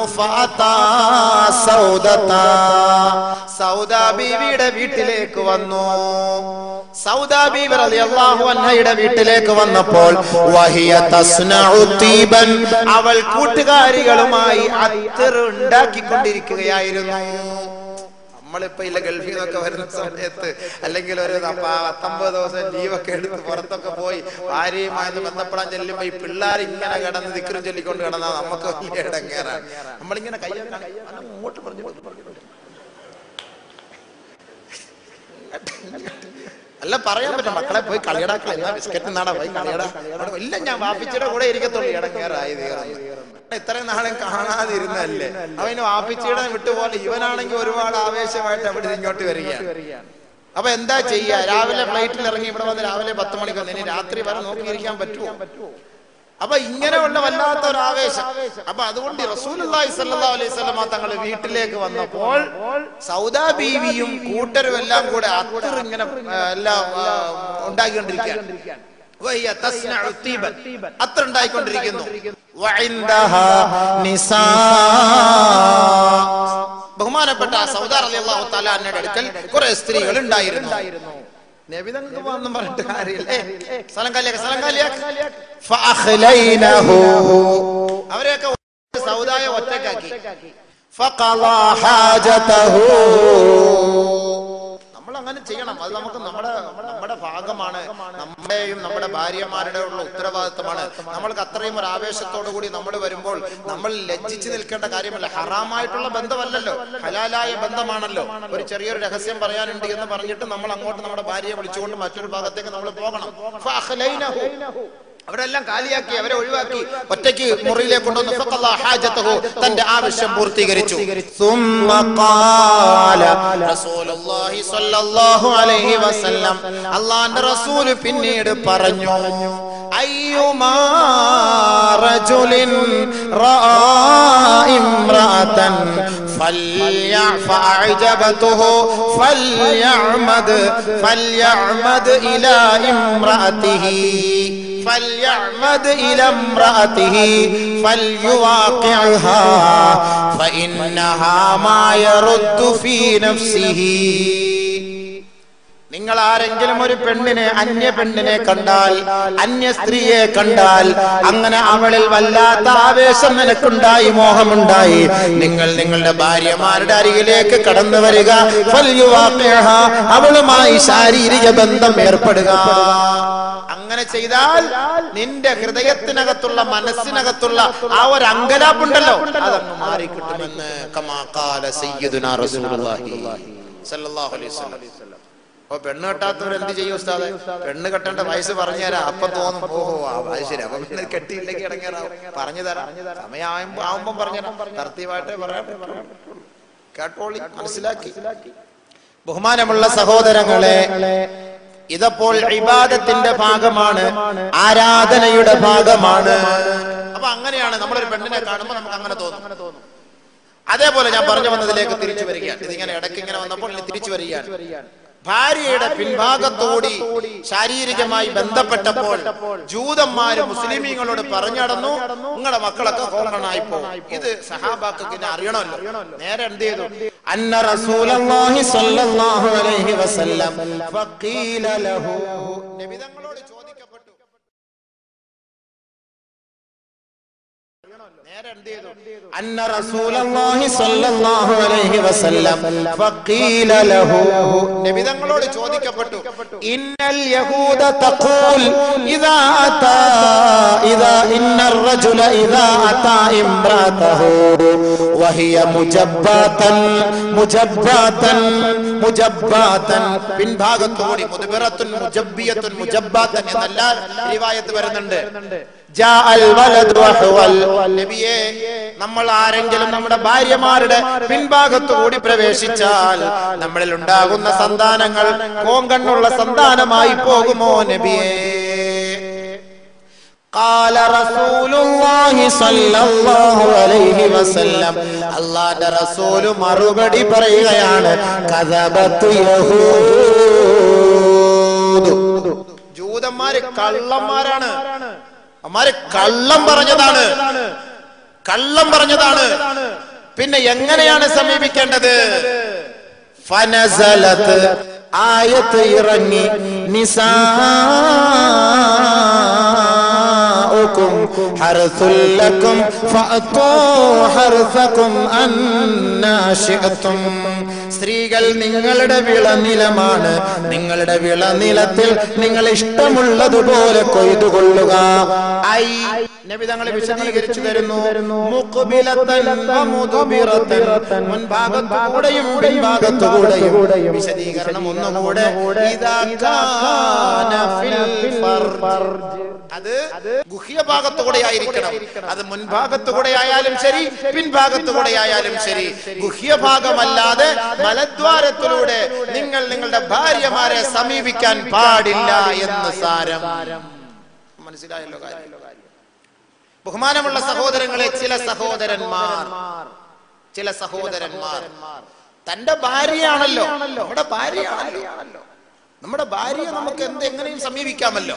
സൗദാ ബീവിയുടെ വീട്ടിലേക്ക് വന്നു. സൗദാ ബീവി റളിയല്ലാഹു അൻഹയുടെ വീട്ടിലേക്ക് വന്നപ്പോൾ വഹിയ തസ്നഉ തീബൻ, അവൾ കൂട്ടുകാരികളുമായി അത്തർ ഉണ്ടാക്കിക്കൊണ്ടിരിക്കുകയായിരുന്നു. നമ്മളിപ്പോ ഇല്ല ഗൾഫിൽ നിന്നൊക്കെ വരുന്ന സമയത്ത് അല്ലെങ്കിൽ ഒരു 19 ദിവസം ലീവൊക്കെ എടുത്ത് പുറത്തൊക്കെ പോയി ഭാര്യയുമായി ബന്ധപ്പെടാൻ ചെല്ലുമ്പോ ഈ പിള്ളേർ ഇങ്ങനെ കിടന്ന് ദിക്റും ചൊല്ലിക്കൊണ്ട് കിടന്നാൽ നമുക്ക് വലിയ ഇടങ്ങേറാണ്. നമ്മളിങ്ങനെ അങ്ങോട്ട് പറഞ്ഞു അല്ല പറയാൻ പറ്റും. മക്കളെ പോയി കളിയടാക്കള ബിസ്ക്കറ്റ് നാടാ പോയി കളിയടാ ഇല്ല, ഞാൻ വാപ്പിച്ചിയുടെ കൂടെ ഇരിക്കത്തുള്ളൂ. ഇടങ്ങേറായി ഇത്രയും നാളെ കാണാതിരുന്നല്ലേ. അവന് വാപ്പിച്ചിയുടെ വിട്ടുപോലെ ഇവനാണെങ്കിൽ ഒരുപാട് ആവേശമായിട്ട് അവിടെ ഇങ്ങോട്ട് വരികയാണ്. അപ്പൊ എന്താ ചെയ്യാ? രാവിലെ ഫ്ലൈറ്റിൽ ഇറങ്ങി ഇവിടെ വന്ന് രാവിലെ 10 മണിക്ക് വന്ന് ഇനി രാത്രി വരെ നോക്കിയിരിക്കാൻ പറ്റുമോ? അപ്പൊ ഇങ്ങനെയുള്ള വല്ലാത്ത ഒരു ആവേശം. അപ്പൊ അതുകൊണ്ട് റസൂലുള്ളാഹി സ്വല്ലല്ലാഹു അലൈഹി വസല്ലം തങ്ങൾ വീട്ടിലേക്ക് വന്നപ്പോൾ സൗദാ ബീവിയും കൂട്ടരും എല്ലാം കൂടെ അത്തർ ഇങ്ങനെ എല്ലാം ഉണ്ടാക്കിക്കൊണ്ടിരിക്കുകയാണ്. അത്ര ഉണ്ടായിക്കൊണ്ടിരിക്കുന്നു. ബഹുമാനപ്പെട്ട സൗദാ റളിയല്ലാഹു തആല അൻഹയുടെ അടുക്കൽ കുറെ സ്ത്രീകൾ ഉണ്ടായിരുന്നു. നബി തങ്ങൾക്ക് വന്നും പറഞ്ഞിട്ട് കാര്യമില്ലേ. അവരെയൊക്കെ സൗദായെ ഒറ്റക്കാക്കി. നമ്മൾ അങ്ങനെ ചെയ്യണം. അത് നമുക്ക് നമ്മുടെ ഭാഗമാണ്. നമ്മുടെയും നമ്മുടെ ഭാര്യമാരുടെ ഉള്ള ഉത്തരവാദിത്തമാണ്. നമ്മൾക്ക് അത്രയും ഒരു ആവേശത്തോടു കൂടി നമ്മൾ വരുമ്പോൾ നമ്മൾ ലജ്ജിച്ചു നിൽക്കേണ്ട കാര്യമല്ല. ഹറാമായിട്ടുള്ള ബന്ധമല്ലല്ലോ, ഹലാലായ ബന്ധമാണല്ലോ. ഒരു ചെറിയൊരു രഹസ്യം പറയാനുണ്ട് എന്ന് പറഞ്ഞിട്ട് നമ്മൾ അങ്ങോട്ട് നമ്മുടെ ഭാര്യയെ വിളിച്ചുകൊണ്ട് മറ്റൊരു ഭാഗത്തേക്ക് നമ്മൾ പോകണം. അവരെല്ലാം കാലിയാക്കി, അവരെ ഒഴിവാക്കി ഒറ്റയ്ക്ക് മുറിയിലേക്ക് കൊണ്ടുവന്നു. തന്റെ ആവശ്യം പൂർത്തീകരിച്ചു. അല്ലാഹുവിന്റെ റസൂൽ പിന്നീട് പറഞ്ഞു, അയ്യുമാ റജുലിൻ റആ ഇംറഅതൻ ഫഅഅജബതുഹു ഫൽയഅമദ് ഇലാ ഇംറഅതിഹി فليعمد إلى امرأته فليواقعها فإنها ما يرد في نفسه. നിങ്ങൾ ആരെങ്കിലും ഒരു പെണ്ണിനെ, അന്യ പെണ്ണിനെ കണ്ടാൽ, അന്യ സ്ത്രീയെ കണ്ടാൽ, അങ്ങനെ അവളിൽ വല്ലാത്ത ആവേശം നിനക്കുണ്ടായി, മോഹമുണ്ടായി, നിങ്ങൾ നിങ്ങളുടെ ഭാര്യമാരുടെ അരികിലേക്ക് കടന്നു വരിക. അവളുമായി ശാരീരിക ബന്ധം ഏർപ്പെടുക. അങ്ങനെ ചെയ്താൽ നിന്റെ ഹൃദയത്തിനകത്തുള്ള, മനസ്സിനകത്തുള്ള ആ ഒരു അങ്കലാപ്പുണ്ടല്ലോ, അതങ്ങ് മാറിക്കിട്ടുമെന്ന് കമാ ഖാല സയ്യിദുനാ റസൂലുള്ളാഹി സ്വല്ലല്ലാഹു അലൈഹി വസല്ലം. അപ്പൊ പെണ്ണ് കെട്ടാത്തവർ എന്ത് ചെയ്യും ഉസ്താദെ? പെണ്ണ് കെട്ടേണ്ട വയസ്സ് പറഞ്ഞുതരാം. അപ്പൊ തോന്നും, ഓഹോ അത് ശരി, അപ്പൊ പിന്നെ കെട്ടിയില്ലെങ്കിൽ ഇടങ്ങേറാവും. പറഞ്ഞു തരാം, സമയമാകുമ്പം പറഞ്ഞുതരാം. തർത്തീവായിട്ടേ പറയാം. കേട്ടോളി, മനസ്സിലാക്കി. ബഹുമാനമുള്ള സഹോദരങ്ങളെ, ഇതപ്പോൾ ഇബാദത്തിന്റെ ഭാഗമാണ്, ആരാധനയുടെ ഭാഗമാണ്. അപ്പൊ അപ്പൊ അങ്ങനെയാണ് നമ്മളൊരു പെണ്ണിനെ കാണുമ്പോൾ നമുക്ക് അങ്ങനെ തോന്നും. അതേപോലെ ഞാൻ പറഞ്ഞു വന്നതിലേക്ക് തിരിച്ചു വരികയാണ്. ഇതിങ്ങനെ ഇടയ്ക്ക് ഇങ്ങനെ വന്നപ്പോൾ തിരിച്ചു വരികയാണ്. ഭാര്യയുടെ പിൻഭാഗത്തോടി ശാരീരികമായി ബന്ധപ്പെട്ടപ്പോൾ ജൂതന്മാര് മുസ്ലിമീങ്ങളോട് പറഞ്ഞടന്നു, നിങ്ങളുടെ മക്കളൊക്കെ കോങ്കണായി പോകും. ഇത് സഹാബാക്കൾക്ക് അറിയണമല്ലോ. നേരെ എന്ത് ചെയ്തു? അന്ന റസൂലുള്ളാഹി സ്വല്ലല്ലാഹു അലൈഹി വസല്ലം ഫഖീല ലഹു, നബി തങ്ങളോട് ചോദിക്കപ്പെട്ടു. നേരെ എന്ത് ചെയ്തു? അന്ന റസൂലുള്ളാഹി സ്വല്ലല്ലാഹു അലൈഹി വസല്ലം ഫഖീല ലഹു, നബി തങ്ങളോട് ചോദിക്കപ്പെട്ടു. ഇന്നൽ യഹൂദ തഖൂൽ ഇദാ ഇന്നർ റജുല ഇദാ അതാ ഇംറാതഹു വഹിയ മുജബ്ബാതൻ പിൻഭാഗത്തോടി മുദ്ബിറത്തുൻ മുജബ്ബിയത്തുൻ മുജബ്ബാതൻ എന്നെല്ലാം റിവായത്ത് വരുന്നുണ്ട്. നബിയെ, നമ്മൾ ആരെങ്കിലും നമ്മുടെ ഭാര്യമാരുടെ പിൻഭാഗത്തുകൂടി പ്രവേശിച്ചാൽ നമ്മളിൽ ഉണ്ടാകുന്ന സന്താനങ്ങൾ കോങ്കണ്ണുള്ള സന്താനമായി പോകുമോ നബിയെ? ഖാല റസൂലുള്ളാഹി സ്വല്ലല്ലാഹു അലൈഹി വസല്ലം, അല്ലാഹുവിന്റെ റസൂൽ മറുപടി പറയുകയാണ്, കദബതു യഹൂദ്, ജൂതന്മാര് കള്ളന്മാരാണ്, അവന്മാര് കള്ളം പറഞ്ഞതാണ്. പിന്നെ എങ്ങനെയാണ് സമീപിക്കേണ്ടത്? ഫനസലത്ത്, ആയത്ത് ഇറങ്ങി, നിസാഉകും ഹർസുൽ ലക്കും ഫഅതൂ ഹർസകും അന്നാ ശിഅതും, സ്ത്രീകൾ നിങ്ങളുടെ വിളനിലമാണ്, നിങ്ങളുടെ വിളനിലത്തിൽ നിങ്ങൾ ഇഷ്ടമുള്ളതുപോലെ കൊയ്തുകൊള്ളുക. നബി തങ്ങൾ വിശദീകരിച്ചു തരുന്നു, മുൻഭാഗത്തുകൂടെയും പിൻഭാഗത്തുകൂടെയും. വിശദീകരണം ഒന്നുകൂടെ, അത് ഗുഹ്യഭാഗത്തുകൂടെ ആയിരിക്കണം. അത് മുൻഭാഗത്തുകൂടെ ആയാലും ശരി, പിൻഭാഗത്തുകൂടെ ആയാലും ശരി. ഗുഹ്യഭാഗമല്ലാതെ മലദ്വാരത്തിലൂടെ നിങ്ങൾ നിങ്ങളുടെ ഭാര്യമാരെ സമീപിക്കാൻ പാടില്ല എന്ന് സാരം. മനസ്സിലായല്ലോ കാര്യം? ബഹുമാനമുള്ള സഹോദരങ്ങളെ, ചില സഹോദരന്മാർ തന്റെ ഭാര്യയാണല്ലോ, നമ്മുടെ ഭാര്യയെ നമുക്ക് എങ്ങനെയും സമീപിക്കാമല്ലോ.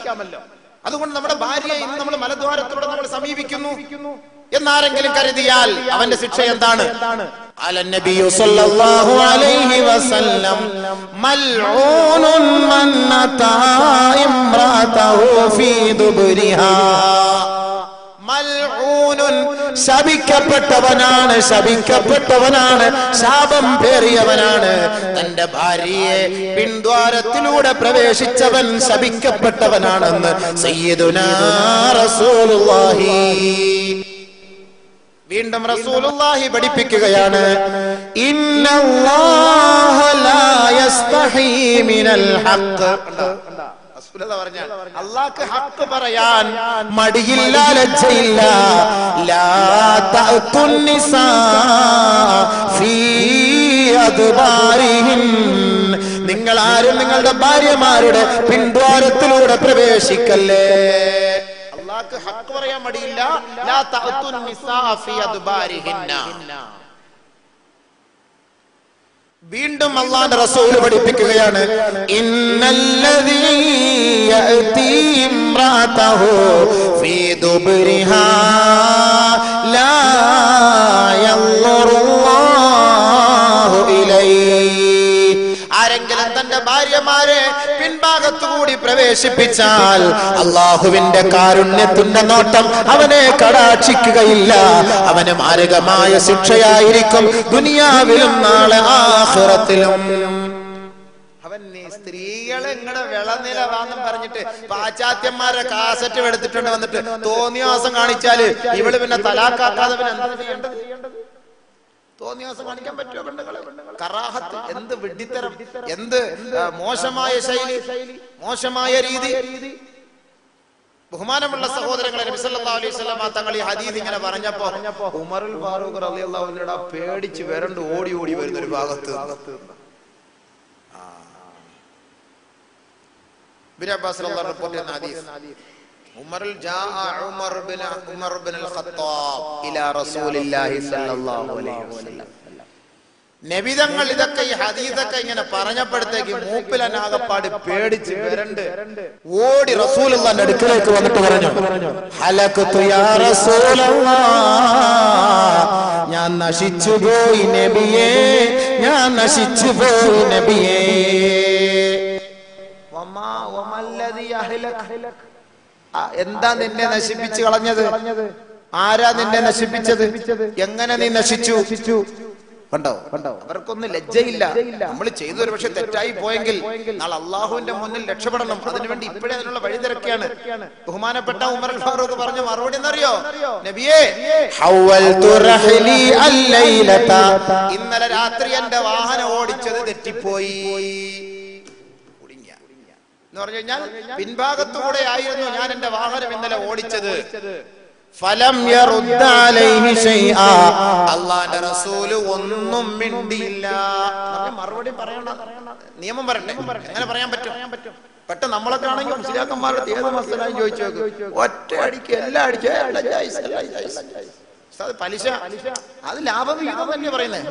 അതുകൊണ്ട് നമ്മുടെ ഭാര്യയെ ഇന്ന് നമ്മൾ മലദ്വാരത്തിലൂടെ നമ്മൾ സമീപിക്കുന്നു എന്നാരെങ്കിലും കരുതിയാൽ അവന്റെ ശിക്ഷ എന്താണ്? നബിയു സല്ലല്ലാഹു അലൈഹി വസല്ലം, മൽഊനുൻ മൻ അതാ ഇംറാതഹു ഫീ ദുബരിഹാ, മൽഊനുൻ, ശപിക്കപ്പെട്ടവനാണ്, ശാപം പേറിയവനാണ്. തന്റെ ഭാര്യയെ പിൻദ്വാരത്തിലൂടെ പ്രവേശിച്ചവൻ ശപിക്കപ്പെട്ടവനാണെന്ന് സയ്യിദുനാ റസൂലുള്ളാഹി. വീണ്ടും റസൂലുള്ളാഹി പഠിപ്പിക്കുകയാണ്, ഇന്നല്ലാഹ ലാ യസ്തഹീ മിനൽ ഹഖ്. അല്ലാഹുക്ക് ഹഖ് പറയാൻ മടിയില്ല, ലജ്ജയില്ല. ലാ തഅതുൻ നിസാ ഫീ അദ്ബാരിഹിൻ, നിങ്ങൾ ആരും നിങ്ങളുടെ ഭാര്യമാരുടെ പിൻദ്വാരത്തിലൂടെ പ്രവേശിക്കല്ലേ. അല്ലാഹുക്ക് ഹഖ് പറയാൻ മടിയില്ല. ലാ തഅതുൻ നിസാ ഫീ അദ്ബാരിഹിന്ന. വീണ്ടും അല്ലാഹുവിന്റെ റസൂൽ പഠിപ്പിക്കുകയാണ്, ഇന്നല്ലദീ യഅതി ഇംറാതഹു ഫീ ദുബരിഹാ ലാ യൻളുറുല്ലാഹു ഇലൈഹി. ആരെങ്കിലും തന്റെ ഭാര്യമാരെ പിൻഭാഗത്തുകൂടി പ്രവേശിപ്പിച്ചാൽ അള്ളാഹുവിന്റെ കാരുണ്യത്തിന്റെ നോട്ടം അവനെ കടാക്ഷിക്കുകയില്ല. അവന് മാരകമായ ശിക്ഷയായിരിക്കും ദുനിയാവിലും നാളെ ആഖിറത്തിലും. അവൻ സ്ത്രീകളെ ഇങ്ങനെ വിളനിലവാന്നും പറഞ്ഞിട്ട് പാശ്ചാത്യന്മാരെ കാസറ്റ് എടുത്തിട്ടുണ്ട് വന്നിട്ട് തോന്നിയാസം കാണിച്ചാല് ഇവള് പിന്നെ തലാക്കാക്കാതെ പിന്നെ എന്താ ചെയ്യേണ്ടത്? തോന്നിയാസം കാണിക്കാൻ പറ്റുമോ പെണ്ണുങ്ങളെ? കറാഹത്ത്, എന്ത് വിഡ്ഢിത്തരം, എന്ത് മോശമായ ശൈലി, മോശമായ രീതി. ബഹുമാനമുള്ള സഹോദരങ്ങളെ, നബി സല്ലല്ലാഹു അലൈഹി വസല്ലം തങ്ങൾ ഈ ഹദീസ് ഇങ്ങനെ പറഞ്ഞപ്പോ ഉമറുൽ ഫാറൂഖ് റളിയല്ലാഹു അൻഹു പേടിച്ച് വരണ്ട് ഓടി വരുന്ന ഒരു ഭാഗത്ത് ഇബ്നു അബ്ബാസ് റളിയല്ലാഹു അൻഹു റിപ്പോർട്ട് ചെയ്യുന്ന ഹദീസ്, ഉമർ ബിൻ ഖത്താബ് ഇലാ റസൂലില്ലാഹി സ്വല്ലല്ലാഹു അലൈഹി വസല്ലം. നബി തങ്ങൾ ഇതൊക്കെ ഈ ഹദീസൊക്കെ ഇങ്ങനെ പറഞ്ഞപ്പോഴത്തേക്ക് മൂപ്പിലനാകപ്പാട് പേടിച്ച് വരണ്ട് ഓടി റസൂലുള്ളാഹിന്റെ അടുക്കലേക്ക് വന്നിട്ട് പറഞ്ഞു, ഹലകതു യാ റസൂലല്ലാഹ്, ഞാൻ നശിച്ചു പോയി നബിയേ, ഞാൻ നശിച്ചു പോയി നബിയേ. വമാ വമല്ലദി അഹ്ലക, എന്താ നിന്നെ നശിപ്പിച്ചു കളഞ്ഞത്? ആരാ നിന്നെ നശിപ്പിച്ചത്? എങ്ങനെ നീ നശിച്ചു? കണ്ടോ, അവർക്കൊന്നും ലജ്ജയില്ല. നമ്മൾ ചെയ്തൊരു പക്ഷെ തെറ്റായി പോയെങ്കിൽ നാളെ അള്ളാഹുവിന്റെ മുന്നിൽ രക്ഷപ്പെടണം. അതിനുവേണ്ടി ഇപ്പോഴേ അതിനുള്ള വഴി തിരക്കാണ്. ബഹുമാനപ്പെട്ട ഉമർ അൽ ഫാറൂഖ് പറഞ്ഞ മറുപടി എന്നറിയോ? നബിയേ, ഇന്നലെ രാത്രി എന്റെ വാഹനം ഓടിച്ചത് തെറ്റിപ്പോയി എന്ന് പറഞ്ഞു കഴിഞ്ഞാൽ പിൻഭാഗത്തുകൂടെ ആയിരുന്നു ഞാൻ എന്റെ വാഹനം ഇന്നലെ ഓടിച്ചത്. ഫലം യറുദ്ദ അലൈഹി ശൈആ, അല്ലാഹുവിന്റെ റസൂൽ ഒന്നും മിണ്ടിയില്ല. മറുപടി പറയണ്ട, നിയമം പറയണ്ടേ? എങ്ങനെ പറയാൻ പറ്റും? പെട്ടെന്ന് നമ്മളൊക്കെ ആണെങ്കിൽ മുസ്ലിയാക്കന്മാരുടെ ഏത് മസലായും ചോദിച്ചു നോക്ക്, ഒറ്റ അടിക്ക് എല്ലാം അടിച്ചു പലിശ അത് ലാഭം വിഹിതം തന്നെ പറയുന്നത്.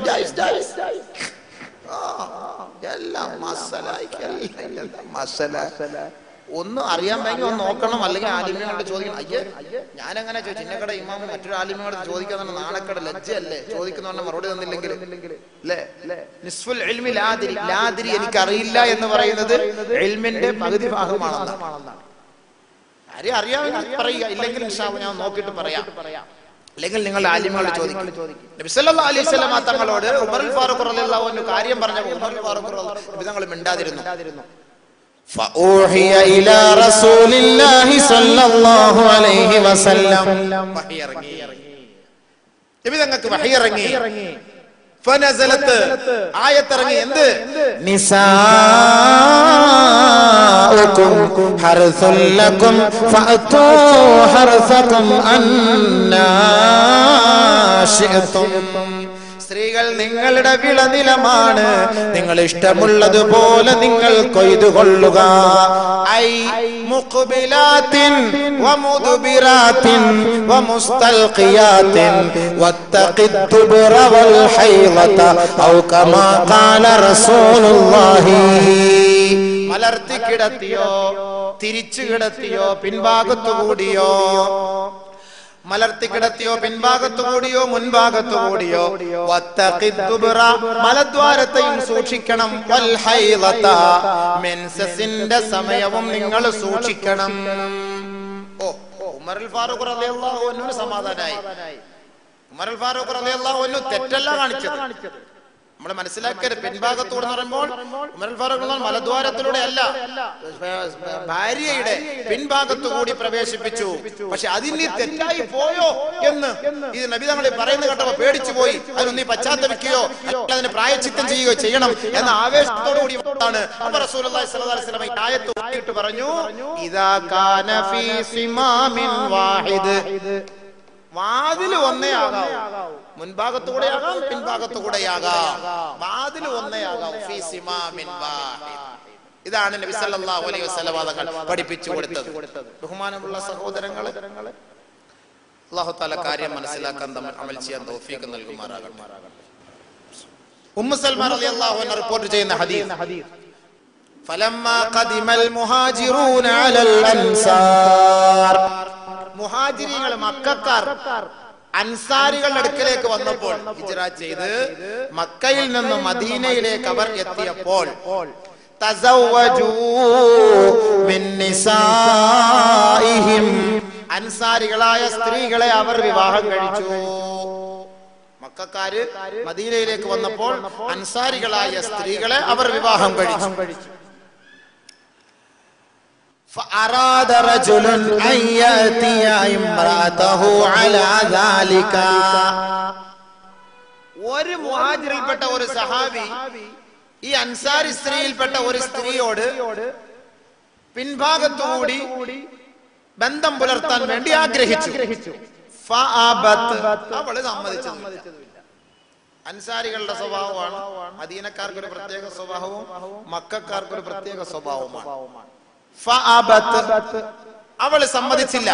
എല്ലാം മസല ഒന്ന് അറിയാൻ വേണ്ടി ഒന്ന് നോക്കണം, അല്ലെങ്കിൽ ആലിമ്യങ്ങളോട് ചോദിക്കണം. അയ്യേ ഞാനെങ്ങനെ ചിന്നക്കട ഇമാമ മറ്റൊരു ആലിമ്യങ്ങളോട് ചോദിക്കാന്ന് നാണക്കട ലജ്ജയല്ലേ? ചോദിക്കുന്ന മറുപടി തന്നില്ലെങ്കിൽ നിസ്ഫുൽ ഇൽമി ലാദിരി, ലാദിരി എനിക്കറിയില്ല എന്ന് പറയുന്നത് ഇൽമിന്റെ പകുതി ഭാഗമാണെന്നാണ്. ആരെയും അറിയാമെങ്കിൽ പറയുക, ഇല്ലെങ്കിൽ ഞാൻ നോക്കിയിട്ട് പറയാം, അല്ലെങ്കിൽ നിങ്ങൾ ആലിമ്യങ്ങളോട് ചോദിക്കും. നബി സല്ലല്ലാഹു അലൈഹി വസല്ലം തങ്ങളോട് ഉമർ അൽ ഫാറൂഖ് റളിയല്ലാഹു അൻഹു കാര്യം പറഞ്ഞപ്പോൾ ഉമർ അൽ ഫാറൂഖ് നബി തങ്ങൾ മിണ്ടാതിരുന്നു. فأوحي إلى رسول الله صلى الله عليه وسلم, വഹി ഇറങ്ങി, നബി തങ്ങൾക്ക് വഹി ഇറങ്ങി. فنزلت, ആയത്ത് ഇറങ്ങി. എന്ത്? നിസാഉകും ഹർസുൽ ലക്കും ഫഅതു ഹർസകും അന്നാ ശിഅതും, സ്ത്രീകൾ നിങ്ങളുടെ വിളനിലമാണ്, നിങ്ങൾ ഇഷ്ടമുള്ളതുപോലെ നിങ്ങൾ കൊയ്തുകൊള്ളുക. ഐ മുഖ്ബിലാത്തിൻ വമുദ്ബിറാത്തിൻ വമുസ്തൽഖിയാത്തിൻ വത്തഖിദ്ദുബ്റ വൽ ഹൈളത ഔ കമാ ഖാല റസൂലുള്ളാഹി. മലർത്തി കിടത്തിയോ, തിരിച്ചു കിടത്തിയോ, പിൻഭാഗത്തു കൂടിയോ, മലർത്തി കിടത്തിയോ, പിൻഭാഗത്തു കൂടിയോ, മുൻഭാഗത്തു കൂടിയോ, മലദ്വാരത്തെയും സൂക്ഷിക്കണം, വൽ ഹൈളത, മെൻസസിന്റെ സമയവും നിങ്ങൾ സൂക്ഷിക്കണം. ഓ, ഉമർ അൽ ഫാറൂഖ് റളിയല്ലാഹു അൻഹു സമാധാനായി. ഉമർ അൽ ഫാറൂഖ് റളിയല്ലാഹു അൻഹു തെറ്റല്ല കാണിച്ചത്. നമ്മൾ മനസ്സിലാക്കരുത്, പിൻഭാഗത്തോട് പറയുമ്പോൾ ഉമർ അൽ ഫാറൂഖ് മലദ്വാരത്തിലൂടെ അല്ല, ഭാര്യയുടെ പിൻഭാഗത്തു കൂടി പ്രവേശിപ്പിച്ചു. പക്ഷെ അതിന് തെറ്റായി പോയോ എന്ന് ഇത് നബി തങ്ങളെ പറയുന്ന കേട്ടപ്പോ പേടിച്ചു പോയി. അതിനൊന്നീ പശ്ചാത്തപിക്കുകയോ അതിന് പ്രായശ്ചിത്തം ചെയ്യുകയോ ചെയ്യണം എന്ന ആവേശത്തോടു കൂടി റസൂലുള്ളാഹി സ്വല്ലല്ലാഹു അലൈഹി വസല്ലം ആയത്ത് ഓതിയിട്ട് പറഞ്ഞു, ഇദാ കാന ഫീ സിമാമിൻ വാഹിദ്, വാതിൽ ഒന്നേ ആകാവൂ, മുൻഭാഗത്തുകൂടെ ആകാം, പിൻഭാഗത്തുകൂടെ ആകാം, വാതിൽ ഒന്നേ ആകാം. ഫീ സിമാമിൻ വാഹിദ്. ഇതാണ് നബി സല്ലല്ലാഹു അലൈഹി വസല്ലം തങ്ങൾ പഠിപ്പിച്ചു കൊടുത്തത്. ബഹുമാനമുള്ള സഹോദരങ്ങളെ, അല്ലാഹു തആല കാര്യം മനസ്സിലാക്കാൻ അമൽ ചെയ്യാൻ തൗഫീഖ് നൽകുമാറാകട്ടെ. ഉമ്മു സൽമ റളിയല്ലാഹു അൻഹ റിപ്പോർട്ട് ചെയ്യുന്ന ഹദീസ്, ഫലമ്മാ ഖദിമൽ മുഹാജിറൂന അലൽ അൻസാർ, മുഹാജിരീങ്ങൾ മക്കക്കാർ അൻസാരികളുടെ അടുക്കലേക്ക് വന്നപ്പോൾ, ഹിജ്റ ചെയ്ത് മക്കയിൽ നിന്ന് മദീനയിലേക്ക് അവർ എത്തിയപ്പോൾ, തസവ്വജൂ മിൻ നിസാഇഹിം, അൻസാരികളായ സ്ത്രീകളെ അവർ വിവാഹം കഴിച്ചു. മക്കക്കാര് മദീനയിലേക്ക് വന്നപ്പോൾ അൻസാരികളായ സ്ത്രീകളെ അവർ വിവാഹം കഴിച്ചു. فأراد رجل أن يأتي امرأته على ذلك, ഒരു മുഹാജിറിൽപ്പെട്ട ഒരു സഹാബി ഈ അൻസാരി സ്ത്രീയിൽപ്പെട്ട ഒരു സ്ത്രീയോട് പിൻഭാഗത്തുകൂടി ബന്ധം പുലർത്താൻ വേണ്ടി ആഗ്രഹിച്ചു. അവള് സമ്മതിച്ചതുമില്ല. അൻസാരികളുടെ സ്വഭാവമാണ്, മദീനക്കാർക്കൊരു പ്രത്യേക സ്വഭാവവും മക്കക്കാർക്കൊരു പ്രത്യേക സ്വഭാവമാണ്. അവള് സമ്മതിച്ചില്ല,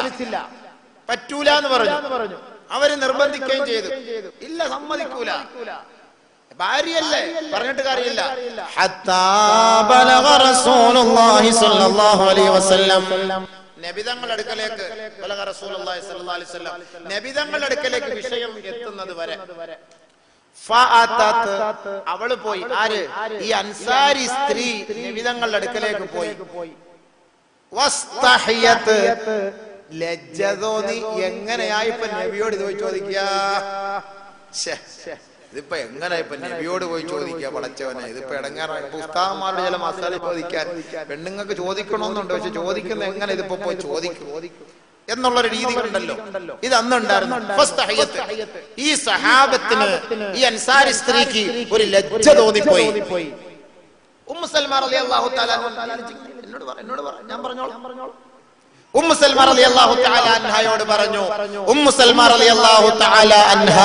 പറ്റൂല എന്ന് പറഞ്ഞു. അവര് നിർബന്ധിക്കുകയും ചെയ്തു. ഇല്ല, സമ്മതിക്കൂല, ഭാര്യയല്ലേ, പറഞ്ഞിട്ട് കാര്യമില്ല. നബിതങ്ങളുടെ അടുക്കലേക്ക് നബിതങ്ങളുടെ അടുക്കലേക്ക് വിഷയം എത്തുന്നത് വരെ അവള് പോയി. ആര്? ഈ അൻസാരി സ്ത്രീ നബിതങ്ങളുടെ അടുക്കലേക്ക് പോയി. ലജ്ജ തോന്നി. എങ്ങനെയായി ഇപ്പൊ നബിയോട് ഇത് പോയി ചോദിക്കുക? ഇതിപ്പോ എങ്ങനെ ഇപ്പൊ നബിയോട് പോയി ചോദിക്കുക? പടച്ചവനെ, ഇതിപ്പോ ഇടങ്ങാറായി. ഉസ്താദന്മാരുടെ ചില മസാല ചോദിക്കാൻ പെണ്ണുങ്ങൾക്ക് ചോദിക്കണമെന്നുണ്ട്, പക്ഷെ ചോദിക്കുന്ന എങ്ങനെ ഇതിപ്പോ പോയി ചോദിക്കും എന്നുള്ളൊരു രീതി ഉണ്ടല്ലോ. ഇത് അന്നുണ്ടായിരുന്നു. ഈ സഹാബത്തിന്, ഈ അൻസാരി സ്ത്രീക്ക് ഒരു ലജ്ജ തോന്നിപ്പോയി. ഉമ്മു സൽമ റളിയല്ലാഹു തആല എന്നോട് പറ, ഞാൻ പറഞ്ഞോളാം. ഉമ്മു സൽമ റളിയല്ലാഹു തആല അൻഹയോട് പറഞ്ഞു. ഉമ്മു സൽമ റളിയല്ലാഹു തആല അൻഹ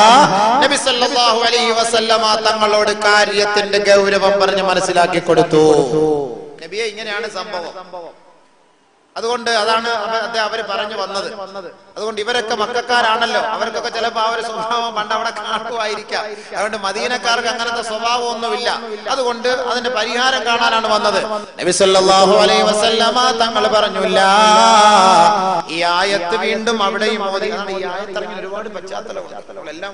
നബി സല്ലല്ലാഹു അലൈഹി വസല്ലമ തങ്ങളോട് കാര്യത്തിന്റെ ഗൗരവം പറഞ്ഞ് മനസ്സിലാക്കി കൊടുത്തു. നബിയെ, ഇങ്ങനെയാണ് സംഭവം, അതുകൊണ്ട് അതാണ് അവര് പറഞ്ഞു വന്നത്. അതുകൊണ്ട് ഇവരൊക്കെ മക്കക്കാരാണല്ലോ, അവർക്കൊക്കെ ചിലപ്പോൾ ആ ഒരു സ്വഭാവം പണ്ട് അവിടെ കാണുമായിരിക്കാം. അതുകൊണ്ട് മദീനക്കാർക്ക് അങ്ങനത്തെ സ്വഭാവം ഒന്നുമില്ല. അതുകൊണ്ട് അതിന്റെ പരിഹാരം കാണാനാണ് വന്നത്. നബി സല്ലല്ലാഹു അലൈഹി വസല്ലമ തങ്ങൾ പറഞ്ഞു, ഈ ആയത്ത് വീണ്ടും അവിടെയും ഓതിയാണ്. ഈ ആയത്ത് ഒരുപാട് പശ്ചാത്തലമുണ്ട്, എല്ലാം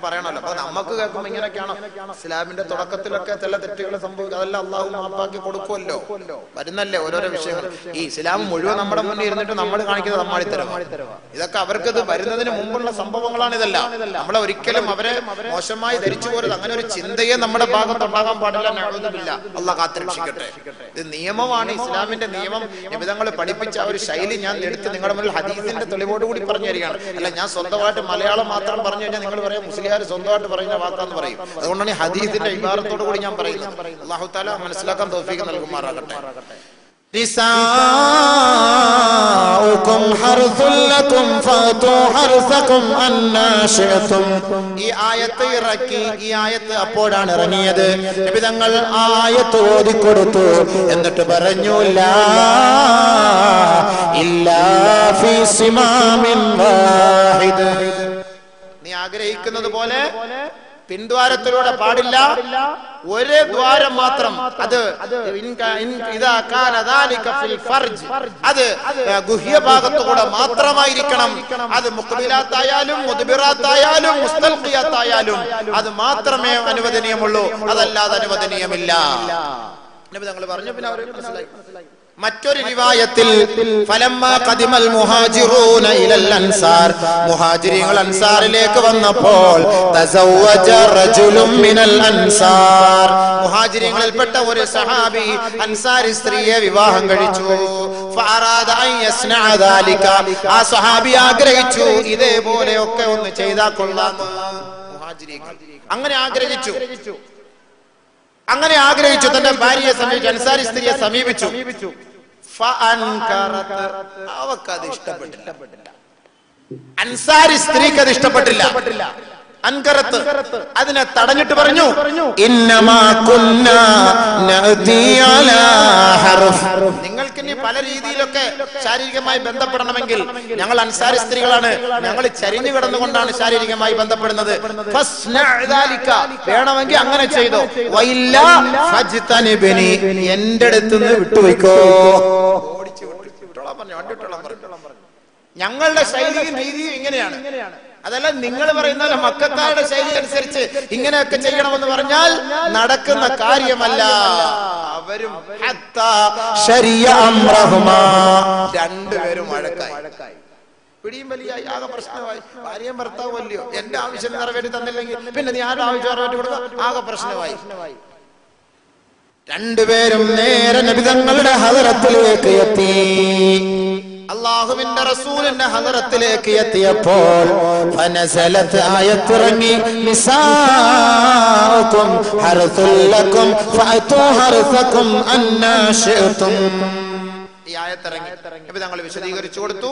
പറയണമല്ലോ. അപ്പൊ നമുക്ക് കേൾക്കുമ്പോൾ ഇങ്ങനെയൊക്കെയാണോ? ഇസ്ലാമിന്റെ തുടക്കത്തിലൊക്കെ ചില തെറ്റുകൾ സംഭവിക്കും, അതെല്ലാം അള്ളാഹു മാപ്പാക്കി കൊടുക്കുമല്ലോ. വരുന്നല്ലേ ഓരോരോ വിഷയങ്ങൾ. ഈ ഇസ്ലാം മുഴുവൻ നമ്മുടെ മുന്നിൽ ഇരുന്നിട്ട് നമ്മൾ കാണിക്കുന്നത് തമ്മാടിത്തരമാണ്. ഇതൊക്കെ അവർക്ക് ഇത് വരുന്നതിന് മുമ്പുള്ള സംഭവങ്ങളാണ്. ഇതെല്ലാം നമ്മളെ ഒരിക്കലും അവരെ മോശമായി ധരിച്ചു പോരുത്. അങ്ങനെ ഒരു ചിന്തയെ നമ്മുടെ ഭാഗത്തുണ്ടാകാൻ പാടില്ല. നഅൂദുബില്ല, അള്ളാഹ് കാത്തുരക്ഷിക്കട്ടെ. ഇത് നിയമമാണ്, ഇസ്ലാമിന്റെ നിയമം. നിബിധങ്ങൾ പഠിപ്പിച്ച ആ ഒരു ശൈലി ഞാൻ എടുത്ത് നിങ്ങളുടെ മുന്നിൽ ഹദീസിന്റെ തെളിവോടുകൂടി പറഞ്ഞു തരികയാണ്. അല്ല, ഞാൻ സ്വന്തമായിട്ട് മലയാളം മാത്രം പറഞ്ഞു കഴിഞ്ഞാൽ നിങ്ങൾ പറയാം മുസ്ലിംകാർ സ്വന്തമായിട്ട് പറയുന്ന വാക്കാന്ന് പറയും. അതുകൊണ്ടാണ് ഈ ഹദീസിന്റെ ഇബാറത്തോടു കൂടി ഞാൻ പറയുന്നത്. അല്ലാഹു തആല മനസ്സിലാക്കാൻ തൗഫീഖ് നൽകുമാറാകട്ടെ. നിസാഉകും ഹർസുൽ ലക്കും ഫഅതു ഹർസകും അന്നാ ശിഅതും. ഈ ആയത്ത് ഇറക്കി. ഈ ആയത്ത് അപ്പോഴാണ് ഇറങ്ങിയത്. നബി തങ്ങൾ ആയത്ത് ഓതിക്കൊടുത്തു. എന്നിട്ട് പറഞ്ഞു, ലാ ഇല്ലാ ഫീ സിമാമിൻ വാഹിദ്. നീ ആഗ്രഹിക്കുന്നത് പോലെ പിൻദ്വാരത്തിലൂടെ പാടില്ല, ഒരേ ദ്വാരം മാത്രം. അത് അത് ഗുഹ്യഭാഗത്തുകൂടെ മാത്രമായിരിക്കണം. അത് മുഖ്ബിലാത്തായാലും മുദ്ബിറാത്തായാലും മുസ്തൽഖിയാത്തായാലും അത് മാത്രമേ അനുവദനീയമുള്ളൂ, അതല്ലാതെ അനുവദനീയമില്ല നബി തങ്ങൾ പറഞ്ഞു. പിന്നെ അവർ മനസ്സിലായി. മറ്റൊരു റിവായത്തിൽ ഫലമ്മാ ഖദിമൽ മുഹാജിറൂന ഇലൽ അൻസാർ, മുഹാജിരീങ്ങൾ അൻസാറിലേക്ക് വന്നപ്പോൾ തസവ്വജ റജുലുൻ മിനൽ അൻസാർ, മുഹാജിരീങ്ങളിൽപ്പെട്ട ഒരു സഹാബി അൻസാരി സ്ത്രീയെ വിവാഹം കഴിച്ചു. ഫഅറാദ അൻ യസ്നഅ ദാലിക, ആ സഹാബി ആഗ്രഹിച്ചു ഇതേപോലെയൊക്കെ ഒന്ന് ചെയ്താൽ കൊള്ളാമെന്ന്. മുഹാജിരീങ്ങൾ അങ്ങനെ ആഗ്രഹിച്ചു തന്റെ ഭാര്യയെ സമീപിച്ചു, അൻസാരി സ്ത്രീയെ സമീപിച്ചു. അവക്കത് ഇഷ്ടപ്പെട്ടില്ല, അൻസാരി സ്ത്രീക്ക് അത് ഇഷ്ടപ്പെട്ടില്ല. അൻകറത്ത് അതിനെ തടഞ്ഞിട്ട് പറഞ്ഞു, ഇന്നമാ കുന്നാ നഅതി അലാ ഹർഫ്, നിങ്ങൾക്ക് ഇനി പല രീതിയിലൊക്കെ ശാരീരികമായി ബന്ധപ്പെടണമെങ്കിൽ ഞങ്ങൾ അൻസാരി സ്ത്രീകളാണ്, ഞങ്ങൾ ചരിഞ്ഞു കിടന്നുകൊണ്ടാണ് ശാരീരികമായി ബന്ധപ്പെടുന്നത്. വേണമെങ്കിൽ അങ്ങനെ ചെയ്തോ, വഇല്ലാ ഫജ്തനിബ്നി, എന്റെ അടുത്ത് നിന്ന് വിട്ടുപോയിക്കോ. ഞങ്ങളുടെ ശൈലിയും രീതിയും ഇങ്ങനെയാണ്, അതല്ല നിങ്ങൾ പറയുന്ന മക്കക്കാരുടെ ശൈലി അനുസരിച്ച് ഇങ്ങനെയൊക്കെ ചെയ്യണമെന്ന് പറഞ്ഞാൽ നടക്കുന്ന കാര്യമല്ല. അവരും രണ്ടുപേരും വഴക്കായി, പിടിയും വലിയായി, ആകെ പ്രശ്നമായി. ഭാര്യയും ഭർത്താവും അല്ലയോ, എന്റെ ആവശ്യം നിറവേറ്റി തന്നില്ലെങ്കിൽ പിന്നെ നീ ആരുടെ ആവശ്യം നിറവേറ്റി കൊടുക്കുക, ആകെ പ്രശ്നമായി. രണ്ടുപേരും നേരെ നബി തങ്ങളുടെ ഹദറത്തിലേക്ക് എത്തി. അല്ലാഹുവിന്റെ റസൂലിന്റെ ഹദറത്തിലേക്ക് എത്തിയപ്പോൾ ഫനസലത്, ആയത്തിറങ്ങി, നിസാഉകും ഹർസുൽ ലക്കും ഫഅതു ഹർസകും അന്നാ ശിഅതും. ഈ ആയത്തിറങ്ങി. നബി തങ്ങൾ വിശദീകരിച്ചു കൊടുത്തു,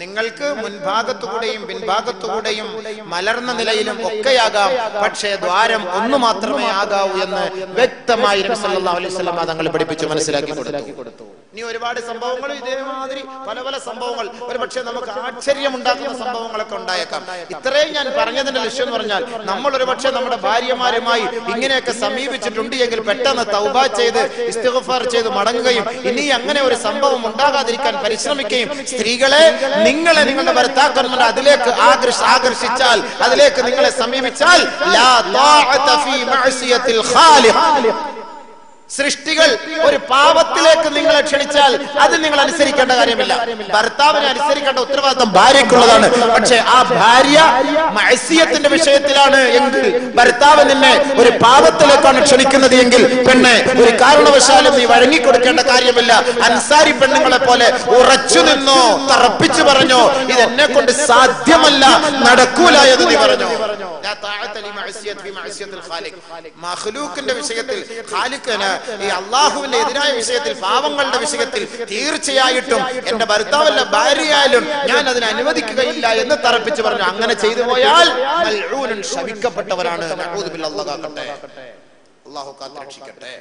നിങ്ങൾക്ക് മുൻഭാഗത്തുകൂടെയും പിൻഭാഗത്തുകൂടെയും മലർന്ന നിലയിലും ഒക്കെയാകാം, പക്ഷേ ദ്വാരം ഒന്ന് മാത്രമേ ആകാവൂ എന്ന് വ്യക്തമായി നബി സല്ലല്ലാഹു അലൈഹി വസല്ലം തങ്ങൾ പഠിപ്പിച്ചു മനസ്സിലാക്കി കൊടുത്തു. ഇനി ഒരുപാട് സംഭവങ്ങൾ ഇതേമാതിരി പല പല സംഭവങ്ങൾ ഒരുപക്ഷെ നമുക്ക് ആശ്ചര്യമുണ്ടാക്കുന്ന സംഭവങ്ങളൊക്കെ ഉണ്ടായേക്കാം. ഇത്രയും ഞാൻ പറഞ്ഞതിന്റെ ലക്ഷ്യം എന്ന് പറഞ്ഞാൽ നമ്മൾ ഒരുപക്ഷെ നമ്മുടെ ഭാര്യമാരുമായി ഇങ്ങനെയൊക്കെ സമീപിച്ചിട്ടുണ്ട് എങ്കിൽ പെട്ടെന്ന് തൗബ ചെയ്ത് ഇസ്തിഗ്ഫാർ ചെയ്ത് മടങ്ങുകയും ഇനി അങ്ങനെ ഒരു സംഭവം ഉണ്ടാകാതിരിക്കാൻ പരിശ്രമിക്കുകയും, സ്ത്രീകളെ നിങ്ങളെ നിങ്ങളുടെ ഭർത്താക്കന്മാർ അതിലേക്ക് ആകർഷിച്ചാൽ, അതിലേക്ക് നിങ്ങളെ സമീപിച്ചാൽ ലാ ത്വാഅത ഫീ മഅസിയത്തിൽ ഖാലിഖ്, സൃഷ്ടികൾ ഒരു പാപത്തിലേക്ക് നിങ്ങളെ ക്ഷണിച്ചാൽ അത് നിങ്ങൾ അനുസരിക്കേണ്ട കാര്യമില്ല. ഭർത്താവിനെ അനുസരിക്കേണ്ട ഉത്തരവാദിത്തം ഭാര്യക്കുള്ളതാണ്. പക്ഷെ ആ ഭാര്യ മഅസിയത്തിന്റെ വിഷയത്തിലാണ് എങ്കിൽ, ഭർത്താവ് നിന്നെ ഒരു പാപത്തിലേക്കാണ് ക്ഷണിക്കുന്നത് എങ്കിൽ, പെണ്ണെ ഒരു കാരണവശാലും നീ വഴങ്ങിക്കൊടുക്കേണ്ട കാര്യമില്ല. അൻസാരി പെണ്ണുങ്ങളെ പോലെ ഉറച്ചു നിന്നോ, തറപ്പിച്ചു പറഞ്ഞോ ഇത് എന്നെ കൊണ്ട് സാധ്യമല്ല, നടക്കൂല എന്ന് നീ പറഞ്ഞോ. മഖ്ലൂഖിന്റെ വിഷയത്തിൽ, ഖാലിഖിന് ഈ അല്ലാഹുവിന്റെ എതിരായ വിഷയത്തിൽ, പാവങ്ങളുടെ വിഷയത്തിൽ തീർച്ചയായിട്ടും എന്റെ ഭർത്താവല്ല ഭാര്യയായാലും ഞാൻ അതിനെ അനുവദിക്കുകയില്ല എന്ന് തറപ്പിച്ചു പറഞ്ഞു. അങ്ങനെ ചെയ്തു പോയാൽ മൽഊനൻ, ശപിക്കപ്പെട്ടവരാണ്. നഊദു ബില്ലാഹ്, അല്ലാഹു കാക്കട്ടെ, അല്ലാഹു കാത്തുരക്ഷിക്കട്ടെ.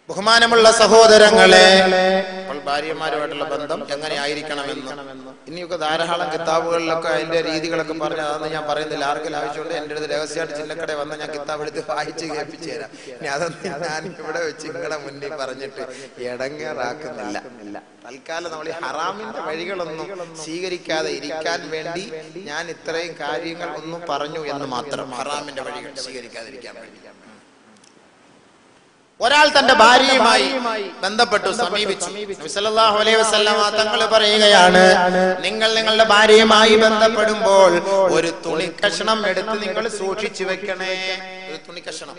ബഹുമാനമുള്ള സഹോദരങ്ങളെ, ഭാര്യമാരുമായിട്ടുള്ള ബന്ധം എങ്ങനെ ആയിരിക്കണമെന്ന് ഇനിയൊക്കെ ധാരാളം കിതാബുകളിലൊക്കെ അതിന്റെ രീതികളൊക്കെ പറഞ്ഞു. അതൊന്നും ഞാൻ പറയുന്നില്ല. ആർക്കെങ്കിലും ആവശ്യമുണ്ട് എൻ്റെ അടുത്ത് രഹസ്യമായിട്ട് ചില്ലക്കട വന്ന് ഞാൻ കിതാബ് എടുത്ത് വായിച്ച് കേൾപ്പിച്ചു തരാം. ഇനി അതൊന്നും ഞാൻ ഇവിടെ വെച്ച് നിങ്ങളുടെ മുന്നിൽ പറഞ്ഞിട്ട് ഇടങ്ങേറാക്കുന്നില്ല. തൽക്കാലം നമ്മൾ ഈ ഹറാമിന്റെ വഴികളൊന്നും സ്വീകരിക്കാതെ ഇരിക്കാൻ വേണ്ടി ഞാൻ ഇത്രയും കാര്യങ്ങൾ ഒന്നും പറഞ്ഞു എന്ന് മാത്രം. ഹറാമിന്റെ വഴികൾ സ്വീകരിക്കാതിരിക്കാൻ വേണ്ടി ഒരാൾ തന്റെ ഭാര്യയുമായി ബന്ധപ്പെട്ടു, സമീപിച്ചു. നബി സല്ലല്ലാഹു അലൈഹി വസല്ലമ തങ്ങൾ പറയുകയാണ്, നിങ്ങൾ നിങ്ങളുടെ ഭാര്യയുമായി ബന്ധപ്പെടുമ്പോൾ ഒരു തുണി കഷണം എടുത്ത് നിങ്ങൾ സൂക്ഷിച്ചു വെക്കണേ. ഒരു തുണി കഷണം.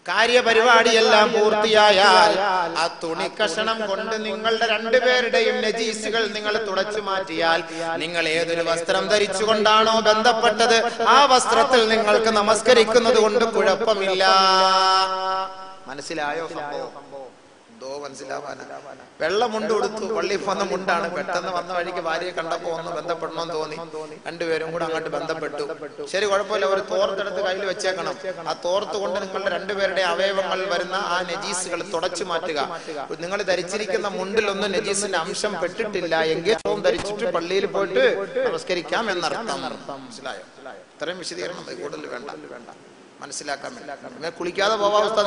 കാര്യപരിപാടിയെല്ലാം പൂർത്തിയായാൽ ആ തുണി കഷണം കൊണ്ട് നിങ്ങളുടെ രണ്ടുപേരുടെയും നജീസുകൾ നിങ്ങൾ തുടച്ചു മാറ്റിയാൽ, നിങ്ങൾ ഏതൊരു വസ്ത്രം ധരിച്ചുകൊണ്ടാണോ ബന്ധപ്പെട്ടത് ആ വസ്ത്രത്തിൽ നിങ്ങൾക്ക് നമസ്കരിക്കുന്നത് കൊണ്ട് കുഴപ്പമില്ല. മനസ്സിലായോ സംഭവം? എന്തോ മനസ്സിലാവാന. വെള്ളമുണ്ട് കൊടുത്തു, പള്ളിയിൽ വന്ന മുണ്ടാണ്. പെട്ടെന്ന് വന്ന വഴിക്ക് ഭാര്യയെ കണ്ടപ്പോ ഒന്ന് ബന്ധപ്പെടണമെന്ന് തോന്നി. രണ്ടുപേരും കൂടെ അങ്ങോട്ട് ബന്ധപ്പെട്ടു. ശരി, കുഴപ്പമില്ല, ഒരു തോർത്തെടുത്ത് കയ്യിൽ വെച്ചേക്കണം. ആ തോർത്ത് കൊണ്ട് നിങ്ങളുടെ രണ്ടുപേരുടെ അവയവങ്ങൾ വരുന്ന ആ നജീസുകൾ തുടച്ചു മാറ്റുക. നിങ്ങൾ ധരിച്ചിരിക്കുന്ന മുണ്ടിലൊന്നും നജീസിന്റെ അംശം പെട്ടിട്ടില്ല എങ്കിൽ ധരിച്ചിട്ട് പള്ളിയിൽ പോയിട്ട് നമസ്കരിക്കാം എന്നർത്ഥം. മനസ്സിലായോ? ഇത്രയും വിശദീകരണം കൂടുതൽ വേണ്ട, മനസ്സിലാക്കാൻ വേണ്ടി. കുളിക്കാതെ പോവാ അവസ്ഥ,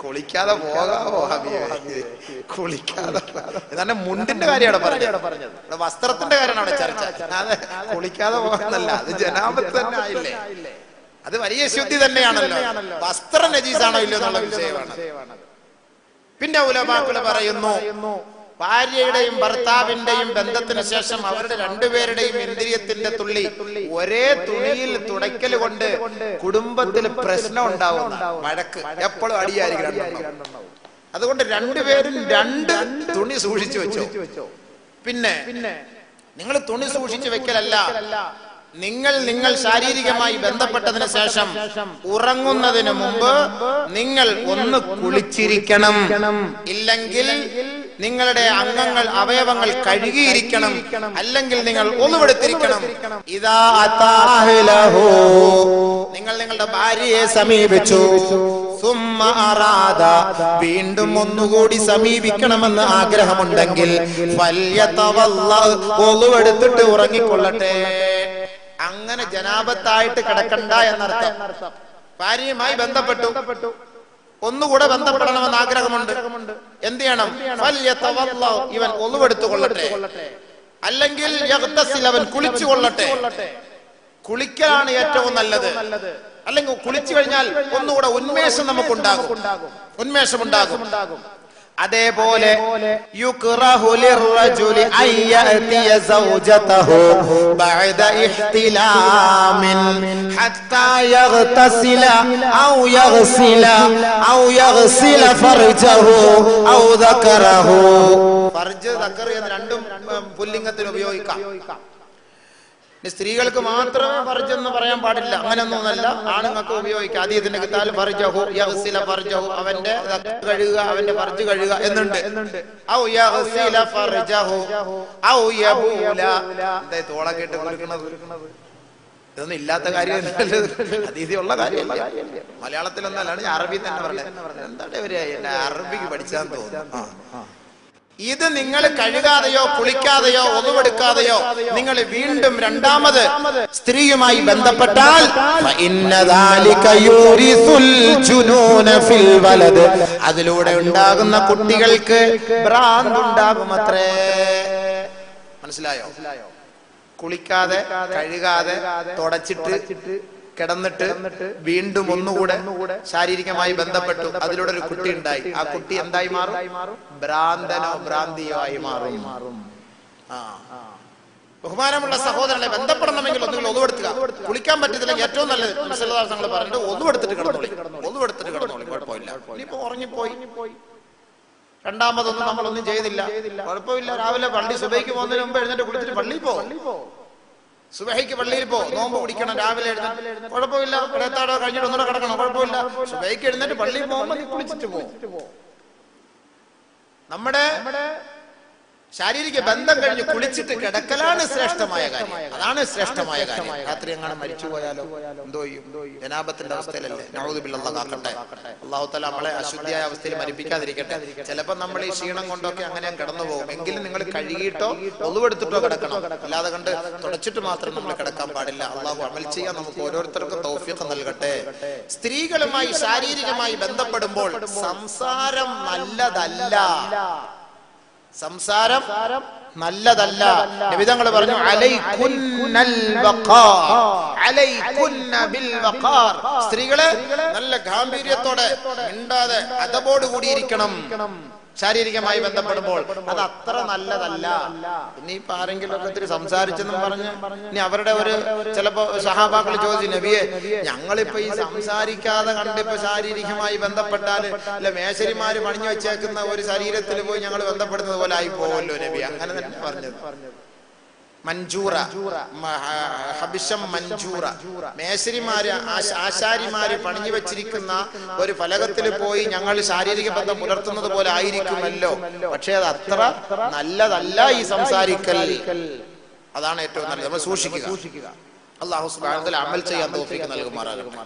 കുളിക്കാതെ പോകാവോ? കുളിക്കാതെ ഇതാണ് മുണ്ടിന്റെ കാര്യമാണ് പറഞ്ഞത്. വസ്ത്രത്തിന്റെ കാര്യമാണ് അവിടെ ചർച്ച. അതെ, കുളിക്കാതെ പോകാന്നല്ല, അത് ജനാബത്ത് തന്നെ ആയില്ലേ, അത് വലിയ ശുദ്ധി തന്നെയാണല്ലോ. വസ്ത്ര നജീസാണോ ഇല്ലയോ എന്നുള്ള വിഷയമാണ്. പിന്നെ ഉലമാക്കള് പറയുന്നു, ഭാര്യയുടെയും ഭർത്താവിന്റെയും ബന്ധത്തിന് ശേഷം അവരുടെ രണ്ടുപേരുടെയും ഇന്ദ്രിയത്തിന്റെ തുള്ളി ഒരേ തുണിയിൽ തുടയ്ക്കൽ കൊണ്ട് കുടുംബത്തിൽ പ്രശ്നം ഉണ്ടാവുന്ന, വഴക്ക് എപ്പോഴും അടിയായിരിക്കും. അതുകൊണ്ട് രണ്ടുപേരും രണ്ട് തുണി സൂക്ഷിച്ചു വെച്ചോ. പിന്നെ നിങ്ങൾ തുണി സൂക്ഷിച്ചു വെക്കലല്ല, നിങ്ങൾ ശാരീരികമായി ബന്ധപ്പെട്ടതിന് ശേഷം ഉറങ്ങുന്നതിന് മുമ്പ് നിങ്ങൾ ഒന്ന് കുളിച്ചിരിക്കണം. ഇല്ലെങ്കിൽ നിങ്ങളുടെ അംഗങ്ങൾ, അവയവങ്ങൾ കഴുകിയിരിക്കണം. അല്ലെങ്കിൽ നിങ്ങൾ ഒന്നുമെടുത്തിരിക്കണം. ഇദാ അതാഹലഹു, നിങ്ങൾ നിങ്ങളുടെ ഭാര്യയെ സമീപിച്ചു, സുമ്മ അറാദ, വീണ്ടും ഒന്നുകൂടി സമീപിക്കണമെന്ന് ആഗ്രഹമുണ്ടെങ്കിൽ ഫല്യതവല്ല, ഒളുവെടുത്തിട്ട് ഉറങ്ങിക്കൊള്ളട്ടെ. അങ്ങനെ ജനാബത്തായിട്ട് കിടക്കണ്ട എന്നർത്ഥം. ഭാര്യയുമായി ബന്ധപ്പെട്ടു, ഒന്നുകൂടെ ബന്ധപ്പെടണമെന്ന് ആഗ്രഹമുണ്ട്. എന്ത് ചെയ്യണം? ഇവൻ ഒന്നുവെടുത്തു കൊള്ളട്ടെ. അല്ലെങ്കിൽ അവൻ കുളിച്ചു കൊള്ളട്ടെ. കുളിക്കലാണ് ഏറ്റവും നല്ലത്. അല്ലെങ്കിൽ കുളിച്ചു കഴിഞ്ഞാൽ ഒന്നുകൂടെ ഉന്മേഷം നമുക്കുണ്ടാകും, ഉന്മേഷമുണ്ടാകും. അതേപോലെ യുക്റഹു ലിർറജുലി അയ്യഅതിയ സൗജതഹു ബഅദ ഇഹ്തിലാമിൻ ഹത്താ യഗ്തസില ഔ യഗ്സില ഫർജഹു ഔ ദകറഹു. ഫർജ്, ദക്കർ എന്ന രണ്ടും പുല്ലിംഗത്തിന് ഉപയോഗിക്കാം. സ്ത്രീകൾക്ക് മാത്രമേ ഫർജ് എന്ന് പറയാൻ പാടില്ല, അങ്ങനെയൊന്നുമല്ല, ആണുങ്ങൾക്ക് ഉപയോഗിക്കാം. അതീതിന്റെ കിതാബിൽ ഫർജഹു യഗ്സില ഫർജഹു, അവന്റെ കഴുകുക, അവന്റെ ഫർജ് കഴുകുക എന്നുണ്ട്. ഔ യഗ്സില ഫർജഹു ഔ യബൂല. എന്താ തോളൊക്കെ ഇട്ട് കുളിക്കുന്നത്? ഇതൊന്നും ഇല്ലാത്ത കാര്യമല്ലല്ലോ, അതീതിയുള്ള കാര്യമല്ല. മലയാളത്തിലൊന്നല്ലാണ് ഞാൻ അറബി തന്നെ പറഞ്ഞത്. എന്താണ് ഇവര് എന്നെ അറബിക്ക് പഠിച്ചാന്ന് തോന്നുന്നു. ഇത് നിങ്ങൾ കഴുകാതെയോ കുളിക്കാതെയോ ഒന്നുമെടുക്കാതെയോ നിങ്ങൾ വീണ്ടും രണ്ടാമത് സ്ത്രീയുമായി ബന്ധപ്പെട്ടാൽ അതിലൂടെ ഉണ്ടാകുന്ന കുട്ടികൾക്ക് ഭ്രാന്തുണ്ടാകുമത്രേ. മനസ്സിലായോ? കുളിക്കാതെ കഴുകാതെ തുടച്ചിട്ട് കിടന്നിട്ട് വീണ്ടും ഒന്നുകൂടെ ശാരീരികമായി ബന്ധപ്പെട്ടു, അതിലൂടെ ഒരു കുട്ടി ഉണ്ടായി. ആ കുട്ടി എന്തായി മാറും? ഭ്രാന്തനോ ഭ്രാന്തിയോ ആയി മാറും. ബഹുമാനമുള്ള സഹോദരനെ, ബന്ധപ്പെടണമെങ്കിൽ ഒന്നുകിൽ ഒന്നുവെടുത്തുക. കുളിക്കാൻ പറ്റത്തില്ലെങ്കിൽ ഏറ്റവും നല്ലത് തങ്ങൾ പറഞ്ഞിട്ട് ഒന്നുവെടുത്തിട്ട് കിടന്നോളി, ഒന്നുവെടുത്തിട്ട് കിടന്നോളി, കുഴപ്പമില്ല. ഇനിയിപ്പോ ഉറങ്ങിപ്പോയി, രണ്ടാമതൊന്നും നമ്മളൊന്നും ചെയ്തില്ല, കുഴപ്പമില്ല. രാവിലെ പള്ളി സുബഹിക്ക് പോകുന്നതിന് മുമ്പ് എഴുന്നേറ്റ് കുളിച്ചിട്ട് പള്ളിയിൽ പോ. സുബഹിക്ക് പള്ളിയിൽ പോ, നോമ്പ് പിടിക്കണം, രാവിലെ എഴുന്നേറ്റ് കുഴപ്പമില്ല. ഇടത്താടോ കഴിഞ്ഞിട്ട് ഒന്നുകൂടെ കിടക്കണം, കുഴപ്പമില്ല. സുബഹിക്ക് എഴുന്നേറ്റ് പള്ളിയിൽ പോകുമ്പോൾ നീ കുളിച്ചിട്ട് പോ. നമ്മുടെ ശാരീരിക ബന്ധം കഴിഞ്ഞ് കുളിച്ചിട്ട് കിടക്കലാണ് ശ്രേഷ്ഠമായ കാര്യം. അതാണ് ശ്രേഷ്ഠമായ കാര്യം. രാത്രി എങ്ങനെ മരിച്ചു പോയാലോ എന്തോ ചെയ്യും? ജനാബത്തിന്റെ അവസ്ഥയിലല്ലേ? നഊദു ബില്ലാഹ് കാക്കട്ടെ. അല്ലാഹു തആല നമ്മളെ അശുദ്ധിയായ അവസ്ഥയിൽ മരിപ്പിക്കാതിരിക്കട്ടെ. ചിലപ്പോൾ നമ്മൾ ഈ ക്ഷീണം കൊണ്ടൊക്കെ അങ്ങനെ കടന്നു പോകും. എങ്കിലും നിങ്ങൾ കഴുകിയിട്ടോ ഒളിവെടുത്തിട്ടോ കിടക്കണം. അല്ലാതെ കണ്ട് തുടച്ചിട്ട് മാത്രം നമ്മൾ കിടക്കാൻ പാടില്ല. അല്ലാഹു അമൽ ചെയ്യാൻ നമുക്ക് ഓരോരുത്തർക്കും തൗഫീഖ് നൽകട്ടെ. സ്ത്രീകളുമായി ശാരീരികമായി ബന്ധപ്പെടുമ്പോൾ സംസാരം നല്ലതല്ല. സംസാരം നല്ലതല്ല. നബി തങ്ങൾ പറഞ്ഞു അലൈകുന്നൽ വഖാർ, അലൈകുന്ന ബിൽ വഖാർ. സ്ത്രീകളെ നല്ല ഗാംഭീര്യത്തോടെ മിണ്ടാതെ അദബോട് കൂടിയിരിക്കണം ശാരീരികമായി ബന്ധപ്പെടുമ്പോൾ. അത് അത്ര നല്ലതല്ല. ഇനിയിപ്പോ ആരെങ്കിലും ഒക്കെ ഒത്തിരി സംസാരിച്ചെന്നും പറഞ്ഞ് ഇനി അവരുടെ ഒരു ചിലപ്പോ സഹാബാക്കൾ ചോദിച്ചു, നബിയെ ഞങ്ങളിപ്പോ ഈ സംസാരിക്കാതെ കണ്ടിപ്പോ ശാരീരികമായി ബന്ധപ്പെട്ടാല് അല്ല മേശരിമാര് പണിഞ്ഞു വെച്ചേക്കുന്ന ഒരു ശരീരത്തിൽ പോയി ഞങ്ങൾ ബന്ധപ്പെടുന്നത് പോലെ ആയി പോവല്ലോ നബി. അങ്ങനെ തന്നെ പറഞ്ഞത്. മഞ്ജൂറ, ഹബിഷം മഞ്ജൂറ, മേശരിമാര് ആശാരിമാര് പണിഞ്ഞു വെച്ചിരിക്കുന്ന ഒരു ഫലകത്തിൽ പോയി ഞങ്ങൾ ശാരീരിക ബന്ധം പുലർത്തുന്നത് പോലെ ആയിരിക്കുമല്ലോ. പക്ഷെ അത് അത്ര നല്ലതല്ല ഈ സംസാരിക്കൽ. അതാണ് ഏറ്റവും നല്ലത്. നമ്മൾ സൂക്ഷിക്കുക. അല്ലാഹു സുബ്ഹാനഹു വ തആല അമൽ ചെയ്യാൻ തൗഫീഖ് നൽകുമാറാകട്ടെ.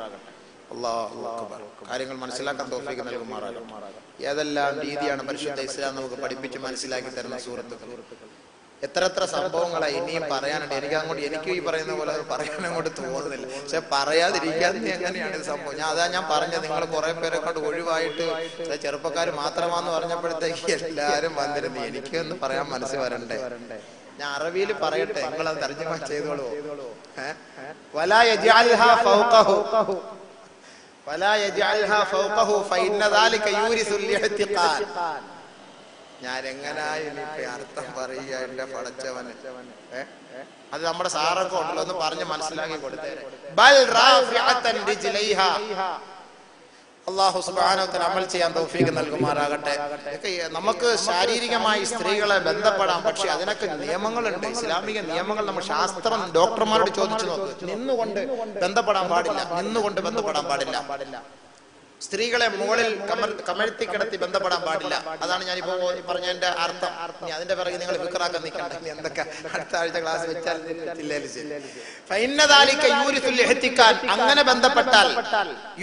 അല്ലാഹു അക്ബർ. കാര്യങ്ങൾ മനസ്സിലാക്കാൻ തൗഫീഖ് നൽകുമാറാകട്ടെ. ഏതെല്ലാം രീതിയാണ് പരിശുദ്ധ ഇസ്ലാം നമുക്ക് പഠിപ്പിച്ച് മനസ്സിലാക്കി തരുന്ന സൂറത്തുകൾ. എത്ര സംഭവങ്ങളായി ഇനിയും പറയാനുണ്ട്. എനിക്ക് ഈ പറയുന്ന പോലെ പറയാൻ അങ്ങോട്ട് തോന്നുന്നില്ല. പക്ഷെ പറയാതിരിക്കാൻ എങ്ങനെയാണ് ഇത് സംഭവം? ഞാൻ പറഞ്ഞത് നിങ്ങൾ കുറെ പേരെ കൊണ്ട് ഒഴിവായിട്ട് ചെറുപ്പക്കാർ മാത്രമാന്ന് പറഞ്ഞപ്പോഴത്തേക്ക് എല്ലാരും വന്നിരുന്നു. എനിക്കൊന്ന് പറയാൻ മനസ്സ് വരണ്ടേ. ഞാൻ അറബിയിൽ പറയട്ടെ, നിങ്ങളത് തർജ്ജമ ചെയ്തോളൂ. വലാ യജ്അൽഹാ ഫൗഖഹു, വലാ യജ്അൽഹാ ഫൗഖഹു ഫഇന്ന ദാലിക യൂരിസുൽ ഇഹ്തിഖാൻ. ഞാൻ എങ്ങനായി ഇനിയിപ്പോ അർത്ഥം പറയുക എന്റെ പടച്ചവന്? അത് നമ്മുടെ സാറൊക്കെ ഉണ്ടല്ലോ, ഒന്ന് പറഞ്ഞ് മനസ്സിലാക്കി കൊടുത്തേരെ. ബൽ റാഫിഅതൻ റിജ്ലൈഹാ. അല്ലാഹു സുബ്ഹാനഹു വ തആല അമൽ ചെയ്യാൻ തൗഫീഖ് നൽകുമാറാകട്ടെ. നമുക്ക് ശാരീരികമായി സ്ത്രീകളെ ബന്ധപ്പെടാം, പക്ഷെ അതിനൊക്കെ നിയമങ്ങളുണ്ട്, ഇസ്ലാമിക നിയമങ്ങൾ. നമ്മൾ ശാസ്ത്രം ഡോക്ടർമാരോട് ചോദിച്ചു നോക്ക്. നിന്നുകൊണ്ട് ബന്ധപ്പെടാൻ പാടില്ല, നിന്നുകൊണ്ട് ബന്ധപ്പെടാൻ പാടില്ല. സ്ത്രീകളെ മുകളിൽ കമഴ്ത്തി കിടത്തി ബന്ധപ്പെടാൻ പാടില്ല. അതാണ് ഞാനിപ്പോ പറഞ്ഞതിന്റെ അർത്ഥം. അതിന്റെ പിറകെ നിങ്ങൾ വിക്രാക്കാൻ നിൽക്കണ്ട. എന്തൊക്കെ അടുത്ത ആഴ്ച ക്ലാസ് വെച്ചാൽ അങ്ങനെ ബന്ധപ്പെട്ടാൽ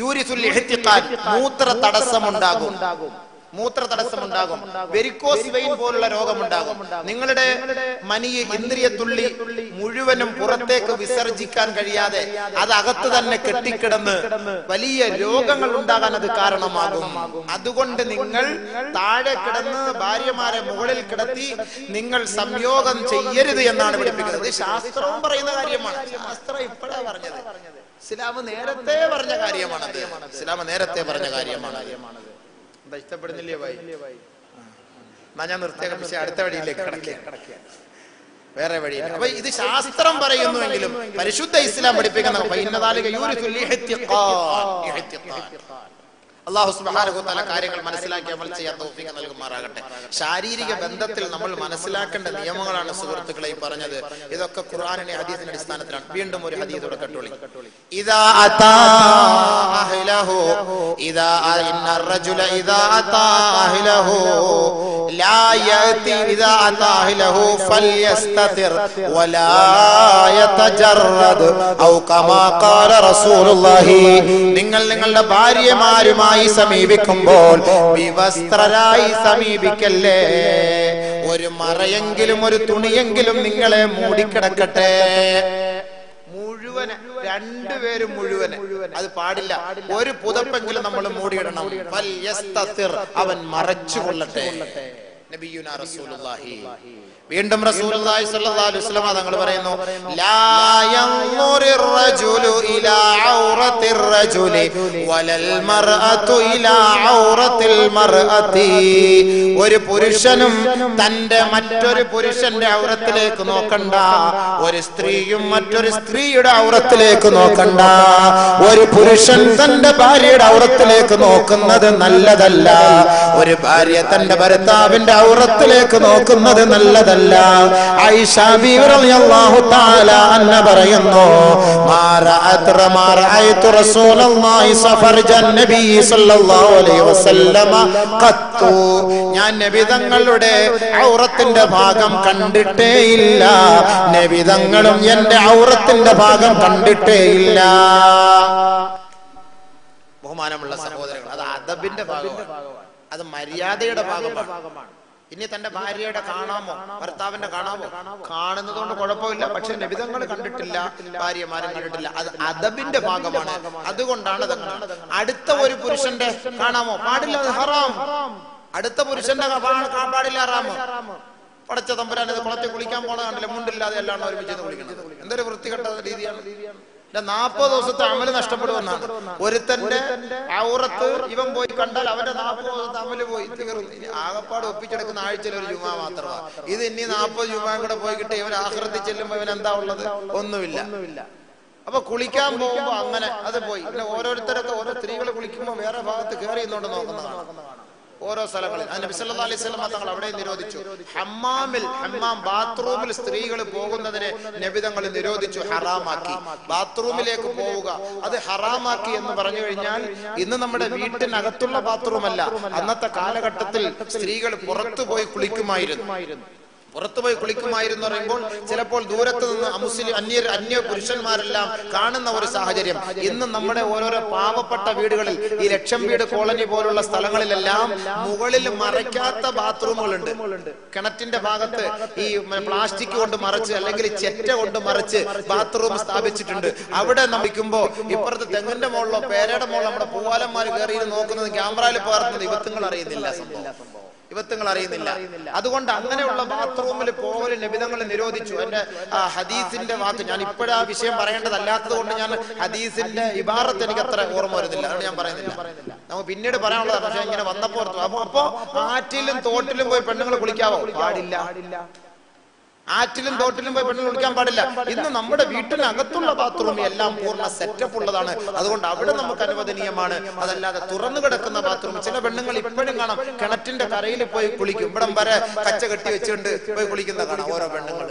യൂരിസുൽ ഇഹ്തിഖാൻ, മൂത്ര തടസ്സമുണ്ടാകും. മൂത്ര തടസ്സമുണ്ടാകും, വെരിക്കോസ് വെയിൻ പോലുള്ള രോഗമുണ്ടാകും. നിങ്ങളുടെ മനിയെ ഇന്ദ്രിയത്തുള്ളി മുഴുവനും പുറത്തേക്ക് വിസർജിക്കാൻ കഴിയാതെ അത് അകത്ത് തന്നെ കെട്ടിക്കിടന്ന് വലിയ രോഗങ്ങൾ ഉണ്ടാകാൻ അത് കാരണമാകും. അതുകൊണ്ട് നിങ്ങൾ താഴെ കിടന്ന് ഭാര്യമാരെ മുകളിൽ കിടത്തി നിങ്ങൾ സംയോഗം ചെയ്യരുത് എന്നാണ് പഠിപ്പിക്കുന്നത്. ശാസ്ത്രവും പറയുന്ന കാര്യമാണ്. ശാസ്ത്രം ഇപ്പോഴാണ് പറഞ്ഞത്. ഇസ്ലാം നേരത്തെ പറഞ്ഞ കാര്യമാണത്. ഇസ്ലാം നേരത്തെ പറഞ്ഞ കാര്യമാണ്. ഇഷ്ടപ്പെടുന്നില്ലേ ഭായി? എന്നാ ഞാൻ നിർത്തിയ പക്ഷെ അടുത്ത വഴിയിലേക്ക് കിടക്കുക, വേറെ വഴിയില്ല. അപ്പൊ ഇത് ശാസ്ത്രം പറയുന്നുവെങ്കിലും പരിശുദ്ധ ഇസ്ലാം പഠിപ്പിക്കുന്ന അല്ലാഹു സുബ്ഹാനഹു വ തആല കാര്യങ്ങൾ മനസ്സിലാക്കി അമൽ ചെയ്യാൻ തൗഫീഖ് നൽകുമാറാകട്ടെ. ശാരീരിക ബന്ധത്തിൽ നമ്മൾ മനസ്സിലാക്കേണ്ട നിയമങ്ങളാണ് സുഹൃത്തുക്കളെ പറഞ്ഞത്. ഇതൊക്കെ ഖുർആനിന്റെ ഹദീസിന്റെ അടിസ്ഥാനത്തിലാണ്. വീണ്ടും ഒരു ഹദീസ് ഇവിടെ കേട്ടോളി. ഇദാ അതാ അഹ്ലഹു ഇദാ ഇന്നർ റജുല ഇദാ അതാ അഹ്ലഹു ലാ യഅതി ഇദാ അതാഹു ഫൽയസ്തതിർ വലാ യതജറദ് ഔ കമാ ഖാല റസൂലുള്ളാഹി. നിങ്ങൾ നിങ്ങളുടെ ഭാര്യമാരുമായി സമീപിക്കുമ്പോൾ വിവസ്ത്രരായി സമീപിക്കല്ലേ. ഒരു മറയെങ്കിലും ഒരു തുണിയെങ്കിലും നിങ്ങളെ മൂടിക്കിടക്കട്ടെ. മുഴുവൻ രണ്ടുപേരും മുഴുവൻ അത് പാടില്ല. ഒരു പുതപ്പെങ്കിലും നമ്മൾ മൂടിയിടണം. അവൻ മറച്ചുകൊള്ളട്ടെ. നബിയുനാ റസൂലുള്ളാഹി. വീണ്ടും റസൂലുള്ളാഹി സ്വല്ലല്ലാഹു അലൈഹി വസല്ലം തങ്ങൾ പറയുന്നു, ലാ യൻദുറിർ റജുലു ഇലാ ഔറത്തിർ റജുലി വലൽ മർഅതു ഇലാ ഔറത്തിൽ മർഅതി. ഒരു പുരുഷനും തന്റെ മറ്റൊരു പുരുഷന്റെ ഔറത്തിലേക്ക് നോക്കണ്ട. ഒരു സ്ത്രീയും മറ്റൊരു സ്ത്രീയുടെ ഔറത്തിലേക്ക് നോക്കണ്ട. ഒരു പുരുഷൻ തന്റെ ഭാര്യയുടെ ഔറത്തിലേക്ക് നോക്കുന്നത് നല്ലതല്ല. ഒരു ഭാര്യ തന്റെ ഭർത്താവിന്റെ ഔറത്തിലേക്ക് നോക്കുന്നത് നല്ലതല്ല. ആയിഷ ബീവി റളിയല്ലാഹു തആല അൻഹ പറയുന്നു, മാറഅതു റസൂലുള്ളാഹി സഫർജൻ നബി സല്ലല്ലാഹു അലൈഹി വസല്ലമ ഖത്തു. ഞാൻ നബി തങ്ങളുടെ ഔറത്തിന്റെ ഭാഗം കണ്ടിട്ടേയില്ല. നബി തങ്ങളും എന്റെ ഔറത്തിന്റെ ഭാഗം കണ്ടിട്ടേയില്ല. ബഹുമാനമുള്ള സഹോദരങ്ങൾ, അത് അദബിന്റെ ഭാഗമാണ്, അത് മര്യാദയുടെ ഭാഗമാണ്. ഇനി തന്റെ ഭാര്യയുടെ കാണാമോ, ഭർത്താവിന്റെ കാണാമോ? കാണുന്നതുകൊണ്ട് കുഴപ്പമില്ല. പക്ഷെ നബിതങ്ങൾ കണ്ടിട്ടില്ല, ഭാര്യമാരും കണ്ടിട്ടില്ല. അത് അദബിന്റെ ഭാഗമാണ്. അതുകൊണ്ടാണ് അടുത്ത ഒരു പുരുഷന്റെ കാണാമോ? പാടില്ല, അത് ഹറാം. അടുത്ത പുരുഷന്റെ പാടില്ല, ഹറാം. പടച്ച തമ്പുരാൻ ഇത് കുളത്തിൽ കുളിക്കാൻ പോണ കണ്ടില്ല, മുണ്ടില്ലാതെ എല്ലാം ഒരുമിച്ച് കുളിക്കുന്നത്. എന്തൊരു വൃത്തികെട്ട രീതിയാണ്. 40 ദിവസത്തെ അമല് നഷ്ടപ്പെടുമെന്നാണ്. ഒരുത്തന്റെ ഔറത്ത് ഇവൻ പോയി കണ്ടാൽ അവന്റെ 40 ദിവസത്തെ അമല് പോയി തീർന്നു. ആകപ്പാട് ഒപ്പിച്ചെടുക്കുന്ന ആഴ്ചയിൽ ഒരു ജുമാ മാത്രമാണ്. ഇത് ഇനി 40 ജുമായും കൂടെ പോയി കിട്ടി ഇവൻ ആഖിറത്തിൽ ചെല്ലുമ്പോ ഇവൻ എന്താ ഉള്ളത്? ഒന്നുമില്ല. അപ്പൊ കുളിക്കാൻ പോകുമ്പോ അങ്ങനെ അത് പോയി. പിന്നെ ഓരോരുത്തരൊക്കെ ഓരോ സ്ത്രീകൾ കുളിക്കുമ്പോ വേറെ ഭാഗത്ത് കയറി ഇന്നുകൊണ്ട് നോക്കുന്നതാണ് ഓരോ സ്ഥലങ്ങളിൽ. നബി സല്ലല്ലാഹു അലൈഹി വസല്ലം തങ്ങൾ അവിടെ നിരോധിച്ചു. ഹമ്മാം ബാത്റൂമിൽ സ്ത്രീകൾ പോകുന്നതിനെ നബി തങ്ങൾ നിരോധിച്ചു, ഹറാമാക്കി. ബാത്റൂമിലേക്ക് പോവുക അത് ഹറാമാക്കി എന്ന് പറഞ്ഞു കഴിഞ്ഞാൽ, ഇന്ന് നമ്മുടെ വീട്ടിനകത്തുള്ള ബാത്റൂം അല്ല, അന്നത്തെ കാലഘട്ടത്തിൽ സ്ത്രീകൾ പുറത്തു പോയി കുളിക്കുമായിരുന്നു. പുറത്തുപോയി കുളിക്കുമായിരുന്നു പറയുമ്പോൾ ചിലപ്പോൾ ദൂരത്ത് നിന്ന് അന്യ പുരുഷന്മാരെല്ലാം കാണുന്ന ഒരു സാഹചര്യം. ഇന്ന് നമ്മുടെ ഓരോരോ പാവപ്പെട്ട വീടുകളിൽ, ഈ ലക്ഷം വീട് കോളനി പോലുള്ള സ്ഥലങ്ങളിലെല്ലാം മുകളിൽ മറയ്ക്കാത്ത ബാത്റൂമുകളുണ്ട്. കിണറ്റിന്റെ ഭാഗത്ത് ഈ പ്ലാസ്റ്റിക് കൊണ്ട് മറച്ച് അല്ലെങ്കിൽ ചെറ്റ കൊണ്ട് മറച്ച് ബാത്റൂം സ്ഥാപിച്ചിട്ടുണ്ട്. അവിടെ നമിക്കുമ്പോ ഇപ്പുറത്ത് തെങ്ങിന്റെ മുകളിലോ പേരയുടെ മുകളിലോ നമ്മുടെ പൂവാലന്മാർ കയറി നോക്കുന്നത്, ക്യാമറയിൽ പകർത്തുന്നത് ഇവത്തുങ്ങൾ അറിയുന്നില്ല. ഇവത്തുങ്ങൾ അറിയുന്നില്ല. അതുകൊണ്ട് അങ്ങനെയുള്ള ബാത്റൂമിൽ പോകൽ നബിതങ്ങൾ നിരോധിച്ചു. എന്റെ ഹദീസിന്റെ വാക്ക് ഞാൻ ഇപ്പോഴാ വിഷയം പറയേണ്ടതല്ലാത്തത് കൊണ്ട് ഞാൻ ഹദീസിന്റെ ഇബാറത്ത് എനിക്ക് അത്ര ഓർമ്മ വരുന്നില്ല, അതുകൊണ്ട് ഞാൻ പറയുന്നില്ല. നമുക്ക് പിന്നീട് പറയാനുള്ളതാണ്. പക്ഷെ ഇങ്ങനെ വന്നപ്പോ അപ്പൊ ആറ്റിലും തോട്ടിലും പോയി പെണ്ണുങ്ങൾ കുളിക്കാവോ? പാടില്ല. ആറ്റിലും തോട്ടിലും പോയി പെണ്ണുങ്ങൾ കുളിക്കാൻ പാടില്ല. ഇന്ന് നമ്മുടെ വീട്ടിനകത്തുള്ള ബാത്റൂം എല്ലാം പൂർണ്ണ സെറ്റപ്പ് ഉള്ളതാണ്. അതുകൊണ്ട് അവിടെ നമുക്ക് അനുവദനീയമാണ്. അതല്ലാതെ തുറന്നു കിടക്കുന്ന ബാത്റൂം ചില പെണ്ണുങ്ങൾ ഇപ്പോഴും കാണാം, കിണറ്റിന്റെ കരയിൽ പോയി കുളിക്കും. ഇവിടം വരെ കച്ച കെട്ടി വെച്ചുകൊണ്ട് പോയി കുളിക്കുന്ന കാണാം ഓരോ പെണ്ണുങ്ങൾ.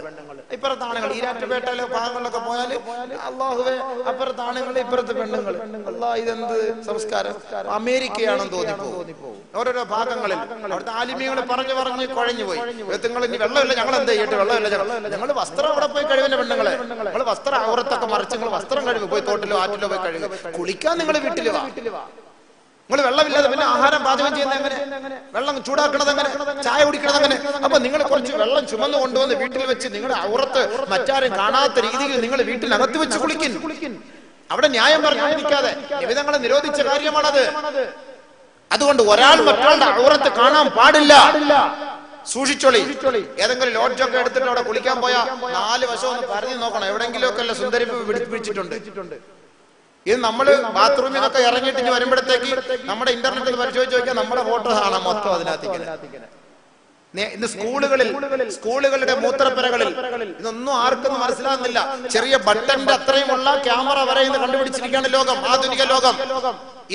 ഇപ്പുറത്ത് ആണുങ്ങൾ, ഈരാറ്റുപേട്ടയിലെ ഭാഗങ്ങളിലൊക്കെ പോയാൽ അള്ളാഹുവെ, അപ്പുറത്ത് ആണുങ്ങൾ ഇപ്പുറത്ത് പെണ്ണുങ്ങൾ. അള്ളാഹ്, ഇതെന്ത് സംസ്കാരം? അമേരിക്കയാണെന്ന് തോന്നിപ്പോകും ഓരോരോ ഭാഗങ്ങളിൽ. അവിടുത്തെ ആലിമീങ്ങൾ പറഞ്ഞു കുഴഞ്ഞു പോയി. നിങ്ങൾ ഇനി വെള്ളമില്ല, ഞങ്ങൾ എന്താ ചെയ്യട്ടെ? വെള്ളമില്ല, ഞങ്ങൾ വസ്ത്രം അവിടെ പോയി കഴിവിന്റെ പെണ്ണുങ്ങളെ, നിങ്ങൾ വസ്ത്രം ഔറത്തൊക്കെ മറിച്ച് നിങ്ങൾ വസ്ത്രം കഴുകി പോയി തോട്ടിലോ ആറ്റിലോ പോയി കഴുകി. കുളിക്കാൻ നിങ്ങൾ വീട്ടിൽ വാ. നിങ്ങൾ വെള്ളമില്ലാതെ പിന്നെ ആഹാരം പാചകം ചെയ്യുന്നത് എങ്ങനെ? വെള്ളം ചൂടാക്കണത് എങ്ങനെ? ചായ കുടിക്കണത് എങ്ങനെ? അപ്പൊ നിങ്ങൾ കുറച്ച് വെള്ളം ചുമന്ന് കൊണ്ടുവന്ന് വീട്ടിൽ വെച്ച് നിങ്ങളുടെ ഔറത്ത് മറ്റാരും കാണാത്ത രീതിയിൽ നിങ്ങൾ വീട്ടിനകത്ത് വെച്ച് കുളിക്കും. അവിടെ ന്യായം പറഞ്ഞിരിക്കാതെ നിബിധങ്ങളെ നിരോധിച്ച കാര്യമാണത്. അതുകൊണ്ട് ഒരാൾ മറ്റൊരാളുടെ ഔറത്ത് കാണാൻ പാടില്ല. സൂക്ഷിച്ചോളി. ഏതെങ്കിലും ലോഡ്ജൊക്കെ എടുത്തിട്ട് അവിടെ കുളിക്കാൻ പോയാൽ 4 വശം ഒന്ന് പരതി നോക്കണം. എവിടെയെങ്കിലും ഒക്കെ അല്ല സുന്ദരിപ്പ് പിടിപ്പിച്ചിട്ടുണ്ട്. ഇത് നമ്മള് ബാത്റൂമിനൊക്കെ ഇറങ്ങിയിട്ട് ഇനി വരുമ്പോഴത്തേക്ക് നമ്മുടെ ഇന്റർനെറ്റിൽ പരിശോധിച്ച് നോക്കിയാൽ നമ്മുടെ ഫോട്ടോ കാണാം മൊത്തം അതിനകത്ത്. ഇന്ന് സ്കൂളുകളുടെ മൂത്രപ്പുരകളിൽ ഇതൊന്നും ആർക്കും മനസ്സിലാകുന്നില്ല. ചെറിയ ബട്ടന്റെ അത്രയുമുള്ള ക്യാമറ വരെ ഇന്ന് കണ്ടുപിടിച്ചിരിക്കുകയാണ് ലോകം, ആധുനിക ലോകം.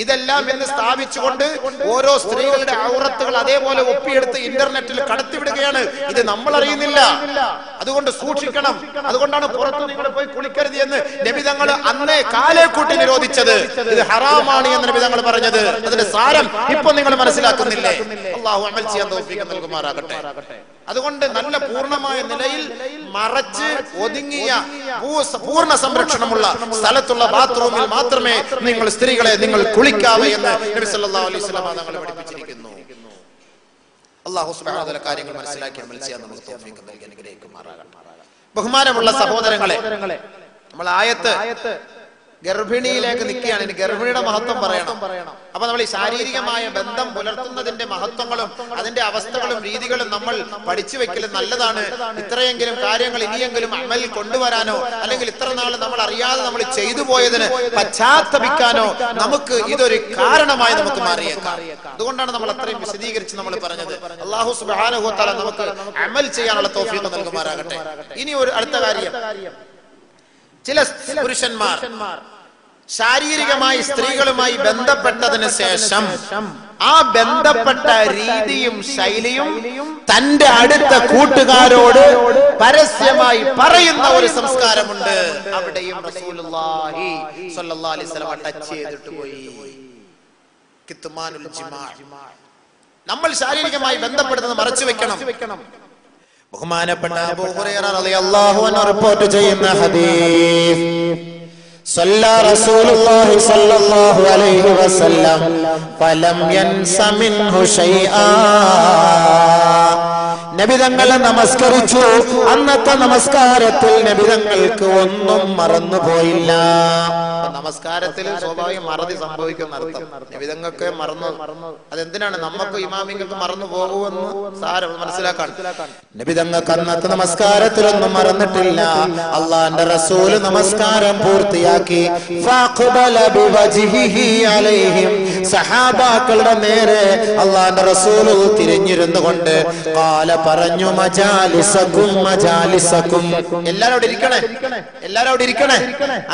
ഇതെല്ലാം എന്ന് സ്ഥാപിച്ചുകൊണ്ട് ഓരോ സ്ത്രീകളുടെ ഔറത്തുകൾ അതേപോലെ ഒപ്പിയെടുത്ത് ഇന്റർനെറ്റിൽ കടത്തിവിടുകയാണ്. ഇത് നമ്മൾ അറിയുന്നില്ല. അതുകൊണ്ട് സൂക്ഷിക്കണം. അതുകൊണ്ടാണ് പുറത്ത് നിങ്ങൾ പോയി കുളിക്കരുത് എന്ന് നബി തങ്ങൾ അന്നേ കാലേ കൂട്ടി നിരോധിച്ചത്. ഇത് ഹറാമാണ് എന്ന് നബി തങ്ങൾ പറഞ്ഞത്. അതിന്റെ സാരം ഇപ്പൊ നിങ്ങൾ മനസ്സിലാക്കുന്നില്ലേ? അല്ലാഹു അമൽ ചെയ്യാൻ തൗഫീഖ് നൽകുമാറാകട്ടെ. അതുകൊണ്ട് നല്ല പൂർണ്ണമായ നിലയിൽ മറച്ച് ഒതുങ്ങിയ പൂർണ്ണ സംരക്ഷണമുള്ള സ്ഥലത്തുള്ള ബാത്റൂമിൽ മാത്രമേ നിങ്ങൾ സ്ത്രീകളെ നിങ്ങൾ കുളിക്കാവൂ എന്ന് നബി സല്ലല്ലാഹു അലൈഹി വസല്ലം തങ്ങൾ പഠിപ്പിച്ചിരിക്കുന്നു. അല്ലാഹു സുബ്ഹാനഹു വ തആല കാര്യങ്ങൾ മനസ്സിലാക്കി അമൽ ചെയ്യാൻ നമുക്ക് തൗഫീഖ് നൽകി അനുഗ്രഹിക്കുമാറാകട്ടെ. ബഹുമാനമുള്ള സഹോദരങ്ങളെ, നമ്മൾ ആയത്ത് ഗർഭിണിയിലേക്ക് നിൽക്കുകയാണ്. ഇനി ഗർഭിണിയുടെ മഹത്വം പറയണം. അപ്പൊ നമ്മൾ ഈ ശാരീരികമായ ബന്ധം പുലർത്തുന്നതിന്റെ മഹത്വങ്ങളും അതിന്റെ അവസ്ഥകളും രീതികളും നമ്മൾ പഠിച്ചു വെക്കലും നല്ലതാണ്. ഇത്രയെങ്കിലും കാര്യങ്ങൾ ഇനിയെങ്കിലും അമലിൽ കൊണ്ടുവരാനോ അല്ലെങ്കിൽ ഇത്ര നാൾ നമ്മൾ അറിയാതെ നമ്മൾ ചെയ്തു പോയതിന് പശ്ചാത്തപിക്കാനോ നമുക്ക് ഇതൊരു കാരണമായി നമുക്ക് മാറിയേക്കാം. അതുകൊണ്ടാണ് നമ്മൾ അത്രയും വിശദീകരിച്ച് നമ്മൾ പറഞ്ഞത്. അല്ലാഹു സുബ്ഹാനഹു വ തആല നമുക്ക് അമൽ ചെയ്യാനുള്ള തൗഫീഖ് നൽകുമാറാകട്ടെ. ഇനി ഒരു അടുത്ത കാര്യം, ചില പുരുഷന്മാർ ശാരീരികമായി സ്ത്രീകളുമായി ബന്ധപ്പെട്ടതിന് ശേഷം ആ ബന്ധപ്പെട്ട രീതിയും ശൈലിയും തന്റെ അടുത്ത കൂട്ടുകാരോട് പരസ്യമായി പറയുന്ന ഒരു സംസ്കാരമുണ്ട്. അവിടെയും റസൂലുള്ളാഹി സ്വല്ലല്ലാഹു അലൈഹി വസല്ലം ടച്ച് ചെയ്തിട്ട് പോയി. കിത്മാനുൽ ജിമാ, നമ്മൾ ശാരീരികമായി ബന്ധപ്പെടുന്നത് മറച്ചു വെക്കണം. ബഹുമാനപ്പെട്ട അബൂ ഹുറൈറ റളിയല്ലാഹു അൻഹു റിപ്പോർട്ട് ചെയ്യുന്ന ഹദീസ്, സല്ല റസൂലുള്ളാഹി സ്വല്ലല്ലാഹു അലൈഹി വസല്ലം ഫലം യൻസ മിൻഹു ഷൈആ. നബി തങ്ങൾ നമസ്കരിച്ചു. അന്നത്തെ നമസ്കാരത്തിൽ നബി തങ്ങൾക്ക് ഒന്നും മറന്നുപോയില്ല. നമസ്കാരത്തിൽ സ്വാഭാവിക മറതി സംഭവിക്കുന്ന അർത്ഥം. നബി തങ്ങൾക്ക് മറന്നു. അതെന്തിനാണ്? നമുക്ക് ഇമാമിങ്ങൾക്ക് മറന്നു പോകുമെന്ന് സാരം മനസ്സിലാക്കാൻ. നബി തങ്ങൾക്ക് അന്നത്തെ നമസ്കാരത്തിലൊന്നും മറന്നിട്ടില്ല. അള്ളാന്റെ റസൂല് നമസ്കാരം പൂർത്തിയാക്കി. ഫഖബല ബിവജ്ഹിഹി അലൈഹിം, സഹാബാക്കളുടെ നേരെ അള്ളാന്റെ റസൂൽ തിരിഞ്ഞിരുന്നു കൊണ്ട് ഖാല, പറഞ്ഞു, മജാലിസകും മജാലിസകും, എല്ലാവരും ഇരിക്കണേ, എല്ലാവരും ഇരിക്കണേ,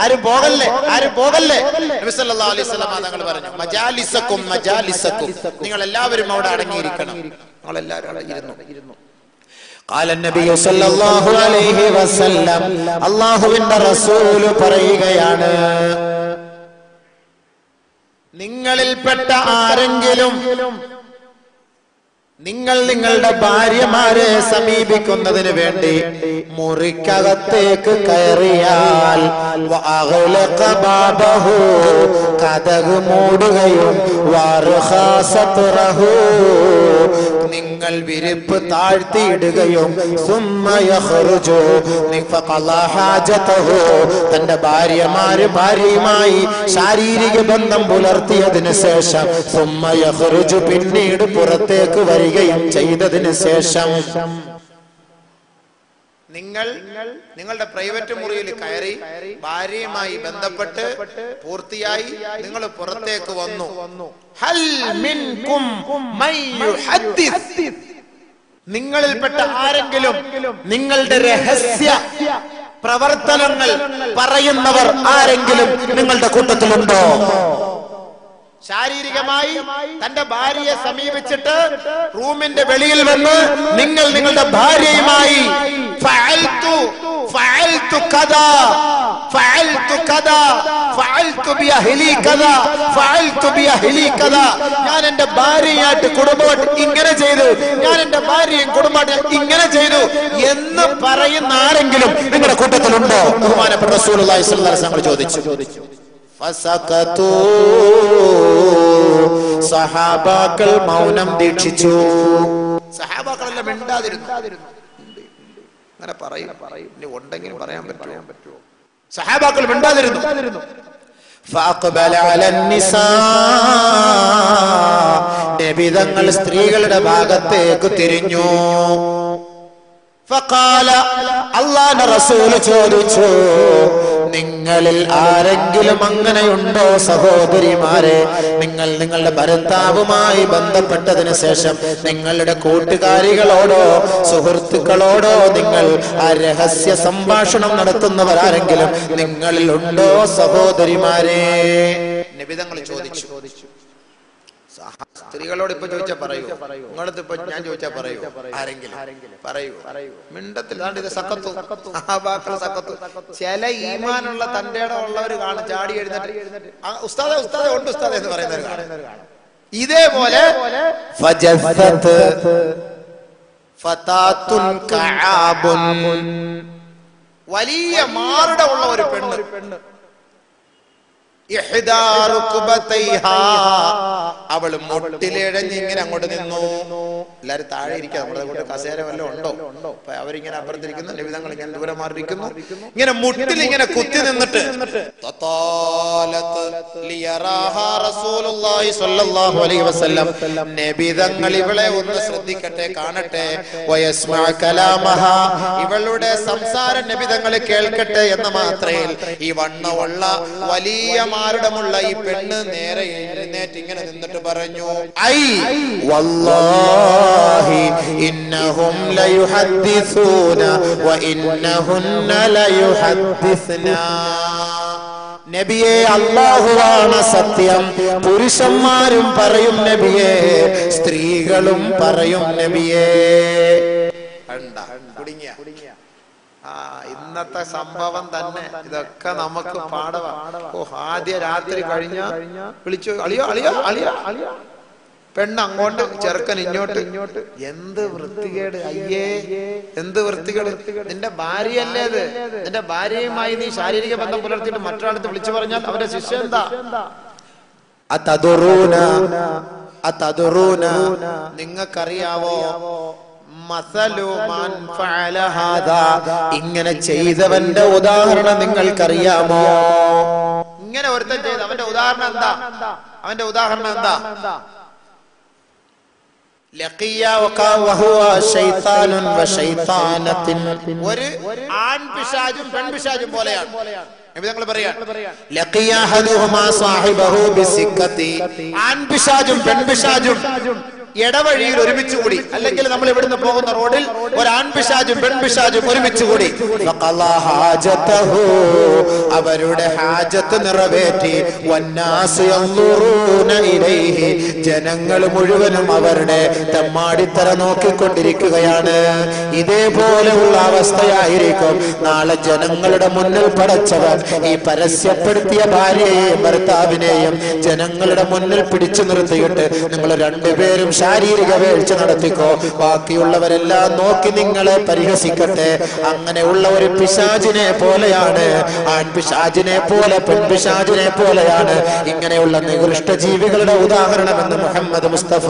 ആരും പോകല്ലേ, ആരും പോകല്ലേ. നബി സല്ലല്ലാഹു അലൈഹി വസല്ലം തങ്ങൾ പറഞ്ഞു, മജാലിസകും മജാലിസകും, നിങ്ങൾ എല്ലാവരും അവിടെ അടങ്ങിയിരിക്കണം. നിങ്ങൾ എല്ലാവരും അടങ്ങിയിരുന്നു. ഖാല നബി സല്ലല്ലാഹു അലൈഹി വസല്ലം, അല്ലാഹുവിന്റെ റസൂൽ പറയുകയാണ്, നിങ്ങളിൽപ്പെട്ട ആരെങ്കിലും നിങ്ങൾ നിങ്ങളുടെ ഭാര്യമാരെ സമീപിക്കുന്നതിന് വേണ്ടി മുറിക്കകത്തേക്ക് കയറിയാൽ കതക് മൂടുകയും നിങ്ങൾ വിരിപ്പ് താഴ്ത്തിയിടുകയും തന്റെ ഭാര്യയുമായി ശാരീരിക ബന്ധം പുലർത്തിയതിനു ശേഷം പിന്നീട് പുറത്തേക്ക് വരികയും ചെയ്തതിന് ശേഷം നിങ്ങൾ നിങ്ങളുടെ പ്രൈവറ്റ് മുറിയിൽ കയറി ഭാര്യയുമായി ബന്ധപ്പെട്ട് പൂർത്തിയായി നിങ്ങൾ പുറത്തേക്ക് വന്നു. ഹൽ മിൻകും മൻ യുഹദ്ദിസ്, നിങ്ങളിൽപ്പെട്ട ആരെങ്കിലും നിങ്ങളുടെ രഹസ്യ പ്രവർത്തനങ്ങൾ പറയുന്നവർ ആരെങ്കിലും നിങ്ങളുടെ കൂട്ടത്തിലുണ്ടോ? ശാരീരികമായി തന്റെ ഭാര്യയെ സമീപിച്ചിട്ട് റൂമിന്റെ വെളിയിൽ വന്ന് നിങ്ങൾ നിങ്ങളുടെ ഭാര്യയുമായി ഫഅൽതു കദാ ഫഅൽതു കദാ ഫഅൽതു ബിഅഹ്ലി കദാ ഫഅൽതു ബിഅഹ്ലി കദാ, ഞാൻ എന്റെ ഭാര്യയായിട്ട് കുടുംബമായിട്ട് ഇങ്ങനെ ചെയ്തു, ഞാൻ എന്റെ ഭാര്യയും കുടുംബമായിട്ട് ഇങ്ങനെ ചെയ്തു എന്ന് പറയുന്ന ആരെങ്കിലും നിങ്ങളുടെ കൂട്ടത്തിലുണ്ടോ? ബഹുമാനപ്പെട്ട റസൂലുള്ളാഹി സ്വല്ലല്ലാഹു അലൈഹി വസല്ലം ചോദിച്ചു. സഹാബാക്കൾ മൗനം ദീക്ഷിച്ചു. സഹാബാക്കളെല്ലാം മിണ്ടാതിരുന്നു. അങ്ങനെ പറയും, ഇനി ഉണ്ടെങ്കിലും പറയാൻ പറ്റുമോ? സഹാബാക്കൾ മിണ്ടാതിരുന്നു. ഫഅഖബല അലൻ നിസാ, നബി തങ്ങൾ സ്ത്രീകളുടെ ഭാഗത്തേക്ക് തിരിഞ്ഞു. ഫഖാല, അല്ലാഹുവിന്റെ റസൂൽ ചോദിച്ചു, നിങ്ങളിൽ ആരെങ്കിലും അങ്ങനെയുണ്ടോ സഹോദരിമാരെ? നിങ്ങൾ നിങ്ങളുടെ ഭർത്താവുമായി ബന്ധപ്പെട്ടതിന് ശേഷം നിങ്ങളുടെ കൂട്ടുകാരികളോടോ സുഹൃത്തുക്കളോടോ നിങ്ങൾ ആ രഹസ്യ സംഭാഷണം നടത്തുന്നവരാരെങ്കിലും നിങ്ങളിൽ ഉണ്ടോ സഹോദരിമാരെ? നബിതങ്ങൾ ചോദിച്ചു. സ്ത്രീകളോട് ഇപ്പൊ ചോദിച്ചാ പറയൂ, നിങ്ങളടുത്ത് ഇപ്പൊ ഞാൻ ചോദിച്ചാ പറയൂ, ആരെങ്കിലും പറയൂ, മിണ്ടത്തില്ല. ഇത് സക്കത്തു, സക്കത്തു. ചില ഈമാനുള്ള തന്റെ ഉള്ളവർ കാണും ചാടി എഴുന്നേറ്റ് ഉസ്താദെ ഉസ്താദെ ഉണ്ട് ഉസ്താദെ എന്ന് പറയുന്നവർ കാണും. ഇതേപോലെ വലിയ മാറുടെ ഉള്ള ഒരു പെണ്ണ്, അവള് മുട്ടിലിഴഞ്ഞ് ഇങ്ങനെ അങ്ങോട്ട് നിന്നു. എല്ലാരും താഴെ ഇരിക്കുക, നമ്മുടെ കൂടെ കസേര വല്ലതും ഉണ്ടോ? അപ്പൊ അവരിങ്ങനെ അപ്പുറത്തിരിക്കുന്നു, നബിതങ്ങൾ ഇങ്ങനെ ദൂരെ മാറിയിരിക്കുന്നു. ഇങ്ങനെ മുട്ടിൽ ഇങ്ങനെ കുത്തി നിന്നിട്ട് നബിതങ്ങൾ ഇവളെ ഒന്ന് ശ്രദ്ധിക്കട്ടെ, കാണട്ടെ. ഇവളുടെ സംസാരം നബിതങ്ങൾ കേൾക്കട്ടെ എന്ന മാത്രയിൽ ഈ വണ്ണമുള്ള വലിയ മാരുടമുള്ള ഈ പെണ്ണ് നേരെ എഴുന്നേറ്റ് ഇങ്ങനെ നിന്നിട്ട് പറഞ്ഞു, ഐ വല്ലാഹി ഇന്നഹും ലയുഹദ്ദിസൂന വ ഇന്നഹുന്ന ലയുഹദ്ദിസ്ന. നബിയെ, അല്ലാഹുവാണ് സത്യം, പുരുഷന്മാരും പറയും നബിയെ, സ്ത്രീകളും പറയും നബിയെ. കുടുങ്ങിയ ഇന്നത്തെ സംഭവം തന്നെ ഇതൊക്കെ നമുക്ക് പാടവാ. ആദ്യ രാത്രി കഴിഞ്ഞ വിളിച്ചു, അളിയോ അളിയോ അളിയോ അളിയോ, പെണ്ണ് അങ്ങോട്ട്, ചെറുക്കൻ ഇങ്ങോട്ട്. എന്ത് വൃത്തികേട്, അയ്യേ എന്ത് വൃത്തികേട്. നിന്റെ ഭാര്യയല്ലേ അത്? നിന്റെ ഭാര്യയുമായി നീ ശാരീരിക ബന്ധം പുലർത്തിയിട്ട് മറ്റൊരാളത്ത് വിളിച്ചു പറഞ്ഞാൽ അവന്റെ ശിക്ഷ എന്താ? അതദറൂന, നിങ്ങൾക്കറിയാവോ ഇങ്ങനെ ചെയ്തവന്റെ ഉദാഹരണം നിങ്ങൾക്കറിയാമോ? ഇങ്ങനെ ഒരുത്തൻ ചെയ്ത അവന്റെ ഉദാഹരണം എന്താ? അവന്റെ ഉദാഹരണം എന്താ? ഒരു ആൺപിശാചും പെൺപിശാചും പോലെയാണ്. നബിതങ്ങൾ പറയാൻ, ആൺപിശാചും പെൺപിശാചും ഇടവഴിയിൽ ഒരുമിച്ച് കൂടി, അല്ലെങ്കിൽ നമ്മൾ ഇവിടുന്ന് പോകുന്ന റോഡിൽ ഒരു ആൺപിശാചും പെൺപിശാചും ഒരുമിച്ച് കൂടി അവരുടെ ഹാജത്ത് നിറവേറ്റി. ജനങ്ങൾ മുഴുവനും അവരുടെ തെമ്മാടിത്തര നോക്കിക്കൊണ്ടിരിക്കുകയാണ്. ഇതേപോലെയുള്ള അവസ്ഥയായിരിക്കും നാളെ ജനങ്ങളുടെ മുന്നിൽ പടച്ചവൻ ഈ പരസ്യപ്പെടുത്തിയ ഭാര്യയെയും ഭർത്താവിനെയും ജനങ്ങളുടെ മുന്നിൽ പിടിച്ചു നിർത്തിയിട്ട് നിങ്ങൾ രണ്ടുപേരും ശാരീരിക വീഴ്ച നടത്തിക്കോ, ബാക്കിയുള്ളവരെല്ലാം നോക്കി നിങ്ങളെ പരിഹസിക്കട്ടെ. അങ്ങനെയുള്ള ഒരു പിശാചിനെ പോലെയാണ്, ആൺപിശാചിനെ പോലെ പെൺപിശാചിനെ പോലെയാണ് ഇങ്ങനെയുള്ള നികൃഷ്ട ജീവികളുടെ ഉദാഹരണമെന്ന് മുഹമ്മദ് മുസ്തഫ.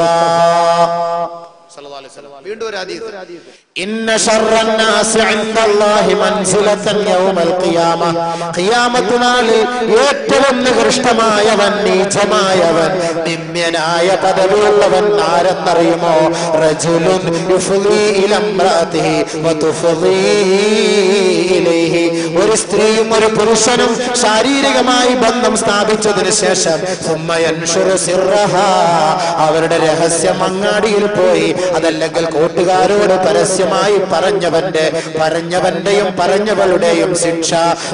വീണ്ടും ഒരു ഹദീസ്, ഇന്ന ശർറന്നാസി ഇൻദല്ലാഹി മൻസിലതൻ യൗമൽ ഖിയാമ, ഖിയാമത്ത് നാളിൽ ഏറ്റവും നികൃഷ്ടമായവൻ, നീചമായവൻ, നിന്ദ്യനായ പദവിയുള്ളവൻ ആരെന്നറിയുമോ? റജുലുൻ യുഫ്ളി ഇല ഇംറഅതിഹി വതുഫ്ളി ഇലൈഹി, ഒരു സ്ത്രീയും ഒരു പുരുഷനും ശാരീരികമായി ബന്ധം സ്ഥാപിച്ചതിന് ശേഷം അവരുടെ രഹസ്യം അങ്ങാടിയിൽ പോയി, അതല്ലെങ്കിൽ കൂട്ടുകാരോട് പരസ്യമായി പറഞ്ഞവന്റെയും പറഞ്ഞവളുടെയും ശിക്ഷ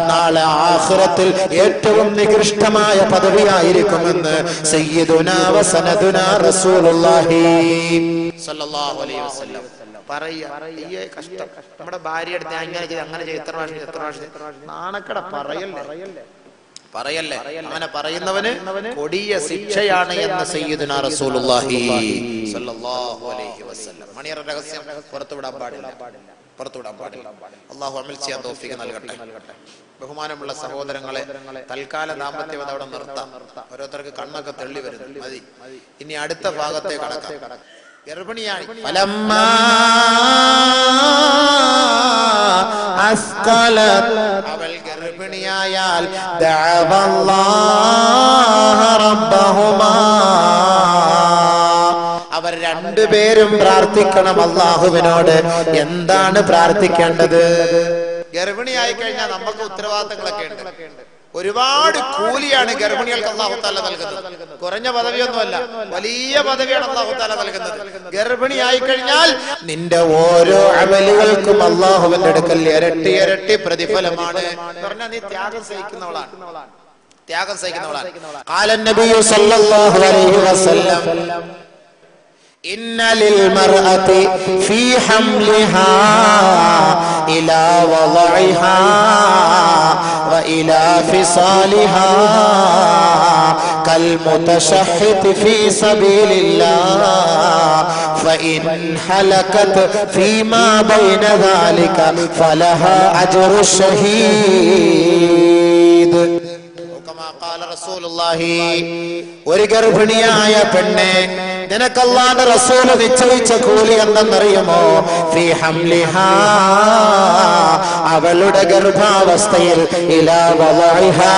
നാളെ ആഖിറത്തിൽ ഏറ്റവും നികൃഷ്ടമായ പദവിയായിരിക്കുമെന്ന് സയ്യിദുനാ വ സനദുനാ റസൂലുള്ളാഹി സ്വല്ലല്ലാഹു അലൈഹി വസല്ലം പറയാ. കഷ്ടം, നമ്മുടെ ഭാര്യ അടുത്ത് അങ്ങനെ ചെയ്ത് അങ്ങനെ ചെയ്ത് എത്ര പ്രാവശ്യം നാണക്കട പറയല്ലേ. അങ്ങനെ പറയുന്നവന് കൊടിയ ശിക്ഷയാണ് എന്ന് സയ്യിദുനാ റസൂലുള്ളാഹി സ്വല്ലല്ലാഹു അലൈഹി വസല്ലം. മണിയറ രഹസ്യം പുറത്തുവിടാൻ പാടില്ല. അല്ലാഹു അമൽ ചെയ്യാൻ തൗഫീഖ് നൽകട്ടെ. ബഹുമാനമുള്ള സഹോദരങ്ങളെ, തൽക്കാല ദാമ്പത്യം അവിടെ നിർത്താം. ഓരോരുത്തർക്ക് കണ്ണൊക്കെ തെള്ളി വരുന്നു, മതി. ഇനി അടുത്ത ഭാഗത്തെ കടക്കാം. ഗർഭിണിയായി അവൾ ഗർഭിണിയായാൽ അവർ രണ്ടുപേരും പ്രാർത്ഥിക്കണം അല്ലാഹുവിനോട്. എന്താണ് പ്രാർത്ഥിക്കേണ്ടത്? ഗർഭിണിയായി കഴിഞ്ഞാൽ നമുക്ക് ഉത്തരവാദിത്തങ്ങളൊക്കെ ഉണ്ട്. ഒരുപാട് കൂലിയാണ് ഗർഭിണികൾക്ക് അല്ലാഹു തആല നൽകുന്നത്. കുറഞ്ഞ പദവിയൊന്നുമല്ല, വലിയ പദവിയാണ് അല്ലാഹു തആല നൽകുന്നത്. ഗർഭിണിയായി കഴിഞ്ഞാൽ നിന്റെ ഓരോ അമലുകൾക്കും അല്ലാഹുവിന്റെ അടുക്കൽ ഇരട്ടി പ്രതിഫലമാണ്. പറഞ്ഞാൽ നീ ത്യാഗം സഹിക്കുന്നവളാണ്. ത്യാഗം സഹിക്കുന്നവളാണ്. ഖാല നബിയു സല്ലല്ലാഹു അലൈഹി വസല്ലം ഇന്ന ലിൽ മർഅതി ഫീ ഹംലിഹാ ഇലാ വളഇഹാ وإلى فصالها كالمتشحت في سبيل الله فإن حلكت فيما بين ذلك فلها أجر الشهيد. ഒരു ഗർഭിണിയായ പെണ്ണെ, നിനക്ക് അല്ലാഹുവിന്റെ റസൂൽ നിശ്ചയിച്ച കൂലി എന്തെന്നറിയുമോ? ഫീ ഹംലിഹാ, അവളുടെ ഗർഭാവസ്ഥയിൽ, ഇലാ വളഇഹാ,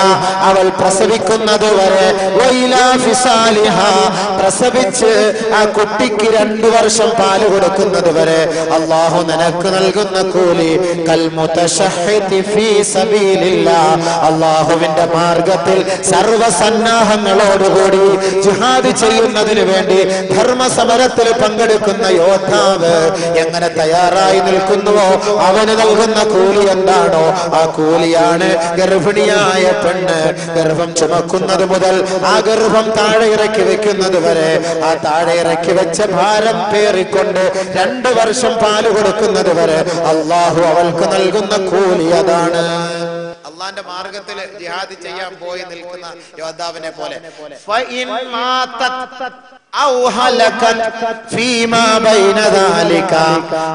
അവൾ പ്രസവിക്കുന്നത് വരെ, വഇലാ ഫിസാലിഹാ, പ്രസവിച്ച് ആ കുട്ടിക്ക് 2 വർഷം പാല് കൊടുക്കുന്നത് വരെ അല്ലാഹു നിനക്ക് നൽകുന്ന കൂലി കൽ മുതശഹ്ഹിതി ഫീ സബീലില്ലാഹ്, അല്ലാഹുവിന്റെ മാർഗത്തിൽ സർവസന്നാഹങ്ങളോടുകൂടി ജിഹാദ് ചെയ്യുന്നതിന് വേണ്ടി ധർമ്മസമരത്തിൽ പങ്കെടുക്കുന്ന യോദ്ധാവ് എങ്ങനെ തയ്യാറായി നിൽക്കുന്നുവോ അവന് നൽകുന്ന കൂലി എന്താണോ ആ കൂലിയാണ് ഗർഭിണിയായ പെണ്ണ് ഗർഭം ചുമക്കുന്നത് മുതൽ ആ ഗർഭം താഴെ ഇറക്കി വെക്കുന്നത് വരെ, ആ താഴെ ഇറക്കി വെച്ച ഭാരം പേറിക്കൊണ്ട് 2 വർഷം പാല് കൊടുക്കുന്നത് വരെ അല്ലാഹു അവൾക്ക് നൽകുന്ന കൂലി അതാണ്. അള്ളാന്റെ മാർഗത്തിൽ ജിഹാദ് ചെയ്യാൻ പോയി നിൽക്കുന്ന യോദ്ധാവിനെ പോലെ.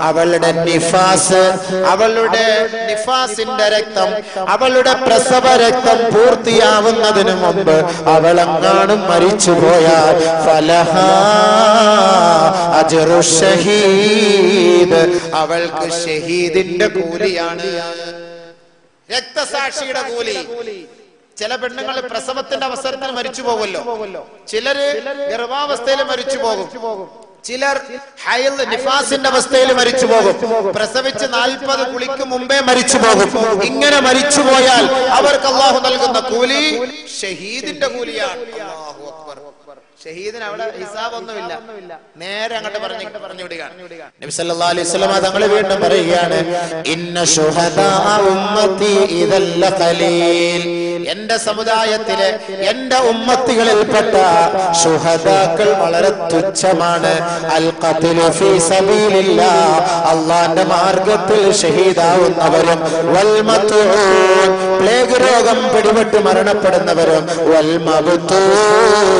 അവളുടെ നിഫാസ്, അവളുടെ നിഫാസിന്റെ രക്തം, അവളുടെ പ്രസവ രക്തം പൂർത്തിയാവുന്നതിന് മുമ്പ് അവളെങ്ങാനും മരിച്ചുപോയാൽ ഫലഹാ അജ്റു ഷഹീദ്, അവൾക്ക് ഷഹീദിന്റെ കൂലിയാണ്, രക്തസാക്ഷിയുടെ കൂലി. ചില പെണ്ണുങ്ങൾ പ്രസവത്തിന്റെ അവസരത്തിൽ മരിച്ചു പോകുമല്ലോ, ചിലര് ഗർഭാവസ്ഥയിൽ മരിച്ചു പോകും, ചിലർ ഹൈൽ നിഫാസിന്റെ അവസ്ഥയിൽ മരിച്ചു പോകും, പ്രസവിച്ച് 40 കുളിക്ക് മുമ്പേ മരിച്ചു പോകും. ഇങ്ങനെ മരിച്ചുപോയാൽ അവർക്ക് അല്ലാഹു നൽകുന്ന കൂലി ഷഹീദിന്റെ കൂലിയാണ്. അല്ലാഹു അക്ബർ. ഷഹീദിന് അവിടെ ഹിസാബൊന്നുമില്ല, നേരെ അങ്ങോട്ട് പറഞ്ഞു വിടുകയാണ്. നബി സല്ലല്ലാഹു അലൈഹി വസല്ലം തങ്ങൾ വീണ്ടും പറയുകയാണ്, ഇന്ന ശുഹദാ ഉമ്മത്തി ഇദൽ ഖലീൽ, എന്റെ സമുദായത്തിലെ എന്റെ ഉമ്മത്തികളിൽപ്പെട്ട ശുഹദാക്കൾ വളരെ തുച്ഛമാണ്. അൽ ഖത്ലു ഫീ സബീലില്ലാഹ്, അല്ലാഹുവിന്റെ മാർഗ്ഗത്തിൽ ഷഹീദാവുന്നവരും, വൽ മത്ഊൻ, പ്ലേഗ് രോഗം പിടിപെട്ട് മരണപ്പെടുന്നവരും, വൽ മബ്തൂൻ,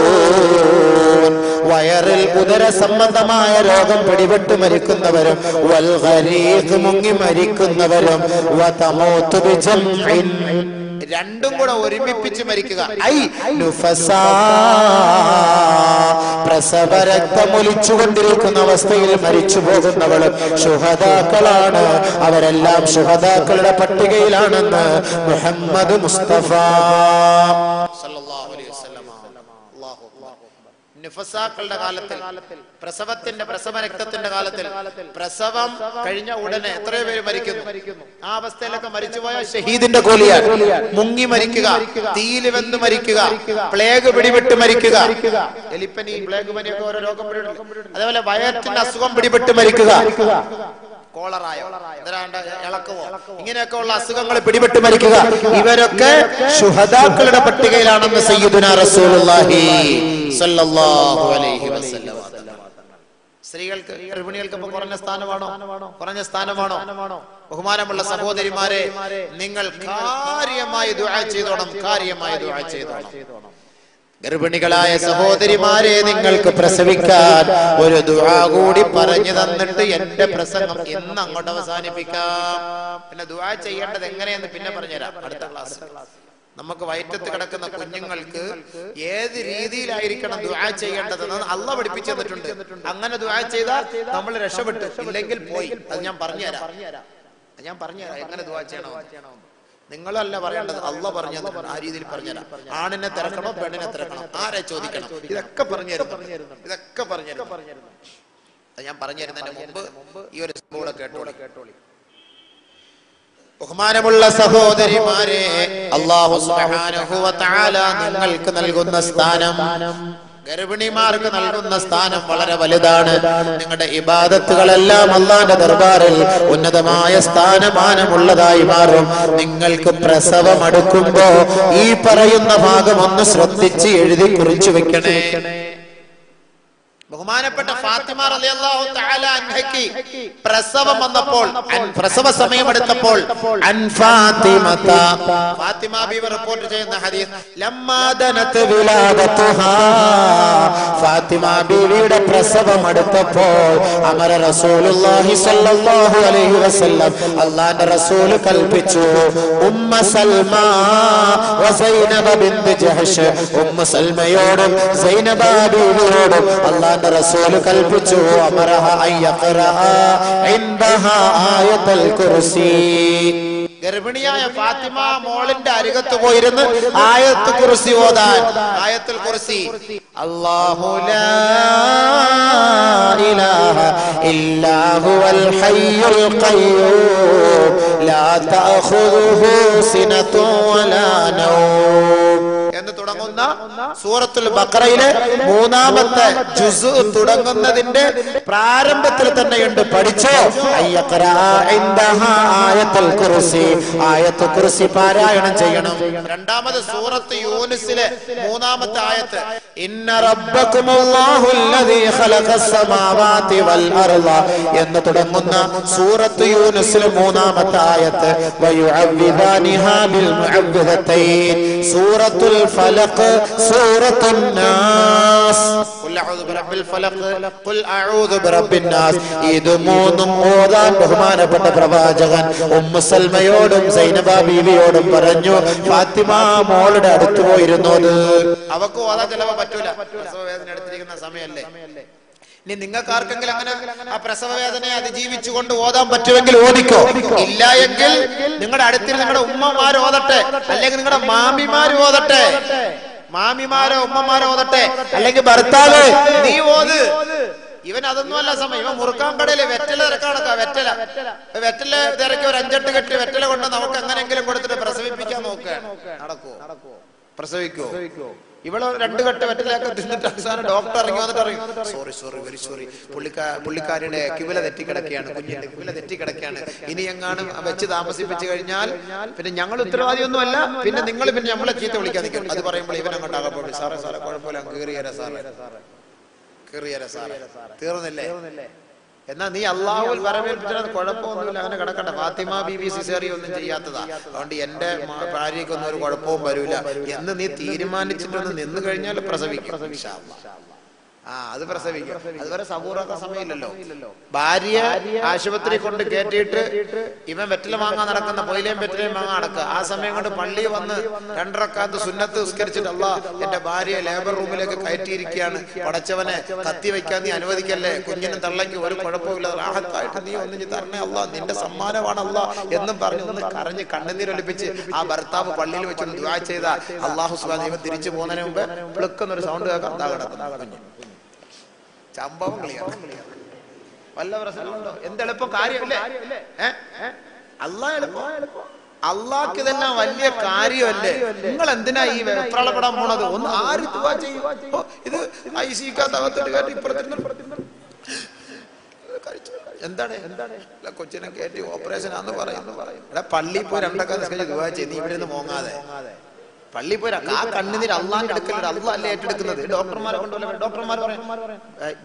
വയറിൽ ഉദര സംബന്ധമായ രോഗം പിടിപെട്ട് മരിക്കുന്നവരും, വൽ ഗരീഖ്, മുങ്ങി മരിക്കുന്നവരും, വതമൂതു ബിജംഇൻ, രണ്ടും കൂടെ ഒരുമിപ്പിച്ച് മരിക്കുക. ഐ നുഫസാ, പ്രസവ രക്തമൊലിച്ചുകൊണ്ടിരിക്കുന്ന അവസ്ഥയിൽ മരിച്ചു പോകുന്നവളും ശുഹദാക്കളാണ്. അവരെല്ലാം ശുഹദാക്കളുടെ പട്ടികയിലാണെന്ന് മുഹമ്മദ് മുസ്തഫ സല്ലല്ലാഹു അലൈഹി വസല്ലം. അല്ലാഹു അക്ബർ. നിഫസാക്കളുടെ കാലത്തിൽ, പ്രസവ രക്തത്തിന്റെ കാലത്തിൽ, പ്രസവം കഴിഞ്ഞ ഉടനെ എത്രയോ പേര് മരിക്കുന്നു. ആ അവസ്ഥയിലൊക്കെ മരിച്ചുപോയ ഷഹീദിന്റെ കൂലിയാണ്. മുങ്ങി മരിക്കുക, തീയിൽ വെന്ത് മരിക്കുക, പ്ലേഗ് പിടിപെട്ട് മരിക്കുക, എലിപ്പനി, പ്ലേഗ് പനിയൊക്കെ ഓരോ രോഗം പിടിപെട്ട്, അതേപോലെ വയറ്റിന്റെ അസുഖം പിടിപെട്ട് മരിക്കുക, കോളറായോ ഇളക്കവോ, ഇങ്ങനെയൊക്കെ ഉള്ള അസുഖങ്ങൾ പിടിപെട്ട് മരിക്കുക, ഇവരൊക്കെ ശുഹദാക്കളുടെ പട്ടികയിലാണെന്ന് സയ്യിദുനാ റസൂലുള്ളാഹി സ്വല്ലല്ലാഹു അലൈഹി വസല്ലം. സ്ത്രീകൾക്ക്, ഗർഭിണികൾക്ക് ഇപ്പൊ കുറഞ്ഞ സ്ഥാനമാണോ? ബഹുമാനമുള്ള സഹോദരിമാരെ, നിങ്ങൾ കാര്യമായി ദുആ ചെയ്തോണം. ഗർഭിണികളായ സഹോദരിമാരെ, നിങ്ങൾക്ക് പ്രസവിക്കാൻ ഒരു ദുആ കൂടി പറഞ്ഞു തന്നിട്ട് എന്റെ പ്രസംഗം എന്ന് അങ്ങോട്ട് അവസാനിപ്പിക്കാം. പിന്നെ ദുആ ചെയ്യേണ്ടത് എങ്ങനെയെന്ന് പിന്നെ പറഞ്ഞുതരാം അടുത്ത ക്ലാസ്. നമുക്ക് വയറ്റത്ത് കിടക്കുന്ന കുഞ്ഞുങ്ങൾക്ക് ഏത് രീതിയിലായിരിക്കണം ദുആ ചെയ്യേണ്ടതെന്ന് അല്ലാഹ് പഠിപ്പിച്ചു തന്നിട്ടുണ്ട്. അങ്ങനെ ദുആ ചെയ്താൽ നമ്മൾ രക്ഷപ്പെട്ടു, ഇല്ലെങ്കിൽ പോയി. അത് ഞാൻ പറഞ്ഞുതരാം എങ്ങനെ ദുആ ചെയ്യണം. നിങ്ങളല്ല പറയേണ്ടത്, അല്ലാഹ് പറഞ്ഞു തന്നിട്ടുണ്ട്. ആ രീതിയിൽ പറഞ്ഞുതരാം. ആണിനെ തിരക്കണോ പെണ്ണിനെ തിരക്കണോ, ആരെ ചോദിക്കണം, ഇതൊക്കെ പറഞ്ഞുതരുന്നു. ഞാൻ പറഞ്ഞുതരുന്നതിന് മുമ്പ് ഈ ഒരു സംഭവം കേട്ടോളി. ബഹുമാനമുള്ള സഹോദരിമാരെ, അല്ലാഹു സുബ്ഹാനഹു വ തആല നിങ്ങൾക്ക് നൽകുന്ന സ്ഥാനം ഗർഭിണിമാർക്ക് നൽകുന്ന സ്ഥാനം വളരെ വലുതാണ്. നിങ്ങളുടെ ഇബാദത്തുകളെല്ലാം അല്ലാഹുവിന്റെ ദർബാറിൽ ഉന്നതമായ സ്ഥാനമാനമുള്ളതായി മാറും. നിങ്ങൾക്ക് പ്രസവം അടുക്കുമ്പോ ഈ പറയുന്ന ഭാഗം ഒന്ന് ശ്രദ്ധിച്ച് എഴുതി കുറിച്ചു വെക്കണേ. ബഹുമാനപ്പെട്ട ഫാത്തിമ റളിയല്ലാഹു തആല അൻഹയ്ക്ക് പ്രസവം വന്നപ്പോൾ, പ്രസവ സമയമെടുത്തപ്പോൾ, അൻ ഫാത്തിമത, ഫാത്തിമ ബീവി റിപ്പോർട്ട് ചെയ്യുന്ന ഹദീസ്, ലമ്മാ ദനത് വിലാദതുഹാ, ഫാത്തിമ ബീവിയുടെ പ്രസവം അടുത്തപ്പോൾ അമര റസൂലുള്ളാഹി സ്വല്ലല്ലാഹു അലൈഹി വസല്ലം, അല്ലാഹുവിന്റെ റസൂൽ കൽപ്പിച്ചു, ഉമ്മ സൽമ വ സൈനബ ബിൻത് ജഹ്ഷ്, ഉമ്മ സൽമയോടും സൈനബ ബീവിയോടും അല്ലാഹുവിന്റെ റസൂൽ കൽപ്പിച്ചു, അമറഹ അയ്യഖറഅ ഇൻദഹാ ആയത്തുൽ കുർസി. ഗർഭിണിയായ ഫാത്തിമ മോളിന്റെ അരികത്ത് പോയിരുന്ന് ആയത്തുൽ കുർസി ഓതാൻ. ആയത്തുൽ കുർസി, അല്ലാഹു ലാ ഇലാഹ ഇല്ലാ ഹുവൽ ഹയ്യുൽ ഖയ്യൂം ലാ തഅഖുദുഹു സിനത്തുൻ വലാ നൗം എന്ന് തുടങ്ങുന്ന സൂറത്തുൽ ബഖറയിലെ 3-ാമത്തെ ജുസ് തുടങ്ങുന്നതിന്റെ പ്രാരംഭത്തിൽ തന്നെയുണ്ട്. പഠിച്ചോ, ആയത്തുൽ കുർസി, ആയത്തുൽ കുർസി പാരായണം ചെയ്യണം. രണ്ടാമത് സൂറത്ത് യൂനുസിലെ 3-ാമത്തെ ആയത്ത്, ഇന്ന റബ്ബകുമുല്ലാഹുല്ലദീ ഖലഖസ് സമാവാതി വൽ അർള എന്ന് തുടങ്ങുന്ന സൂറത്ത് യൂനുസിലെ 3-ാമത്തെ ആയത്ത്, വയുഅവ്വിദാനിഹാ ബിൽ മുഅവ്വിദതൈൻ സൂറത്തുൽ ഫലഖ്, സൂറത്തുൻ നാസ്, ഖുൽ അഊദു ബിറബ്ബിൽ ഫലഖ്, ഖുൽ അഊദു ബിറബ്ബിൻ നാസ്. ഇത് മൂന്നും ഓതാൻ ബഹുമാനപ്പെട്ട പ്രവാചകൻ ഉമ്മു സൽമയോടും സൈനബ ബീവിയോടും പറഞ്ഞു. ഫാത്തിമ മോളുടെ അടുത്ത് പോയിരുന്നു. അവക്ക് ഓതാൻ ചിലപ്പോ പറ്റൂല, പ്രസവ വേദന എടുത്തിരിക്കുന്ന സമയല്ലേ. ഇനി നിങ്ങൾക്ക് ആർക്കെങ്കിലും അങ്ങനെ ആ പ്രസവ വേദനയെ അതിജീവിച്ചുകൊണ്ട് ഓതാൻ പറ്റുമെങ്കിൽ ഓദിക്കോ. ഇല്ല എങ്കിൽ നിങ്ങളുടെ അടുത്തിൽ നിങ്ങളുടെ ഉമ്മമാർ ഓതട്ടെ, അല്ലെങ്കിൽ നിങ്ങളുടെ മാമിമാർ ഓതട്ടെ, മാമിമാരോ ഉമ്മമാരോ ഓതട്ടെ, അല്ലെങ്കിൽ ഭർത്താവ് നീ ഓത്. ഇവൻ അതൊന്നും അല്ല സമയം. ഇവൻ മുറുക്കാൻ കടയില് വെറ്റല തിരക്കാണക്ക, വെറ്റല തിരക്കി ഒരു 5-8 കെട്ട് വെറ്റല കൊണ്ട് നമുക്ക് എങ്ങനെങ്കിലും കൊടുത്തിട്ട് പ്രസവിപ്പിക്കാൻ നോക്കുക. നടക്കുവോ? പ്രസവിക്കോ? ഇവള് 2 കെട്ട് വെറ്റലൊക്കെ തിന്നിട്ട് അവസാനം ഡോക്ടർ ഇറങ്ങി വന്നിട്ട് പറയും, സോറി വെരി സോറി, പുള്ളിക്കാരിയുടെ കിവില തെറ്റിക്കിടക്കുകയാണ്, കുഞ്ഞിന്റെ കിവില തെറ്റിക്കിടക്കുകയാണ്, ഇനി എങ്ങാനും വെച്ച് താമസിപ്പിച്ചു കഴിഞ്ഞാൽ പിന്നെ ഞങ്ങൾ ഉത്തരവാദിയൊന്നും അല്ല, പിന്നെ നിങ്ങൾ പിന്നെ നമ്മളെ ചീത്ത വിളിക്കാൻ നിൽക്കും. അത് പറയുമ്പോൾ ഇവൻ അങ്ങോട്ട് ആകെ, സാറേ കുഴപ്പമില്ല, കീറിയര സാറേ, തീർന്നില്ലേ? എന്നാ നീ അള്ളാഹുവിൽ വരവേൽപ്പിച്ചാൽ കുഴപ്പമൊന്നുമില്ല, അങ്ങനെ കിടക്കണ്ട. ഫാത്തിമ ബീബി സിസേറിയ ഒന്നും ചെയ്യാത്തതാ, അതുകൊണ്ട് എന്റെ ഭാര്യക്കൊന്നും ഒരു കുഴപ്പവും വരൂല എന്ന് നീ തീരുമാനിച്ചിട്ടൊന്ന് നിന്ന് കഴിഞ്ഞാൽ പ്രസവിക്കും. അത് പ്രസവിക്കും. അതുവരെ സബൂറൊക്കെ സമയമില്ലല്ലോ. ഭാര്യ ആശുപത്രി കൊണ്ട് കയറ്റിയിട്ട് ഇവൻ വെറ്റല വാങ്ങാൻ നടക്കുന്ന, പൊയിലേയും വെറ്റലയും വാങ്ങാൻ നടക്കുക. ആ സമയം കൊണ്ട് പള്ളിയിൽ വന്ന് 2 റക്അത്ത് സുന്നത്ത് നിസ്കരിച്ചിട്ട്, അല്ലാഹ് എന്റെ ഭാര്യയെ ലേബർ റൂമിലേക്ക് കയറ്റിയിരിക്കുകയാണ്, പടച്ചവനെ കത്തി വെക്കാൻ നീ അനുവദിക്കല്ലേ, കുഞ്ഞിനും തള്ളയ്ക്ക് ഒരു കുഴപ്പമില്ല, റാഹത്തായിട്ട് നീ ഒന്നിഞ്ഞ് തരണേ അല്ലാഹ്, നിന്റെ സമ്മാനമാണ് അല്ലാഹ് എന്നും പറഞ്ഞ് ഒന്ന് കരഞ്ഞ് കണ്ണുനീരൊലിപ്പിച്ച് ആ ഭർത്താവ് പള്ളിയിൽ വെച്ചൊന്ന് ദുആ ചെയ്ത അല്ലാഹു സുബ്ഹാനഹു വ തആല തിരിച്ചു പോകുന്നതിന് മുമ്പ് പ്ലക്കുന്നൊരു സൗണ്ട് കേൾക്കാം, എന്താ കിടക്കുന്നത് കുഞ്ഞ്. സംഭവം ക്ലിയർ. വല്ല പ്രശ്നമുണ്ടോ? എന്തെളുപ്പം കാര്യമല്ലേ? അള്ളാഹ്ക്ക് ഇതെല്ലാം വലിയ കാര്യമല്ലേ? നിങ്ങൾ എന്തിനാ ഈ വെപ്രാളപ്പെടാൻ പോണത്? ഒന്ന് ആര് ദുആ ചെയ്യും? ഇത് ഐസിക്കകത്തിട്ട് കയറ്റി ഇപ്പുറത്തിന് എന്താണ് കൊച്ചിനെ കയറ്റി ഓപ്പറേഷൻ ആന്ന് പറയുന്നു. പള്ളിയിൽ പോയി 2 റക്അത്ത് നിസ്കരിച്ച് ദുആ ചെയ്ത് നീ ഇവിടെ നിന്ന് മോങ്ങാതെ പള്ളി പോരാ. ആ കണ്ണുനീര് അള്ളാന്റെ അടുക്കലുണ്ട്, അള്ളാഹ് അല്ലേ ഏറ്റെടുക്കുന്നത്. ഡോക്ടർമാരെ കൊണ്ടുവല്ല, ഡോക്ടർമാർ പറയും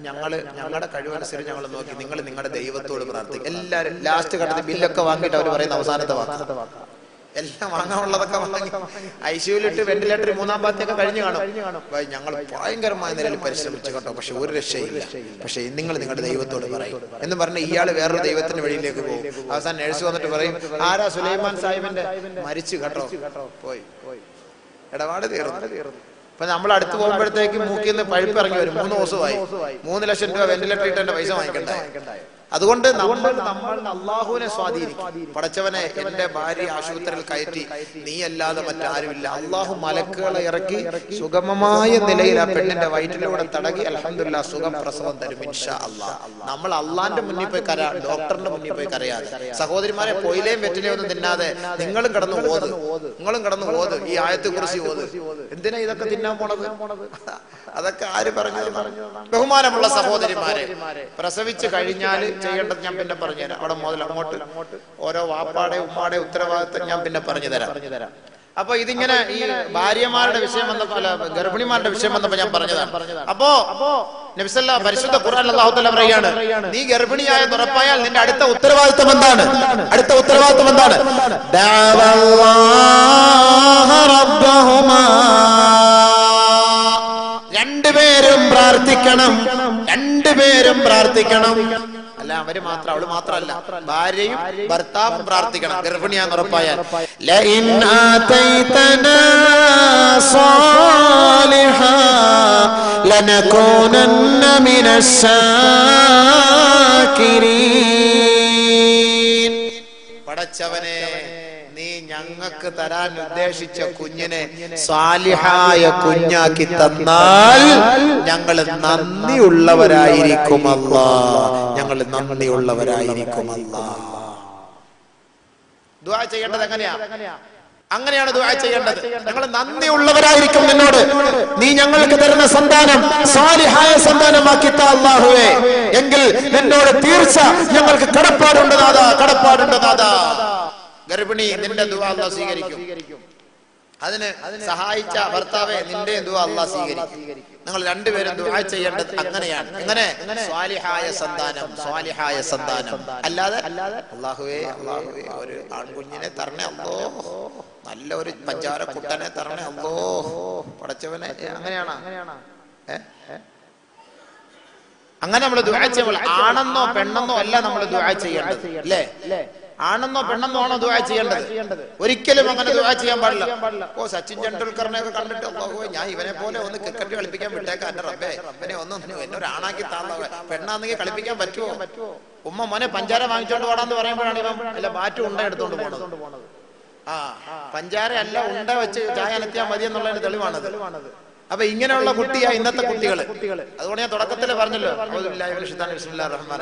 ഞങ്ങളുടെ കഴിവനുസരിച്ച് ഞങ്ങൾ നോക്കി, നിങ്ങൾ നിങ്ങളുടെ ദൈവത്തോട് പ്രാർത്ഥിക്കും. എല്ലാവരും ലാസ്റ്റ് ഘട്ടത്തിൽ ബില്ലൊക്കെ വാങ്ങിയിട്ട് അവർ പറയുന്ന അവസാനത്തെ വാക്ക്, എല്ലാം വാങ്ങാനുള്ളതൊക്കെ വാങ്ങി ഐസിയുലിട്ട് വെന്റിലേറ്റർ 3-ാം ഭാഗത്തൊക്കെ കഴിഞ്ഞു കാണും. ഞങ്ങൾ ഭയങ്കരമായ നിലയിൽ പരിശ്രമിച്ചു കേട്ടോ, പക്ഷെ ഒരു രക്ഷയില്ല, പക്ഷെ നിങ്ങൾ നിങ്ങളുടെ ദൈവത്തോട് പറയും എന്ന് പറഞ്ഞ് ഇയാൾ വേറൊരു ദൈവത്തിന്റെ വഴിയിലേക്ക് പോകും. അവസാനം നഴ്സ് വന്നിട്ട് പറയും, ആരാ സുലൈമാൻ സാഹിബിന്റെ മരിച്ചു കേട്ടോ, പോയി ഇടപാട് തീർന്നു. അപ്പൊ നമ്മൾ അടുത്ത് പോകുമ്പോഴത്തേക്ക് മൂക്കിൽ നിന്ന് പഴുപ്പ് ഇറങ്ങി വരും. 3 ദിവസമായി 3 ലക്ഷം രൂപ വെന്റിലേറ്റർ ഇട്ട് എന്റെ പൈസ വാങ്ങിക്കണ്ടേ? അതുകൊണ്ട് നമ്മൾ അള്ളാഹുവിനെ സ്വാധീനിക്കും. പടച്ചവനെ, എന്റെ ഭാര്യ ആശുപത്രിയിൽ കയറ്റി, നീ അല്ലാതെ മറ്റാരുമില്ല. അള്ളാഹു മലക്കുകളെ ഇറക്കി സുഗമമായ നിലയിൽ ആ പെണ്ണിന്റെ വയറ്റിലൂടെ തടകി അൽഹംദുലില്ലാഹ് സുഖം പ്രസവം തരും ഇൻഷാ അല്ലാഹ്. നമ്മൾ അള്ളാന്റെ മുന്നിൽ പോയി ഡോക്ടറിന്റെ മുന്നിൽ പോയി കരയാതെ, സഹോദരിമാരെ പൊയിലേയും വെറ്റിലേയും ഒന്നും തിന്നാതെ നിങ്ങളും കിടന്ന് ഓത്, ഈ ആയത്തെ കുറിച്ച് ഓത്. എന്തിനാ ഇതൊക്കെ തിന്നാൻ പോണത്? അതൊക്കെ ആര് പറഞ്ഞു? ബഹുമാനമുള്ള സഹോദരിമാരെ, പ്രസവിച്ചു കഴിഞ്ഞാൽ ചെയ്യേണ്ടത് ഞാൻ പിന്നെ പറഞ്ഞുതരാം. അവിടെ മുതൽ അങ്ങോട്ട് ഓരോ വാപ്പാടെ ഉമ്മാടെ ഉത്തരവാദിത്തം ഞാൻ പിന്നെ പറഞ്ഞു തരാം. അപ്പൊ ഇതിങ്ങനെ ഈ ഭാര്യമാരുടെ വിഷയം വന്നപ്പോ, അല്ല ഗർഭിണിമാരുടെ വിഷയം വന്നപ്പോ ഞാൻ പറഞ്ഞതാണ്. അപ്പോ നബിസല്ല പരിശുദ്ധ ഖുർആൻ അല്ലാഹു തആല പറയാണ്, നീ ഗർഭിണിയായ ഉറപ്പായാൽ നിന്റെ അടുത്ത ഉത്തരവാദിത്തം എന്താണ്? രണ്ടുപേരും പ്രാർത്ഥിക്കണം. അല്ല അവര് മാത്രം, അവള് മാത്രല്ല, ഭാര്യയും ഭർത്താവും പ്രാർത്ഥിക്കണം ഗർഭിണിയാന്ന് ഉറപ്പായാൽ. ലഇൻ ആതൈതനാ സാലിഹാ ലനകൂനന്ന മിനശ്ശാകിരീൻ. പടച്ചവനെ, നീ ഞങ്ങൾക്ക് തരാൻ ഉദ്ദേശിച്ച കുഞ്ഞിനെ സാലിഹായ കുഞ്ഞാക്കി തന്നാൽ ഞങ്ങൾ നന്ദിയുള്ളവരായിരിക്കും അല്ലാഹ്. ദുആ ചെയ്യേണ്ടത് അങ്ങനെയാണ് ദുആ ചെയ്യേണ്ടത്. ഞങ്ങൾ നന്ദിയുള്ളവരായിരിക്കും നിന്നോട്. നീ ഞങ്ങൾക്ക് തരുന്ന സന്താനം സാലിഹായ സന്താനമാക്കി താ അല്ലാഹുവേ. എങ്കിൽ നിന്നോട് തീർച്ച ഞങ്ങൾക്ക് കടപ്പാടുണ്ട് നാഥാ. ഗർഭിണി, നിന്റെ ദുആ അല്ലാഹു സ്വീകരിക്കും. അതിന് സഹായിച്ച ഭർത്താവെ, നിന്റെ ദുആ അല്ലാഹു സ്വീകരിക്കും. നിങ്ങൾ രണ്ടുപേരും ദുആ ചെയ്യേണ്ടത് അങ്ങനെയാണ്. എങ്ങനെ? സ്വാലിഹായ സന്താനം. അല്ലാതെ അല്ലാഹുവേ ഒരു ആൺകുഞ്ഞിനെ തരണേ അല്ലോ, നല്ല ഒരു പഞ്ചാര കുട്ടനെ തരണേ അല്ലോ പടച്ചവനെ. അങ്ങനെയാണ് അങ്ങനെ നമ്മൾ ദുആ ചെയ്യുമ്പോൾ ആണെന്നോ പെണ്ണെന്നോ അല്ല നമ്മൾ ദുആ ചെയ്യേണ്ടത്. അല്ലേ? ആണെന്നോ പെണ്ണെന്നോ ആണോ ദുആ ചെയ്യേണ്ടത്? ഒരിക്കലും അങ്ങനെ ദുആ ചെയ്യാൻ പാടില്ല. ഓ, സച്ചിൻ ടെണ്ടുൽക്കറിനെ ഒക്കെ കണ്ടിട്ട് അല്ലാഹുവേ, ഞാൻ ഇവനെ പോലെ ഒന്ന് ക്രിക്കറ്റ് കളിപ്പിക്കാൻ വിട്ടേക്കാം എന്റെ റബ്ബേ, ഇവനെ എന്നൊരാണാക്കി താന്ന, പെണ്ണാന്നെങ്കിൽ കളിപ്പിക്കാൻ പറ്റുമോ? ഉമ്മ മോനെ പഞ്ചാര വാങ്ങിച്ചോണ്ട് പോടാന്ന് പറയുമ്പോഴാണ് ഇവൻ അല്ല ബാറ്റ് ഉണ്ട എടുത്തോണ്ട് പോണത്. പഞ്ചാര അല്ല, ഉണ്ട വെച്ച് ചായ അനത്തിയാൽ മതി എന്നുള്ളതിന്റെ തെളിവാണത്. അപ്പൊ ഇങ്ങനെയുള്ള കുട്ടിയാ ഇന്നത്തെ കുട്ടികൾ. അതുകൊണ്ട് ഞാൻ തുടക്കത്തിൽ പറഞ്ഞല്ലോ,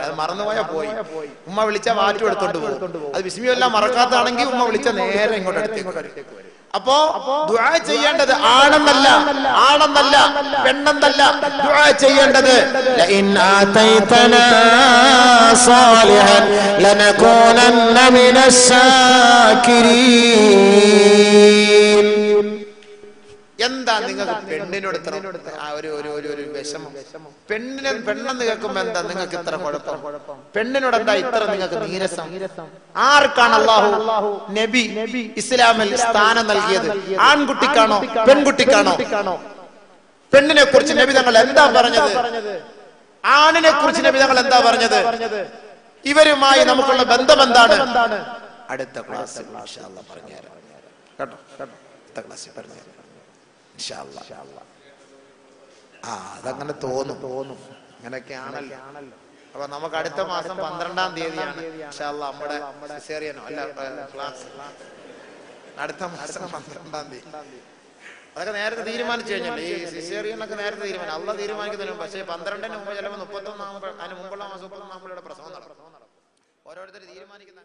അത് മറന്നുപോയാ പോയി. ഉമ്മ വിളിച്ച വാറ്റും എടുത്തോണ്ട് പോകും. അത് ബിസ്മിയെല്ലാം മറക്കാത്താണെങ്കിൽ ഉമ്മ വിളിച്ച നേരെ ഇങ്ങോട്ട് അടുത്തേക്ക് വരും. അപ്പോ ദുആ ചെയ്യേണ്ടത് ആണെന്നല്ല പെണ്ണെന്നല്ല. ദുആ ചെയ്യേണ്ടത് ലഇൻ ആതൈതനാ സാലിഹൻ ലനകൂനന്ന മിനശ്ശാകിരീൻ. എന്താ നിങ്ങൾക്ക് പെണ്ണിനോട് ഇത്ര ഒരു വിഷമം? പെണ്ണെന്ന് കേൾക്കുമ്പോ എന്താ നിങ്ങൾക്ക് ഇത്ര കുഴപ്പം? പെണ്ണിനോട് എന്താ ഇത്ര നിങ്ങൾക്ക് നീരസം? ആർക്കാണ് അല്ലാഹു നബി ഇസ്ലാമിൽ സ്ഥാനം നൽകിയത്? ആൺകുട്ടിക്കാണോ പെൺകുട്ടിക്കാണോ? പെണ്ണിനെ കുറിച്ച് നബി തങ്ങൾ എന്താ പറഞ്ഞത്? ആണിനെ കുറിച്ച് നബി തങ്ങൾ എന്താ പറഞ്ഞത്? ഇവരുമായി നമുക്കുള്ള ബന്ധം എന്താണ്? അടുത്ത ക്ലാസ്സിൽ ഇൻഷാ അല്ലാഹ് പറഞ്ഞുതരാം കേട്ടോ. അടുത്ത ക്ലാസ്സിൽ പറഞ്ഞുതരാം. അതങ്ങനെ തോന്നും. അങ്ങനെയൊക്കെയാണല്ലോ. അപ്പൊ നമുക്ക് അടുത്ത മാസം 12-ാം തീയതിയാണ് ഇൻഷാ അല്ലാഹ് നമ്മുടെ സിസേറിയനോ അല്ല ക്ലാസ്. അടുത്ത മാസം 12-ാം തീയതി. അതൊക്കെ നേരത്തെ തീരുമാനിച്ചു കഴിഞ്ഞല്ലോ. ഈ സിസേറിയനൊക്കെ നേരത്തെ തീരുമാനം അല്ലാഹ് തീരുമാനിക്കുന്നതിന് മുമ്പ്. പക്ഷേ 12-ന് മുമ്പ് ചിലപ്പോൾ 31 ആകുമ്പോൾ, അതിന് മുമ്പുള്ള മാസം 31 ആകുമ്പോൾ ഇവിടെ പ്രസവം നടക്കും. ഓരോരുത്തർ തീരുമാനിക്കുന്ന